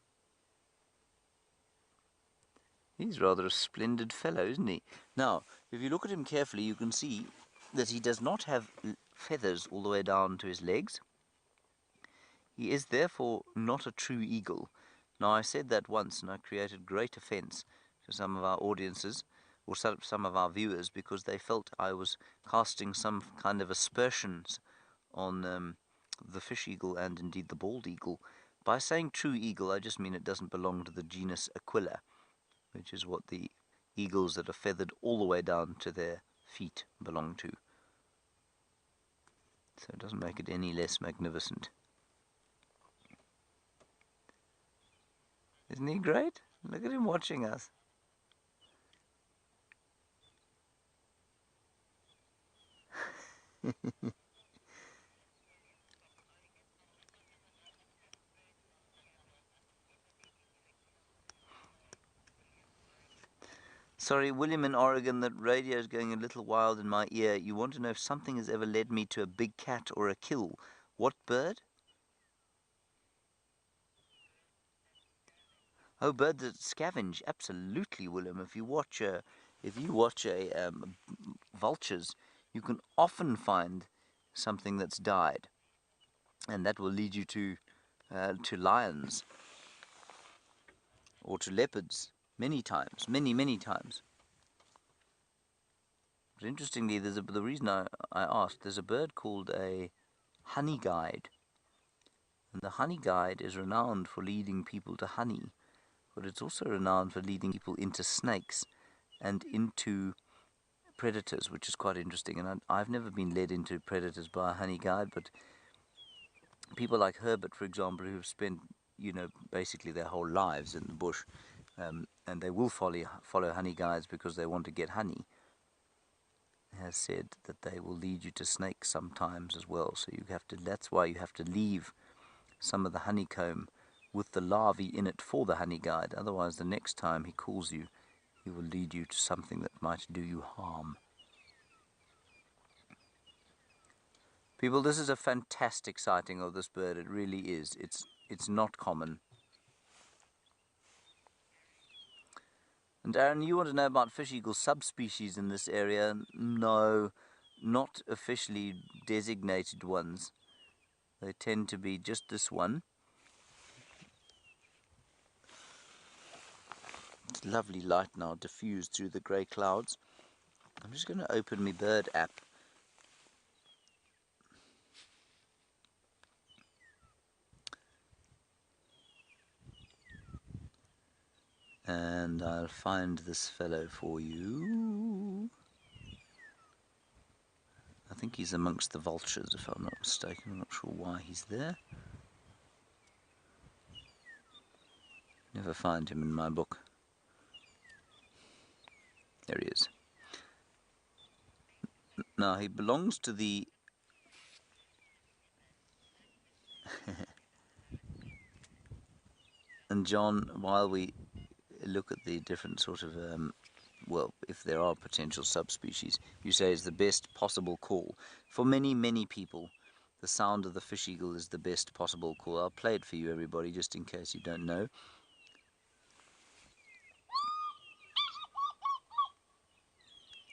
He's rather a splendid fellow, isn't he? Now, if you look at him carefully, you can see that he does not have feathers all the way down to his legs. He is therefore not a true eagle. Now, I said that once, and I created great offense to some of our audiences, or some of our viewers, because they felt I was casting some kind of aspersions on the fish eagle and indeed the bald eagle. By saying true eagle, I just mean it doesn't belong to the genus Aquila, which is what the eagles that are feathered all the way down to their feet belong to. So it doesn't make it any less magnificent. Isn't he great? Look at him watching us. Sorry, William in Oregon, that radio is going a little wild in my ear. You want to know if something has ever led me to a big cat or a kill. What bird? Oh, birds that scavenge. Absolutely, William. If you watch vultures, you can often find something that's died, and that will lead you to lions or to leopards many times, many times. But interestingly, the reason I asked, there's a bird called a honey guide, and the honey guide is renowned for leading people to honey, but it's also renowned for leading people into snakes and into predators, which is quite interesting. And I've never been led into predators by a honey guide, but people like Herbert, for example, who have spent, basically their whole lives in the bush, and they will follow honey guides because they want to get honey. has said that they will lead you to snakes sometimes as well. So you have to. That's why you have to leave some of the honeycomb with the larvae in it for the honey guide. Otherwise, the next time he calls you, he will lead you to something that might do you harm. People, this is a fantastic sighting of this bird. It really is. It's not common. And Aaron, you want to know about fish eagle subspecies in this area? No, not officially designated ones. They tend to be just this one. It's lovely light now diffused through the grey clouds. I'm just going to open my bird app. And I'll find this fellow for you. I think he's amongst the vultures, if I'm not mistaken. I'm not sure why he's there. Never find him in my book. There he is. Now, he belongs to the... And John, while we look at the different sort of, well, if there are potential subspecies, you say is the best possible call. For many, many people, the sound of the fish eagle is the best possible call. I'll play it for you, everybody, just in case you don't know.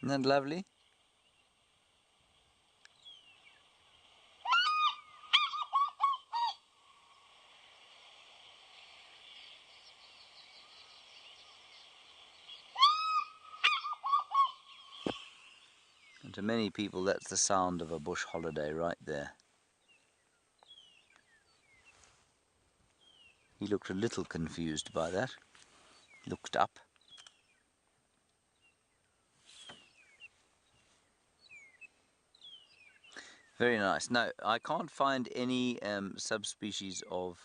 Isn't that lovely? And to many people, that's the sound of a bush holiday right there. He looked a little confused by that. Looked up. Very nice. No, I can't find any subspecies of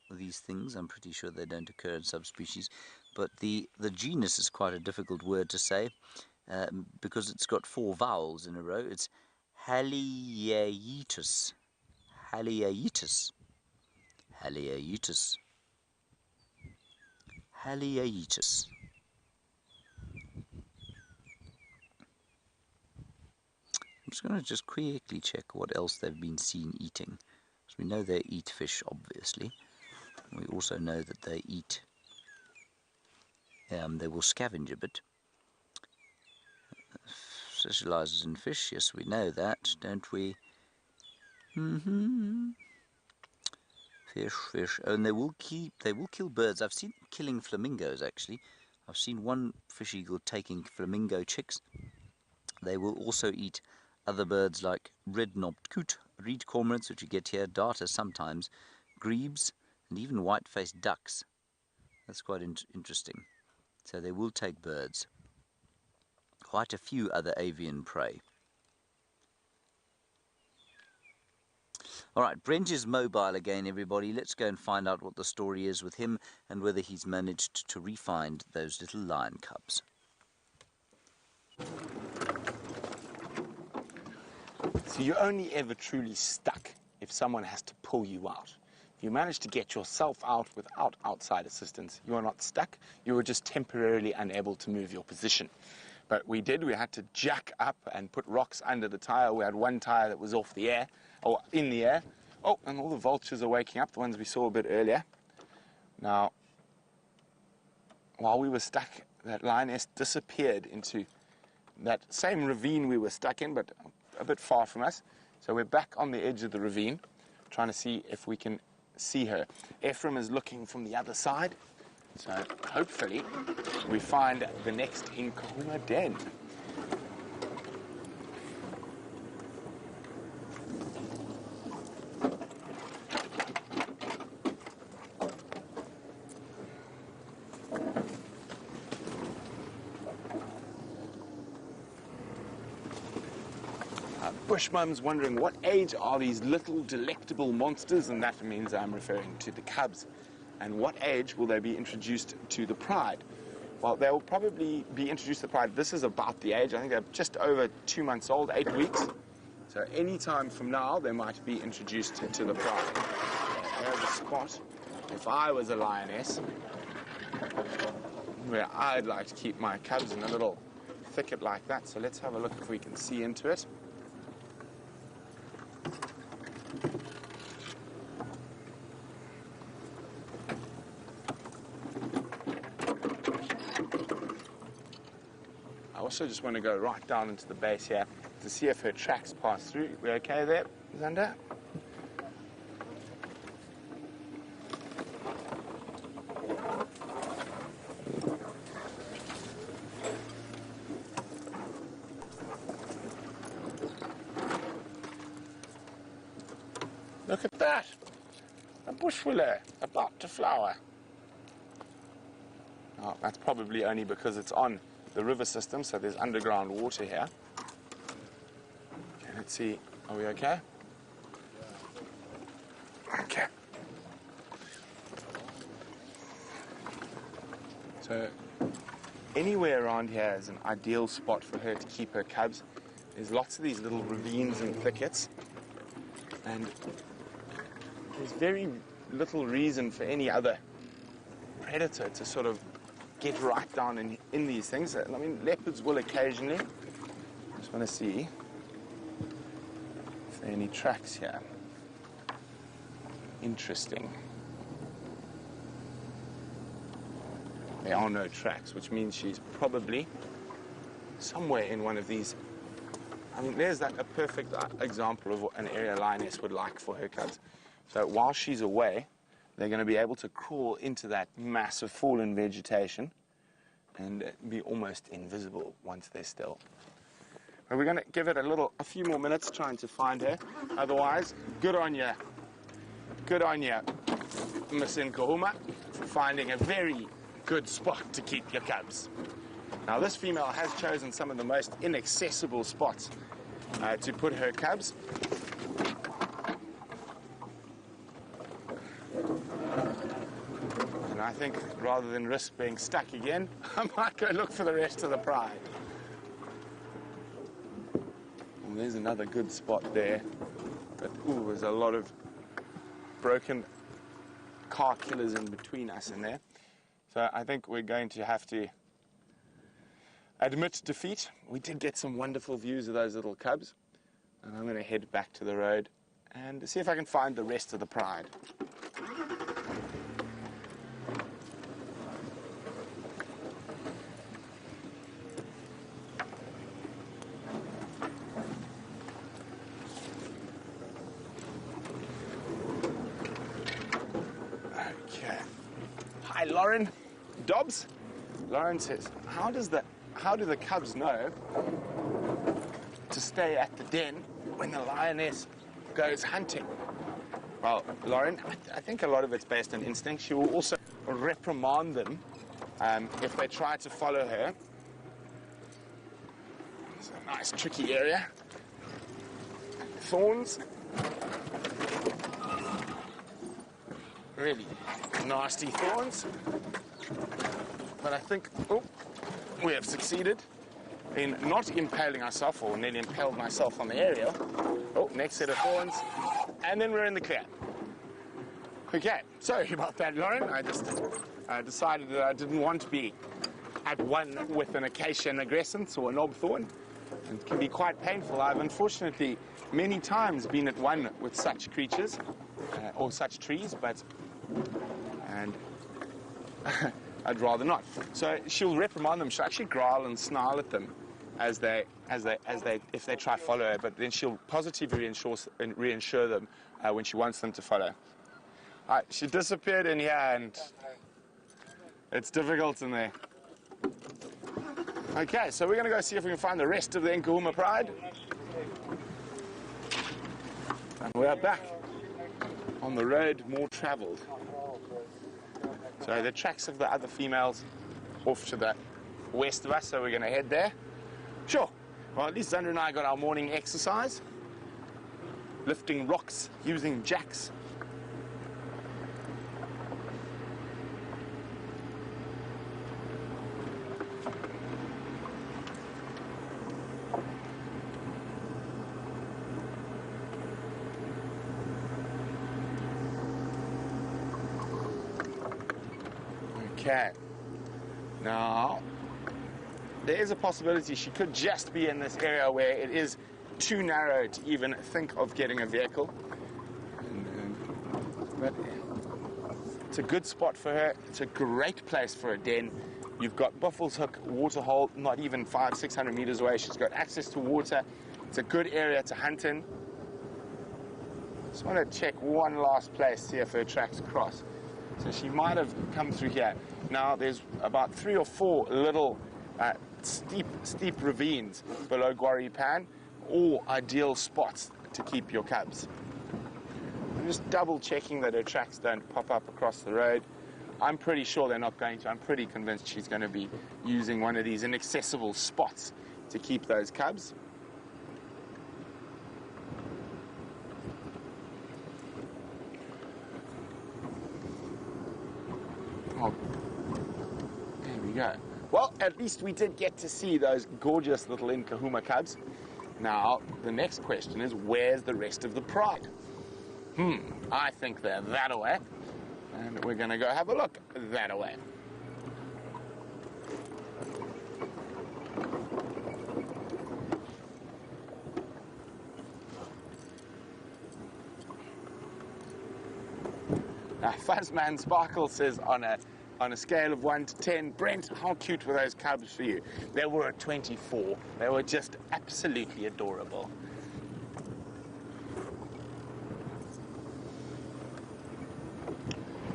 these things. I'm pretty sure they don't occur in subspecies. But the genus is quite a difficult word to say because it's got 4 vowels in a row. It's Haliaeetus. Haliaeetus. Haliaeetus. Haliaeetus. I'm just going to just quickly check what else they've been seen eating. So we know they eat fish, obviously. We also know that they eat, they will scavenge a bit. Specializes in fish, yes, we know that, don't we? Fish. Oh, and they will kill birds. I've seen them killing flamingos, actually. I've seen one fish eagle taking flamingo chicks. They will also eat other birds like red-knobbed coot, reed cormorants, which you get here, darters sometimes, grebes, and even white-faced ducks. That's quite interesting. So they will take birds. Quite a few other avian prey. All right, Brent is mobile again, everybody. Let's go and find out what the story is with him and whether he's managed to re-find those little lion cubs. So you're only ever truly stuck if someone has to pull you out. If you manage to get yourself out without outside assistance, you are not stuck. You are just temporarily unable to move your position. But we had to jack up and put rocks under the tire. We had one tire that was off the air, or in the air. Oh, and all the vultures are waking up, the ones we saw a bit earlier. Now, while we were stuck, that lioness disappeared into that same ravine we were stuck in, but a bit far from us. So we're back on the edge of the ravine, trying to see if we can see her. Ephraim is looking from the other side. So hopefully we find the next Inkahuma den. Bushmum's wondering what age are these little delectable monsters, and that means I'm referring to the cubs. And what age will they be introduced to the pride? well, they'll probably be introduced to the pride. This is about the age. I think they're just over 2 months old, 8 weeks. So any time from now, they might be introduced to the pride. There's a spot, if I was a lioness, where I'd like to keep my cubs in a little thicket like that. So let's have a look if we can see into it. I also just want to go right down into the base here to see if her tracks pass through. We okay there, Xander? Look at that! A bush willow about to flower. Oh, that's probably only because it's on the river system, so there's underground water here. Okay, let's see. Are we okay? Okay. So, anywhere around here is an ideal spot for her to keep her cubs. There's lots of these little ravines and thickets, and there's very little reason for any other predator to sort of get right down in these things. I mean, leopards will occasionally. I just want to see if there are any tracks here. Interesting. There are no tracks, which means she's probably somewhere in one of these. I mean, there's a perfect example of what an area lioness would like for her cubs. So while she's away, they're going to be able to crawl into that massive fallen vegetation and be almost invisible once they're still. But we're going to give it a few more minutes trying to find her. Otherwise, good on you. Good on you, Miss Nkahuma, for finding a very good spot to keep your cubs. Now, this female has chosen some of the most inaccessible spots to put her cubs. And I think rather than risk being stuck again, I might go look for the rest of the pride. Well, there's another good spot there. But, ooh, there's a lot of broken car killers in between us and there. So I think we're going to have to admit defeat. We did get some wonderful views of those little cubs. And I'm going to head back to the road and see if I can find the rest of the pride. Okay. Hi, Lauren. Dobbs? Lauren says, how do the cubs know to stay at the den when the lioness goes hunting? Well, Lauren, I think a lot of it's based on instinct. She will also reprimand them if they try to follow her. It's a nice, tricky area. Thorns. Really nasty thorns. But I think, we have succeeded in not impaling ourselves, or nearly impaled myself on the aerial. Oh, next set of thorns. And then we're in the clear. Okay, sorry about that, Lauren. I just decided that I didn't want to be at one with an acacia nigrescens or a knob thorn. It can be quite painful. I've unfortunately many times been at one with such creatures, or such trees, and I'd rather not. So she'll reprimand them. She'll actually growl and snarl at them if they try to follow her. But then she'll positively reassure them when she wants them to follow. She disappeared in here, and it's difficult in there. Okay, so we're going to go see if we can find the rest of the Nkahuma pride. And we are back on the road more traveled. So the tracks of the other females off to the west of us, so we're going to head there. Sure. Well, at least Xander and I got our morning exercise. Lifting rocks using jacks. Okay. Now, there is a possibility she could just be in this area where it is too narrow to even think of getting a vehicle. But it's a good spot for her. It's a great place for a den. You've got Buffalo's Hook waterhole, not even 500-600 meters away. She's got access to water. It's a good area to hunt in. Just want to check one last place, see if her tracks cross. So she might have come through here. Now there's about 3 or 4 little steep ravines below Quarry Pan, all ideal spots to keep your cubs. I'm just double checking that her tracks don't pop up across the road. I'm pretty sure they're not going to. I'm pretty convinced she's going to be using one of these inaccessible spots to keep those cubs. Oh, there we go. Well, at least we did get to see those gorgeous little Nkahuma cubs. Now, the next question is, where's the rest of the pride? I think they're that away. And we're going to go have a look that away. Now, Fuzzman Sparkle says on a scale of 1 to 10, Brent, how cute were those cubs for you? They were a 24. They were just absolutely adorable.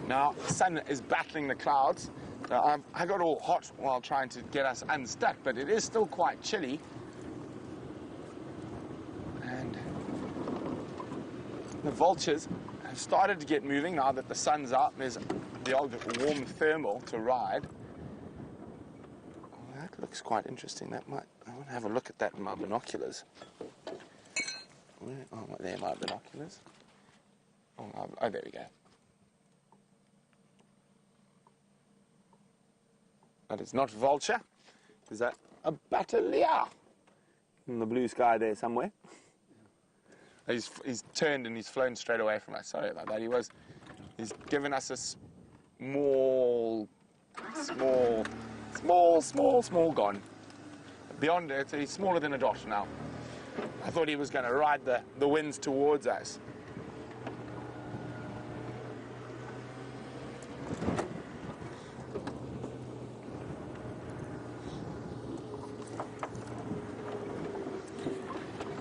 Now, the sun is battling the clouds. So I got all hot while trying to get us unstuck, but it is still quite chilly. And the vultures have started to get moving now that the sun's out. There's the old warm thermal to ride. Well, that looks quite interesting. I want to have a look at that in my binoculars. Oh, there are my binoculars. Oh, there we go. That is not vulture. Is that a battalier in the blue sky there somewhere? He's turned and he's flown straight away from us. Sorry about that. He's given us a small gone. Beyond it, he's smaller than a dot now. I thought he was going to ride the winds towards us.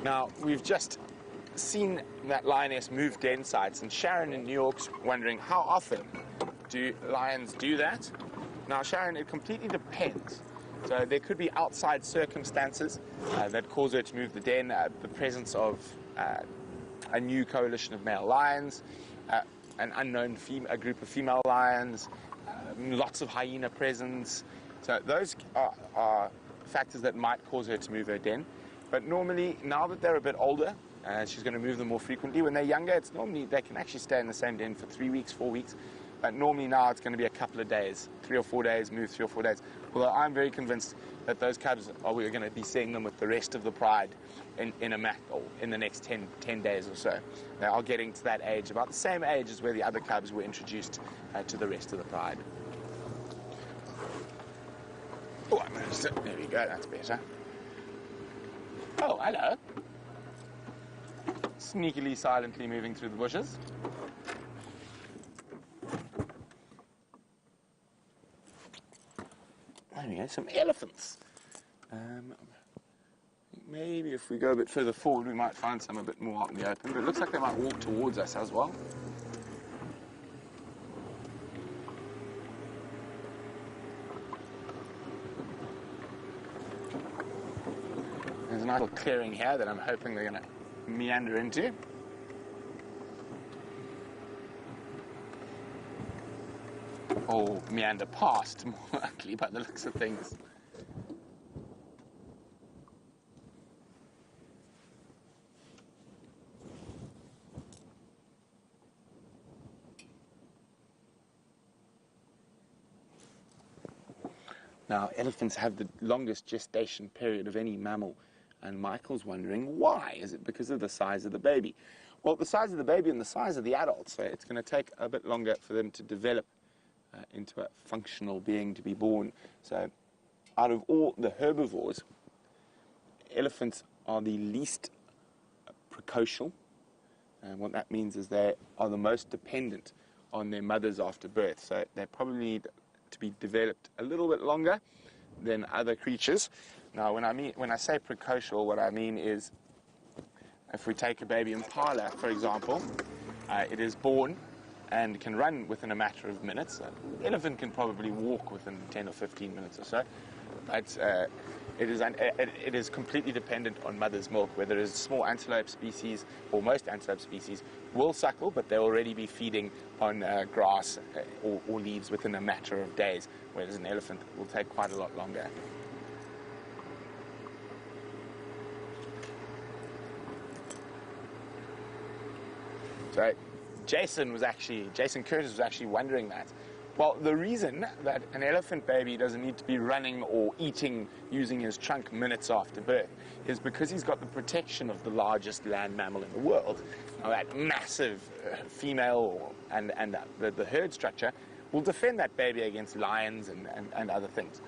Now, we've just seen that lioness move den sites, and Sharon in New York's wondering how often do lions do that? Now, Sharon, it completely depends. So there could be outside circumstances that cause her to move the den, the presence of a new coalition of male lions, an unknown a group of female lions, lots of hyena presence. So those are factors that might cause her to move her den. But normally, now that they're a bit older, she's going to move them more frequently. When they're younger, it's normally they can actually stay in the same den for 3 weeks, 4 weeks. But normally now it's going to be a couple of days, 3 or 4 days, move 3 or 4 days. Although I'm very convinced that those cubs, we're going to be seeing them with the rest of the pride in the next 10 days or so. They are getting to that age, about the same age as where the other cubs were introduced to the rest of the pride. Oh, I'm going to sit. There we go, that's better. Oh, hello. Sneakily, silently moving through the bushes. There we go, some elephants. Maybe if we go a bit further forward, we might find some a bit more out in the open, but it looks like they might walk towards us as well. There's a nice little clearing here that I'm hoping they're going to meander into. Or meander past, more likely, by the looks of things. Now, elephants have the longest gestation period of any mammal, and Michael's wondering why. Is it because of the size of the baby? Well, the size of the baby and the size of the adult, so it's going to take a bit longer for them to develop into a functional being to be born. So out of all the herbivores, elephants are the least precocial. And what that means is they are the most dependent on their mothers after birth. So they probably need to be developed a little bit longer than other creatures. Now, when I say precocial, what I mean is, if we take a baby impala, for example, it is born and can run within a matter of minutes. An elephant can probably walk within 10 or 15 minutes or so. But it is completely dependent on mother's milk, whether it is small antelope species or most antelope species will suckle, but they'll already be feeding on grass or leaves within a matter of days, whereas an elephant will take quite a lot longer. So Jason Curtis was actually wondering that. Well, the reason that an elephant baby doesn't need to be running or eating using his trunk minutes after birth is because he's got the protection of the largest land mammal in the world. Now, that massive female and the herd structure will defend that baby against lions and other things.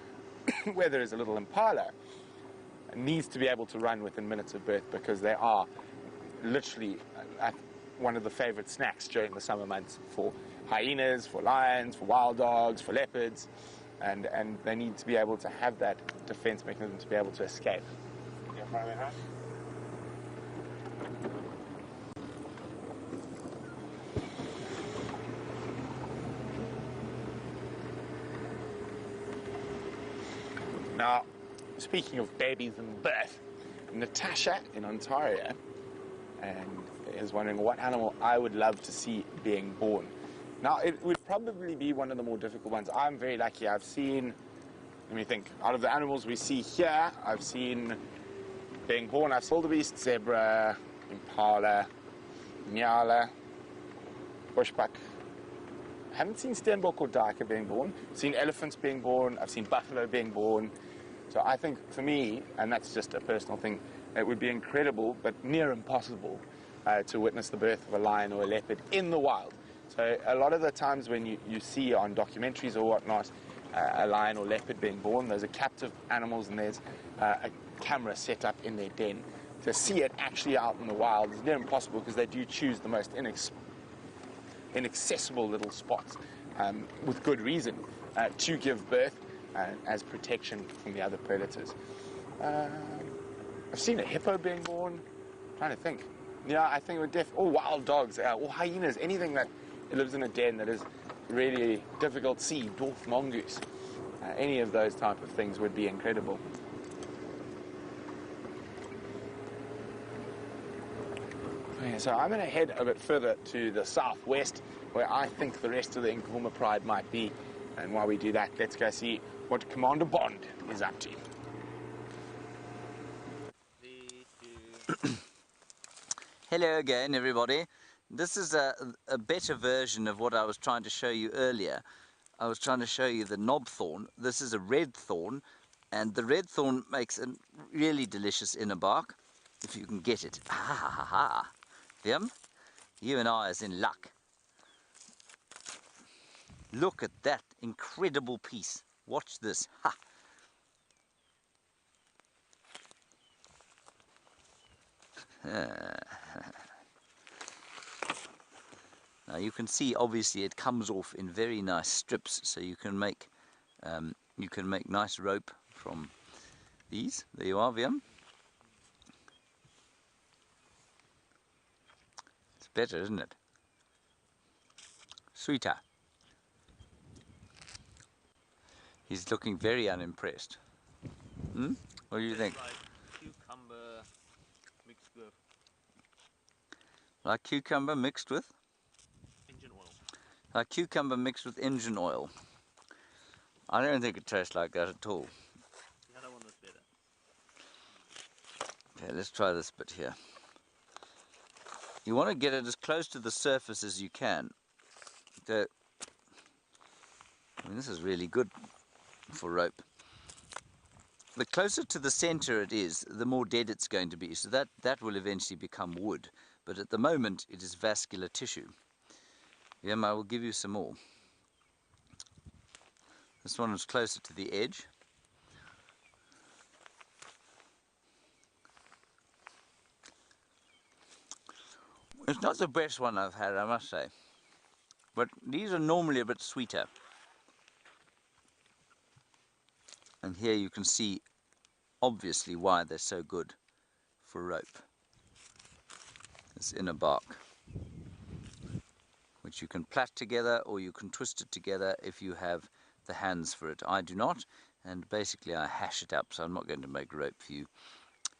Where there is a little impala, it needs to be able to run within minutes of birth because they are literally one of the favorite snacks during the summer months for hyenas, for lions, for wild dogs, for leopards, and they need to be able to have that defense mechanism to be able to escape. Now, speaking of babies and birth, Natasha in Ontario is wondering what animal I would love to see being born. Now, it would probably be one of the more difficult ones. I'm very lucky. I've seen, let me think, out of the animals we see here, I've seen being born, I've wildebeest, zebra, impala, nyala, bushbuck. I haven't seen steenbok or duiker being born. I've seen elephants being born. I've seen buffalo being born. So I think for me, and that's just a personal thing, it would be incredible, but near impossible, to witness the birth of a lion or a leopard in the wild. So a lot of the times when you see on documentaries or whatnot, a lion or leopard being born, those are captive animals and there's a camera set up in their den. To see it actually out in the wild is near impossible because they do choose the most inaccessible little spots, with good reason, to give birth as protection from the other predators. I've seen a hippo being born. I'm trying to think. Yeah, I think it would or wild dogs, or hyenas, anything that lives in a den that is really difficult to see, dwarf mongoose. Any of those type of things would be incredible. Okay, so I'm going to head a bit further to the southwest, where I think the rest of the Nkuhuma Pride might be. And while we do that, let's go see what Commander Bond is up to. Hello again, everybody. This is a better version of what I was trying to show you earlier. I was trying to show you the knob thorn. This is a red thorn, and the red thorn makes a really delicious inner bark, if you can get it. Ha ha ha ha. Vim, you and I is in luck. Look at that incredible piece. Watch this. Ha! Now you can see obviously it comes off in very nice strips, so you can make nice rope from these. There you are, Viam. It's better, isn't it? Sweeter. He's looking very unimpressed. Hmm? What do you think? Like cucumber mixed with Like cucumber mixed with? engine oil. Like cucumber mixed with engine oil. I don't think it tastes like that at all. The other one was better. Okay, let's try this bit here. You want to get it as close to the surface as you can. I mean, this is really good for rope. The closer to the center it is, the more dead it's going to be. So that will eventually become wood. But at the moment, it is vascular tissue. I will give you some more. This one is closer to the edge. It's not the best one I've had, I must say. But these are normally a bit sweeter. And here you can see obviously why they're so good for rope. This inner bark, which you can plait together or you can twist it together if you have the hands for it. I do not, and basically I hash it up, so I'm not going to make rope for you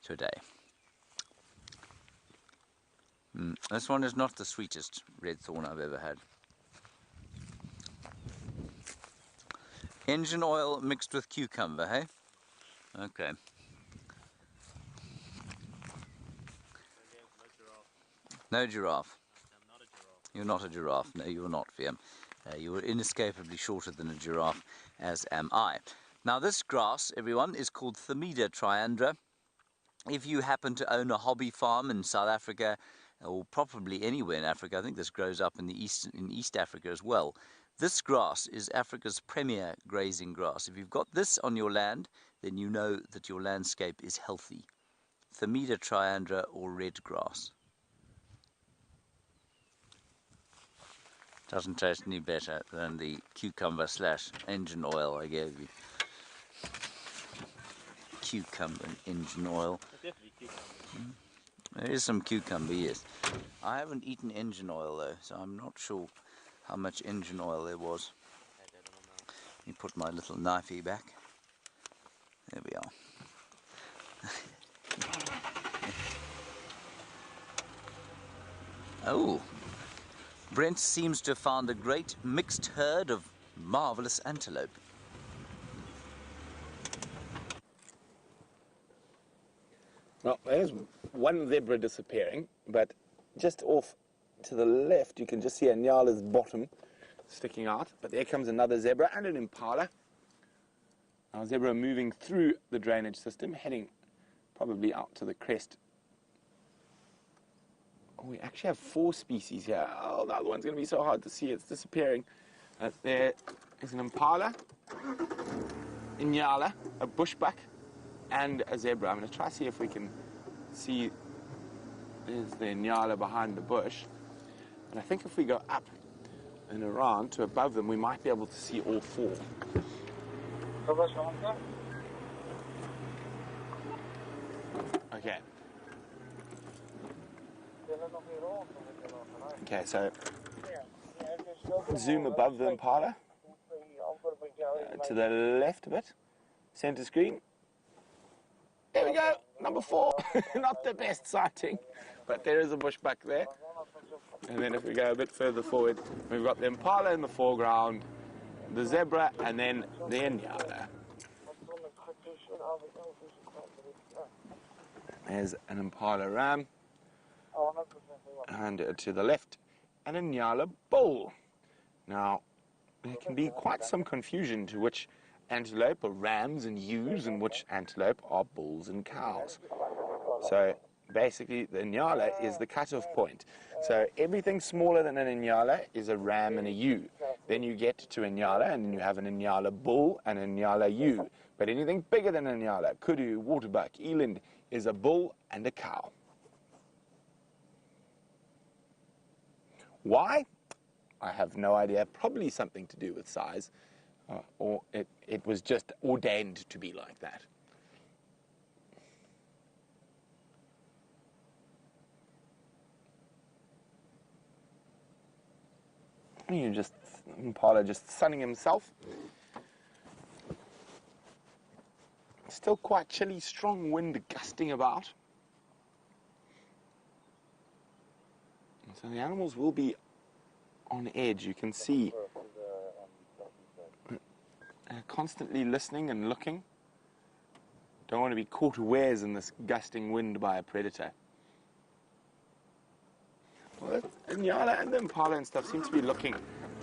today. This one is not the sweetest red thorn I've ever had. Engine oil mixed with cucumber, hey? Okay. No giraffe. I'm not a giraffe. You're not a giraffe. No, you're not, VM. You are inescapably shorter than a giraffe, as am I. Now, this grass, everyone, is called Themida triandra. If you happen to own a hobby farm in South Africa, or probably anywhere in Africa, I think this grows up in East Africa as well. This grass is Africa's premier grazing grass. If you've got this on your land, then you know that your landscape is healthy. Themida triandra, or red grass. Doesn't taste any better than the cucumber / engine oil I gave you. Cucumber and engine oil. Definitely cucumber. There is some cucumber, yes. I haven't eaten engine oil though, so I'm not sure how much engine oil there was. Let me put my little knifey back. There we are. Oh, Brent seems to have found a great mixed herd of marvellous antelope. Well, there's one zebra disappearing, but just off to the left you can just see a Nyala's bottom sticking out. But there comes another zebra and an impala. Our zebra moving through the drainage system, heading probably out to the crest. Oh, we actually have 4 species here. Oh, the other one's going to be so hard to see. It's disappearing. There is an impala, a Nyala, a bushbuck, and a zebra. I'm going to try to see if we can see. There's the Nyala behind the bush. And I think if we go up and around to above them, we might be able to see all 4. Okay. Okay, so zoom above the impala, to the left a bit, center screen. There we go, number 4. Not the best sighting, but there is a bushbuck there. And then if we go a bit further forward, we've got the impala in the foreground, the zebra, and then the Nyala. There's an impala ram, and to the left, and a Nyala bull. Now, there can be quite some confusion to which antelope are rams and ewes and which antelope are bulls and cows. So basically the Nyala is the cutoff point. So everything smaller than an Nyala is a ram and a ewe. Then you get to a Nyala and then you have an Nyala bull and a Nyala ewe. But anything bigger than a Nyala, kudu, waterbuck, eland, is a bull and a cow. Why? I have no idea. Probably something to do with size, or it was just ordained to be like that. Impala just sunning himself. Still quite chilly, strong wind gusting about. So the animals will be on edge. You can see constantly listening and looking. Don't want to be caught unawares in this gusting wind by a predator. Well, the Nyala and the impala and stuff seem to be looking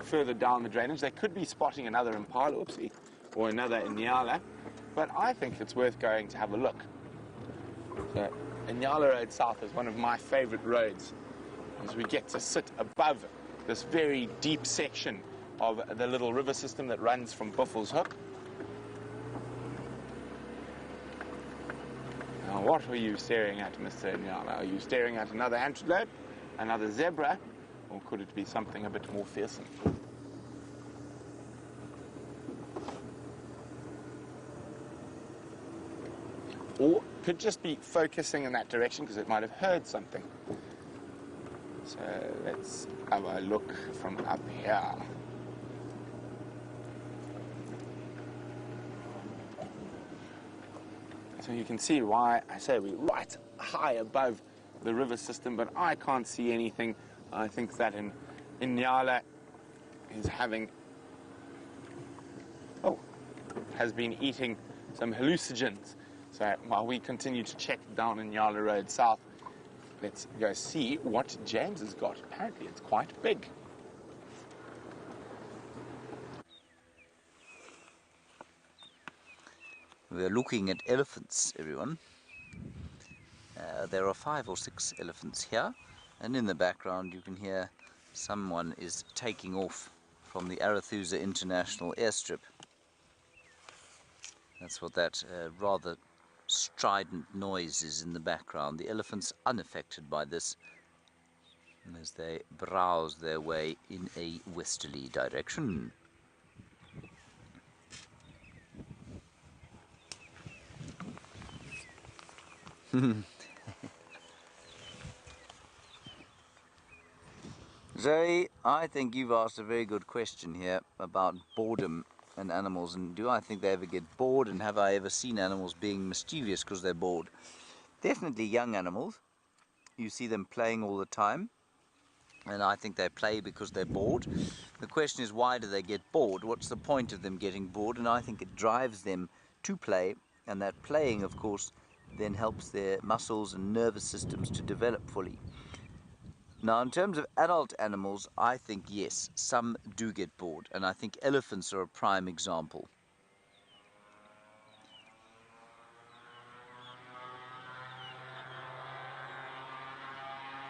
further down the drainage. They could be spotting another impala, oopsie, or another Nyala, but I think it's worth going to have a look. So, Nyala Road South is one of my favorite roads, as we get to sit above this very deep section of the little river system that runs from Buffel's Hook. Now, what are you staring at, Mr. Nyala? Are you staring at another antelope, another zebra, or could it be something a bit more fearsome? Or could just be focusing in that direction because it might have heard something. So let's have a look from up here. So you can see why I say we're right high above the river system, but I can't see anything. I think that in Nyala is has been eating some hallucinogens. So while we continue to check down in Nyala Road South, let's go see what James has got. Apparently it's quite big. We're looking at elephants, everyone. There are 5 or 6 elephants here, and in the background you can hear someone is taking off from the Arathusa International Airstrip. That's what that rather strident noise is in the background. The elephants unaffected by this as they browse their way in a westerly direction. Zoe, I think you've asked a very good question here about boredom and animals, and do I think they ever get bored, and have I ever seen animals being mischievous because they're bored? Definitely young animals. You see them playing all the time, and I think they play because they're bored. The question is, why do they get bored? What's the point of them getting bored? And I think it drives them to play, and that playing, of course, then helps their muscles and nervous systems to develop fully. Now, in terms of adult animals, I think yes, some do get bored, and I think elephants are a prime example.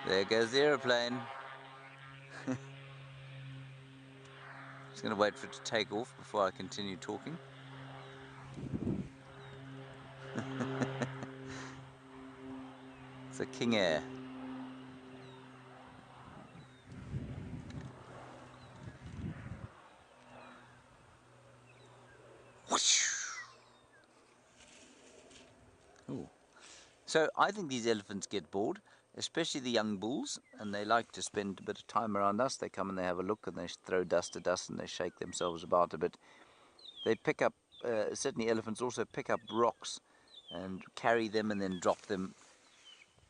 There goes the aeroplane. Just going to wait for it to take off before I continue talking. It's a King Air. Ooh. So I think these elephants get bored, especially the young bulls, and they like to spend a bit of time around us. They come and they have a look and they throw dust at us and they shake themselves about a bit. They pick up, certainly elephants also pick up rocks and carry them and then drop them.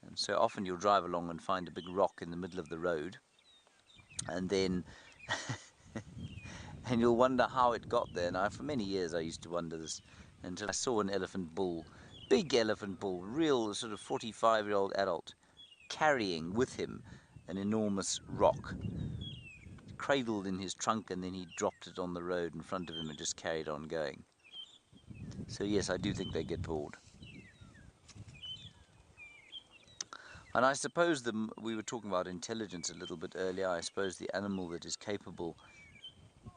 And so often you'll drive along and find a big rock in the middle of the road, and then and you'll wonder how it got there. Now, for many years I used to wonder this until I saw an elephant bull, big elephant bull, real sort of 45-year-old adult, carrying with him an enormous rock, cradled in his trunk, and then he dropped it on the road in front of him and just carried on going. So yes, I do think they get bored. And I suppose we were talking about intelligence a little bit earlier. I suppose the animal that is capable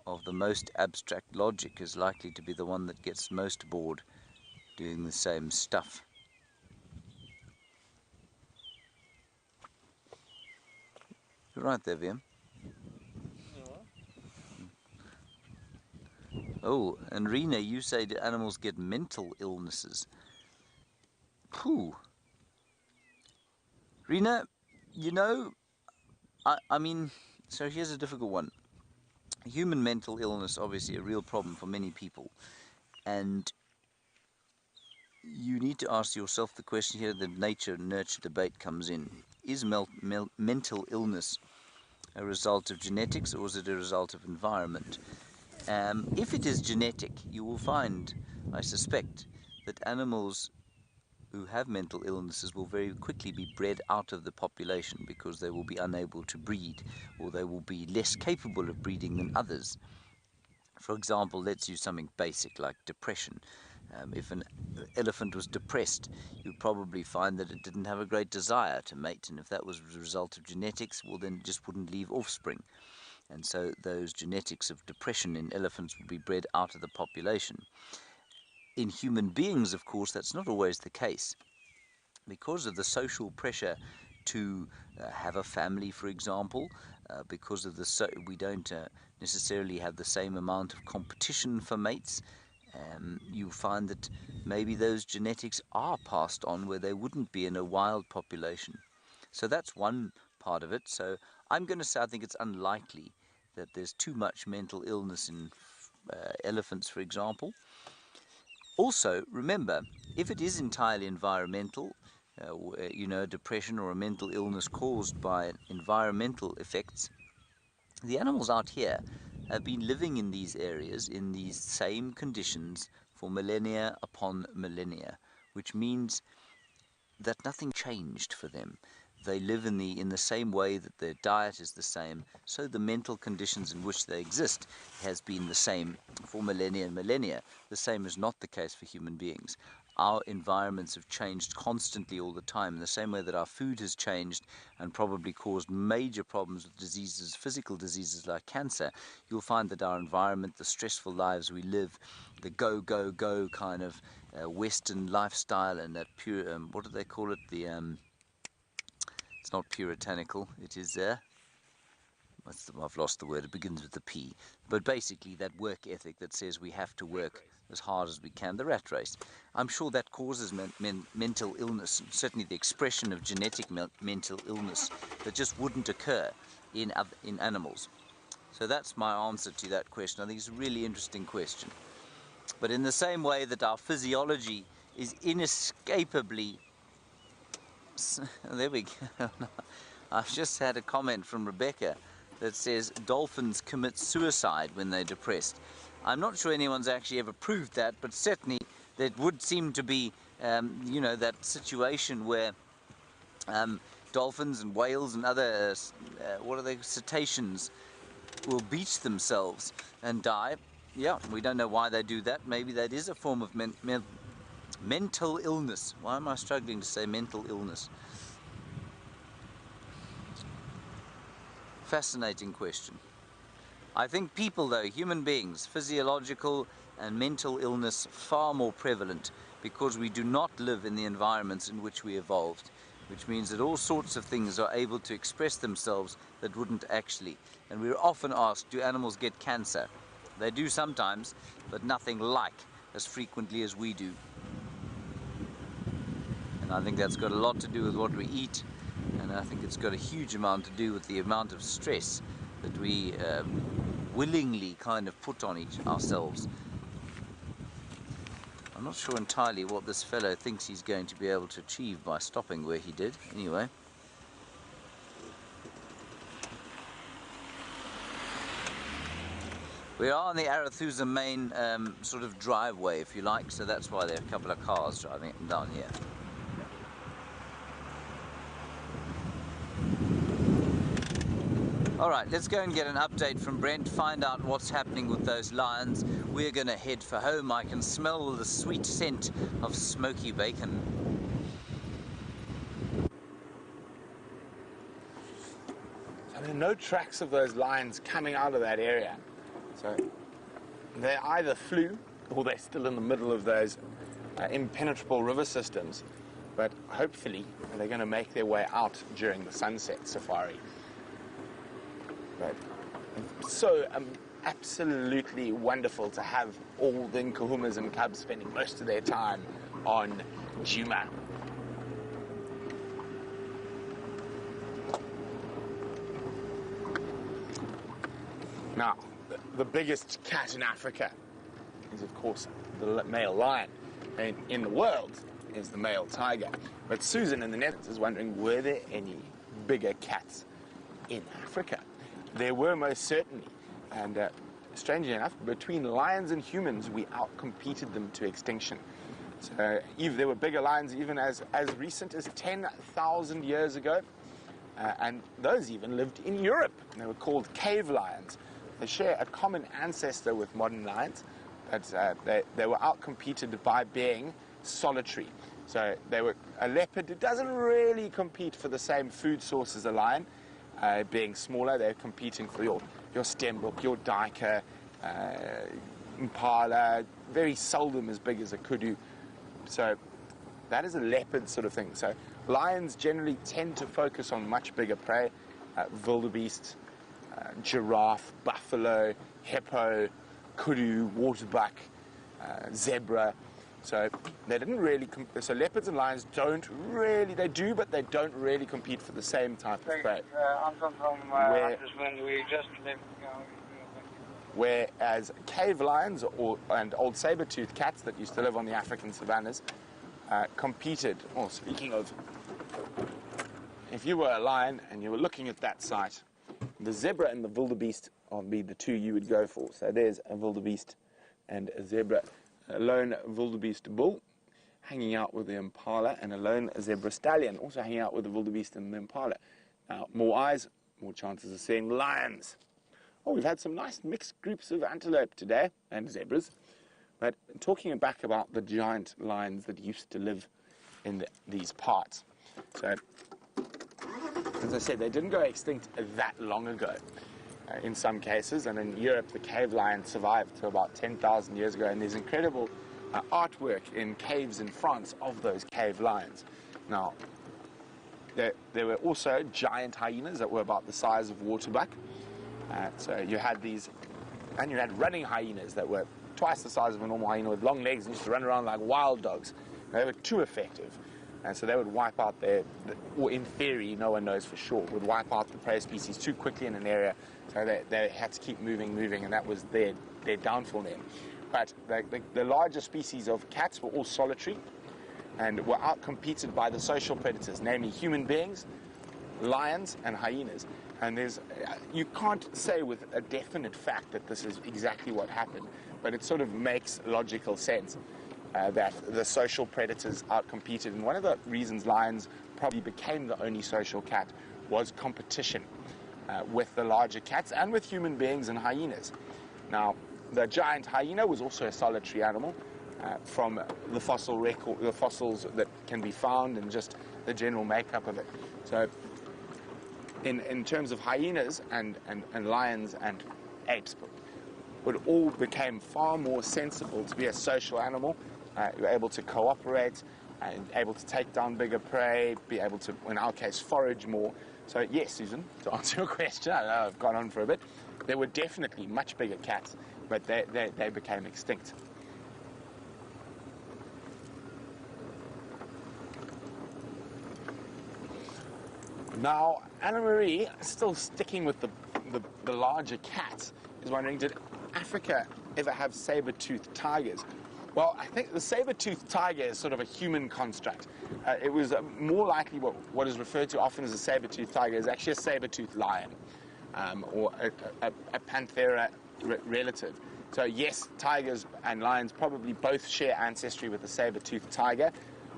of the most abstract logic is likely to be the one that gets most bored doing the same stuff. You're right there, VM. Oh, and Rena, you say that animals get mental illnesses. Phew. Rena, you know, I mean, so here's a difficult one. Human mental illness, obviously a real problem for many people. And you need to ask yourself the question here, the nature-nurture debate comes in. Is mental illness a result of genetics, or is it a result of environment? If it is genetic, you will find, I suspect, that animals who have mental illnesses will very quickly be bred out of the population because they will be unable to breed, or they will be less capable of breeding than others. For example, let's use something basic like depression. If an elephant was depressed, you'd probably find that it didn't have a great desire to mate, and if that was a result of genetics, well, then it just wouldn't leave offspring. and so those genetics of depression in elephants would be bred out of the population. In human beings, of course, that's not always the case. Because of the social pressure to have a family, for example, because of we don't necessarily have the same amount of competition for mates, you find that maybe those genetics are passed on where they wouldn't be in a wild population. So that's one part of it. So I'm going to say I think it's unlikely that there's too much mental illness in elephants, for example. Also, remember, if it is entirely environmental, depression or a mental illness caused by environmental effects, the animals out here have been living in these areas in these same conditions for millennia upon millennia, which means that nothing changed for them. They live in the same way, that their diet is the same, so the mental conditions in which they exist has been the same for millennia and millennia. The same is not the case for human beings. Our environments have changed constantly all the time, in the same way that our food has changed and probably caused major problems with diseases, physical diseases like cancer. You'll find that our environment, the stressful lives we live, the go, go, go kind of Western lifestyle, and that pure, what do they call it? It's not puritanical, it is I've lost the word, it begins with a P. But basically that work ethic that says we have to work as hard as we can, the rat race. I'm sure that causes mental illness, certainly the expression of genetic mental illness that just wouldn't occur in animals. So that's my answer to that question. I think it's a really interesting question. But in the same way that our physiology is inescapably... There we go. I've just had a comment from Rebecca that says dolphins commit suicide when they're depressed. I'm not sure anyone's actually ever proved that, but certainly there would seem to be, that situation where dolphins and whales and other, cetaceans will beach themselves and die. Yeah, we don't know why they do that. Maybe that is a form of mental illness. Why am I struggling to say mental illness? Fascinating question. I think people, though, human beings, physiological and mental illness far more prevalent because we do not live in the environments in which we evolved, which means that all sorts of things are able to express themselves that wouldn't actually. And we're often asked, do animals get cancer? They do sometimes, but nothing like as frequently as we do. And I think that's got a lot to do with what we eat, and I think it's got a huge amount to do with the amount of stress that we willingly kind of put on ourselves. I'm not sure entirely what this fellow thinks he's going to be able to achieve by stopping where he did. Anyway. We are on the Arathusa main sort of driveway, if you like, so that's why there are a couple of cars driving down here. Alright, let's go and get an update from Brent, find out what's happening with those lions. We're going to head for home. I can smell the sweet scent of smoky bacon. So there are no tracks of those lions coming out of that area. So they either flew or they're still in the middle of those impenetrable river systems. But hopefully they're going to make their way out during the sunset safari. But it's so absolutely wonderful to have all the Nkuhumas and cubs spending most of their time on Djuma. Now, the biggest cat in Africa is, of course, the male lion, and in the world is the male tiger. But Susan in the Netherlands is wondering, were there any bigger cats in Africa? There were most certainly, and strangely enough, between lions and humans, we outcompeted them to extinction. So there were bigger lions even as recent as 10,000 years ago, and those even lived in Europe. They were called cave lions. They share a common ancestor with modern lions, but they were outcompeted by being solitary. So they were a leopard who doesn't really compete for the same food source as a lion, being smaller. They're competing for your stembok, your duiker, impala, very seldom as big as a kudu. So that is a leopard sort of thing. So lions generally tend to focus on much bigger prey, wildebeest, giraffe, buffalo, hippo, kudu, waterbuck, zebra. So they didn't really. So leopards and lions don't really. They do, but they don't really compete for the same type of prey. Anton from Huntersman, we just left. Whereas cave lions and old saber-toothed cats that used to live on the African savannas competed. Oh, speaking of, if you were a lion and you were looking at that site, the zebra and the wildebeest would be the two you would go for. So there's a wildebeest and a zebra. A lone wildebeest bull hanging out with the impala, and a lone zebra stallion also hanging out with the wildebeest and the impala. Now, more eyes, more chances of seeing lions. Oh, we've had some nice mixed groups of antelope today, and zebras. But talking back about the giant lions that used to live in these parts. So, as I said, they didn't go extinct that long ago in some cases. And in Europe, the cave lion survived to about 10,000 years ago. And there's incredible artwork in caves in France of those cave lions. Now, there were also giant hyenas that were about the size of waterbuck. So you had these, and you had running hyenas that were twice the size of a normal hyena with long legs and used to run around like wild dogs. They were too effective. And so they would wipe out or in theory, no one knows for sure, would wipe out the prey species too quickly in an area. So they had to keep moving, and that was their downfall then. But the larger species of cats were all solitary and were outcompeted by the social predators, namely human beings, lions, and hyenas. And you can't say with a definite fact that this is exactly what happened, but it sort of makes logical sense that the social predators outcompeted. And one of the reasons lions probably became the only social cat was competition with the larger cats and with human beings and hyenas. Now, the giant hyena was also a solitary animal from the fossil record, the fossils that can be found, and just the general makeup of it. So in terms of hyenas and lions and apes, it all became far more sensible to be a social animal. You're able to cooperate, and able to take down bigger prey, be able to, in our case, forage more. So yes, Susan, to answer your question, I know I've gone on for a bit, there were definitely much bigger cats, but they became extinct. Now, Anna Marie, still sticking with the larger cats, is wondering, did Africa ever have saber-toothed tigers? Well, I think the saber-toothed tiger is sort of a human construct. It was more likely what is referred to often as a saber-toothed tiger is actually a saber-toothed lion, or a panthera relative. So yes, tigers and lions probably both share ancestry with the saber-toothed tiger,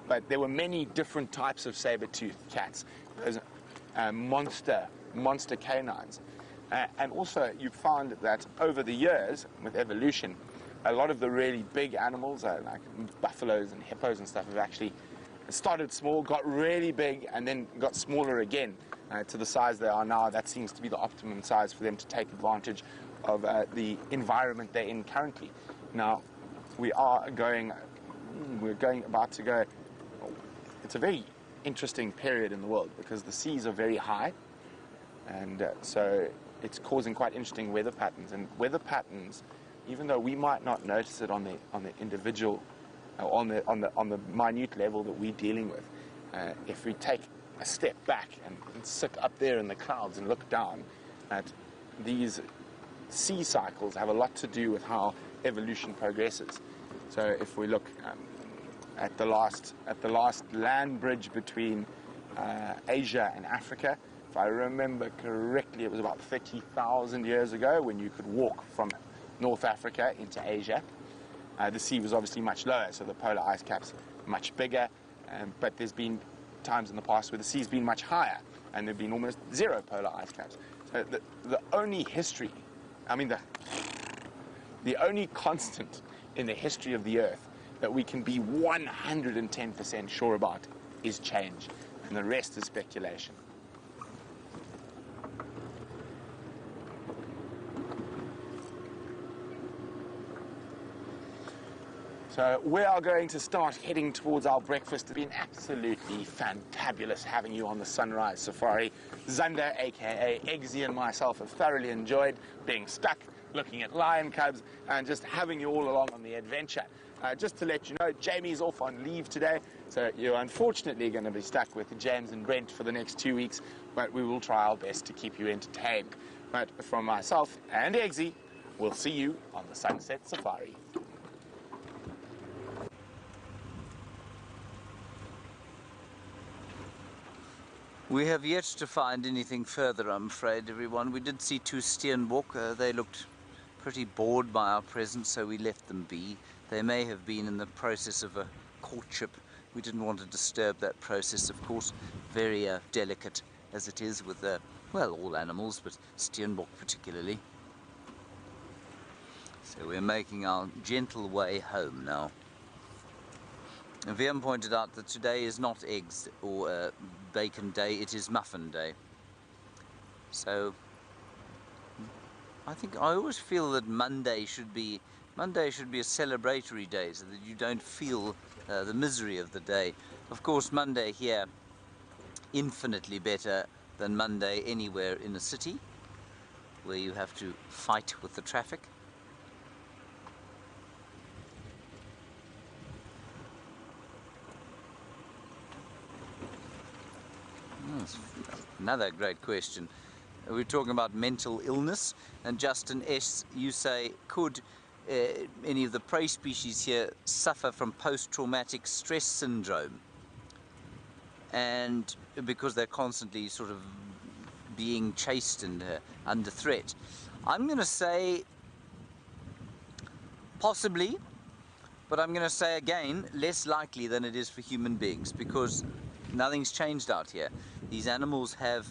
but there were many different types of saber-toothed cats. There's monster canines. And also you found that over the years, with evolution, a lot of the really big animals, like buffaloes and hippos and stuff, have actually started small, got really big, and then got smaller again to the size they are now. That seems to be the optimum size for them to take advantage of the environment they're in currently. Now, we're about to go, it's a very interesting period in the world because the seas are very high, and so it's causing quite interesting weather patterns. And weather patterns, even though we might not notice it on the individual, on the minute level that we're dealing with, if we take a step back and sit up there in the clouds and look down at these sea cycles, have a lot to do with how evolution progresses. So if we look at the last land bridge between Asia and Africa, if I remember correctly, it was about 30,000 years ago when you could walk from North Africa into Asia. The sea was obviously much lower, so the polar ice caps much bigger, but there's been times in the past where the sea's been much higher, and there've been almost zero polar ice caps. So the only history, the only constant in the history of the Earth that we can be 110% sure about is change, and the rest is speculation. So we are going to start heading towards our breakfast. It's been absolutely fantabulous having you on the Sunrise Safari. Zander, aka Eggsy, and myself have thoroughly enjoyed being stuck, looking at lion cubs, and just having you all along on the adventure. Just to let you know, Jamie's off on leave today, so you're unfortunately going to be stuck with James and Brent for the next 2 weeks, but we will try our best to keep you entertained. But from myself and Eggsy, we'll see you on the Sunset Safari. We have yet to find anything further, I'm afraid, everyone. We did see 2 steenbok. They looked pretty bored by our presence, so we left them be. They may have been in the process of a courtship. We didn't want to disturb that process, of course. Very delicate as it is with, well, all animals, but steenbok particularly. So we're making our gentle way home now. VM pointed out that today is not eggs or bacon day, it is muffin day. So I think I always feel that Monday should be a celebratory day, so that you don't feel the misery of the day. Of course, Monday here infinitely better than Monday anywhere in a city where you have to fight with the traffic. Another great question. We're talking about mental illness, and Justin S., you say, could any of the prey species here suffer from post-traumatic stress syndrome? And because they're constantly sort of being chased and under threat. I'm going to say possibly, but I'm going to say again, less likely than it is for human beings, because nothing's changed out here. These animals have,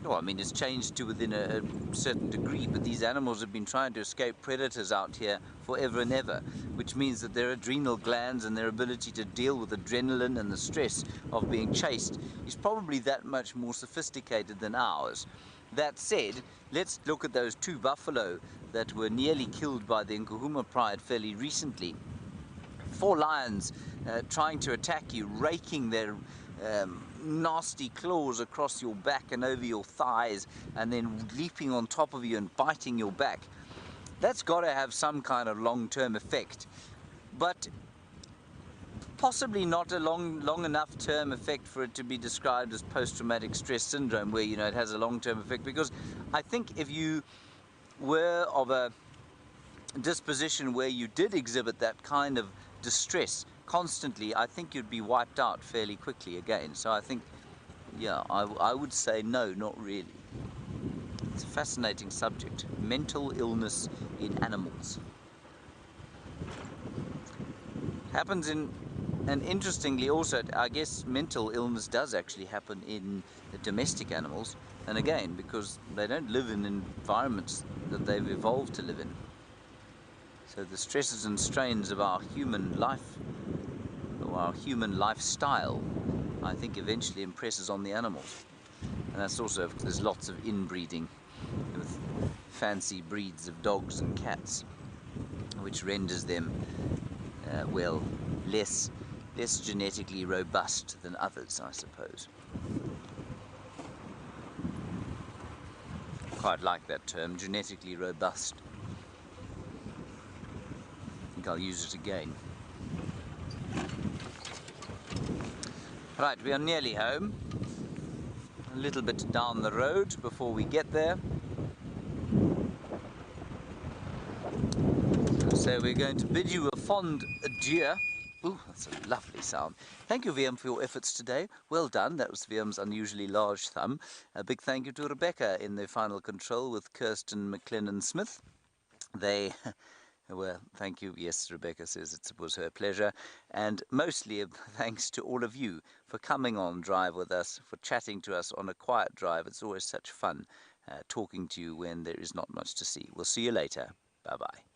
well, I mean, it's changed to within a certain degree, but these animals have been trying to escape predators out here forever and ever, which means that their adrenal glands and their ability to deal with adrenaline and the stress of being chased is probably that much more sophisticated than ours. That said, let's look at those 2 buffalo that were nearly killed by the Nkuhuma Pride fairly recently. 4 lions trying to attack you, raking their nasty claws across your back and over your thighs, and then leaping on top of you and biting your back. That's got to have some kind of long-term effect, but possibly not a long enough term effect for it to be described as post-traumatic stress syndrome, where, you know, it has a long-term effect. Because I think if you were of a disposition where you did exhibit that kind of distress constantly, I think you'd be wiped out fairly quickly again. So I think, yeah, I would say no, not really. It's a fascinating subject. Mental illness in animals. Happens in, and interestingly also, I guess mental illness does actually happen in the domestic animals. And again, because they don't live in environments that they've evolved to live in. So the stresses and strains of our human life, or our human lifestyle, I think eventually impresses on the animals. And that's also, there's lots of inbreeding with fancy breeds of dogs and cats, which renders them, well, less genetically robust than others, I suppose. Quite like that term, genetically robust. I think I'll use it again. Right, we are nearly home. A little bit down the road before we get there. So we're going to bid you a fond adieu. Ooh, that's a lovely sound. Thank you, VM, for your efforts today. Well done. That was VM's unusually large thumb. A big thank you to Rebecca in the final control with Kirsten McLennan-Smith. They... Well, thank you. Yes, Rebecca says it was her pleasure. And mostly thanks to all of you for coming on drive with us, for chatting to us on a quiet drive. It's always such fun talking to you when there is not much to see. We'll see you later. Bye-bye.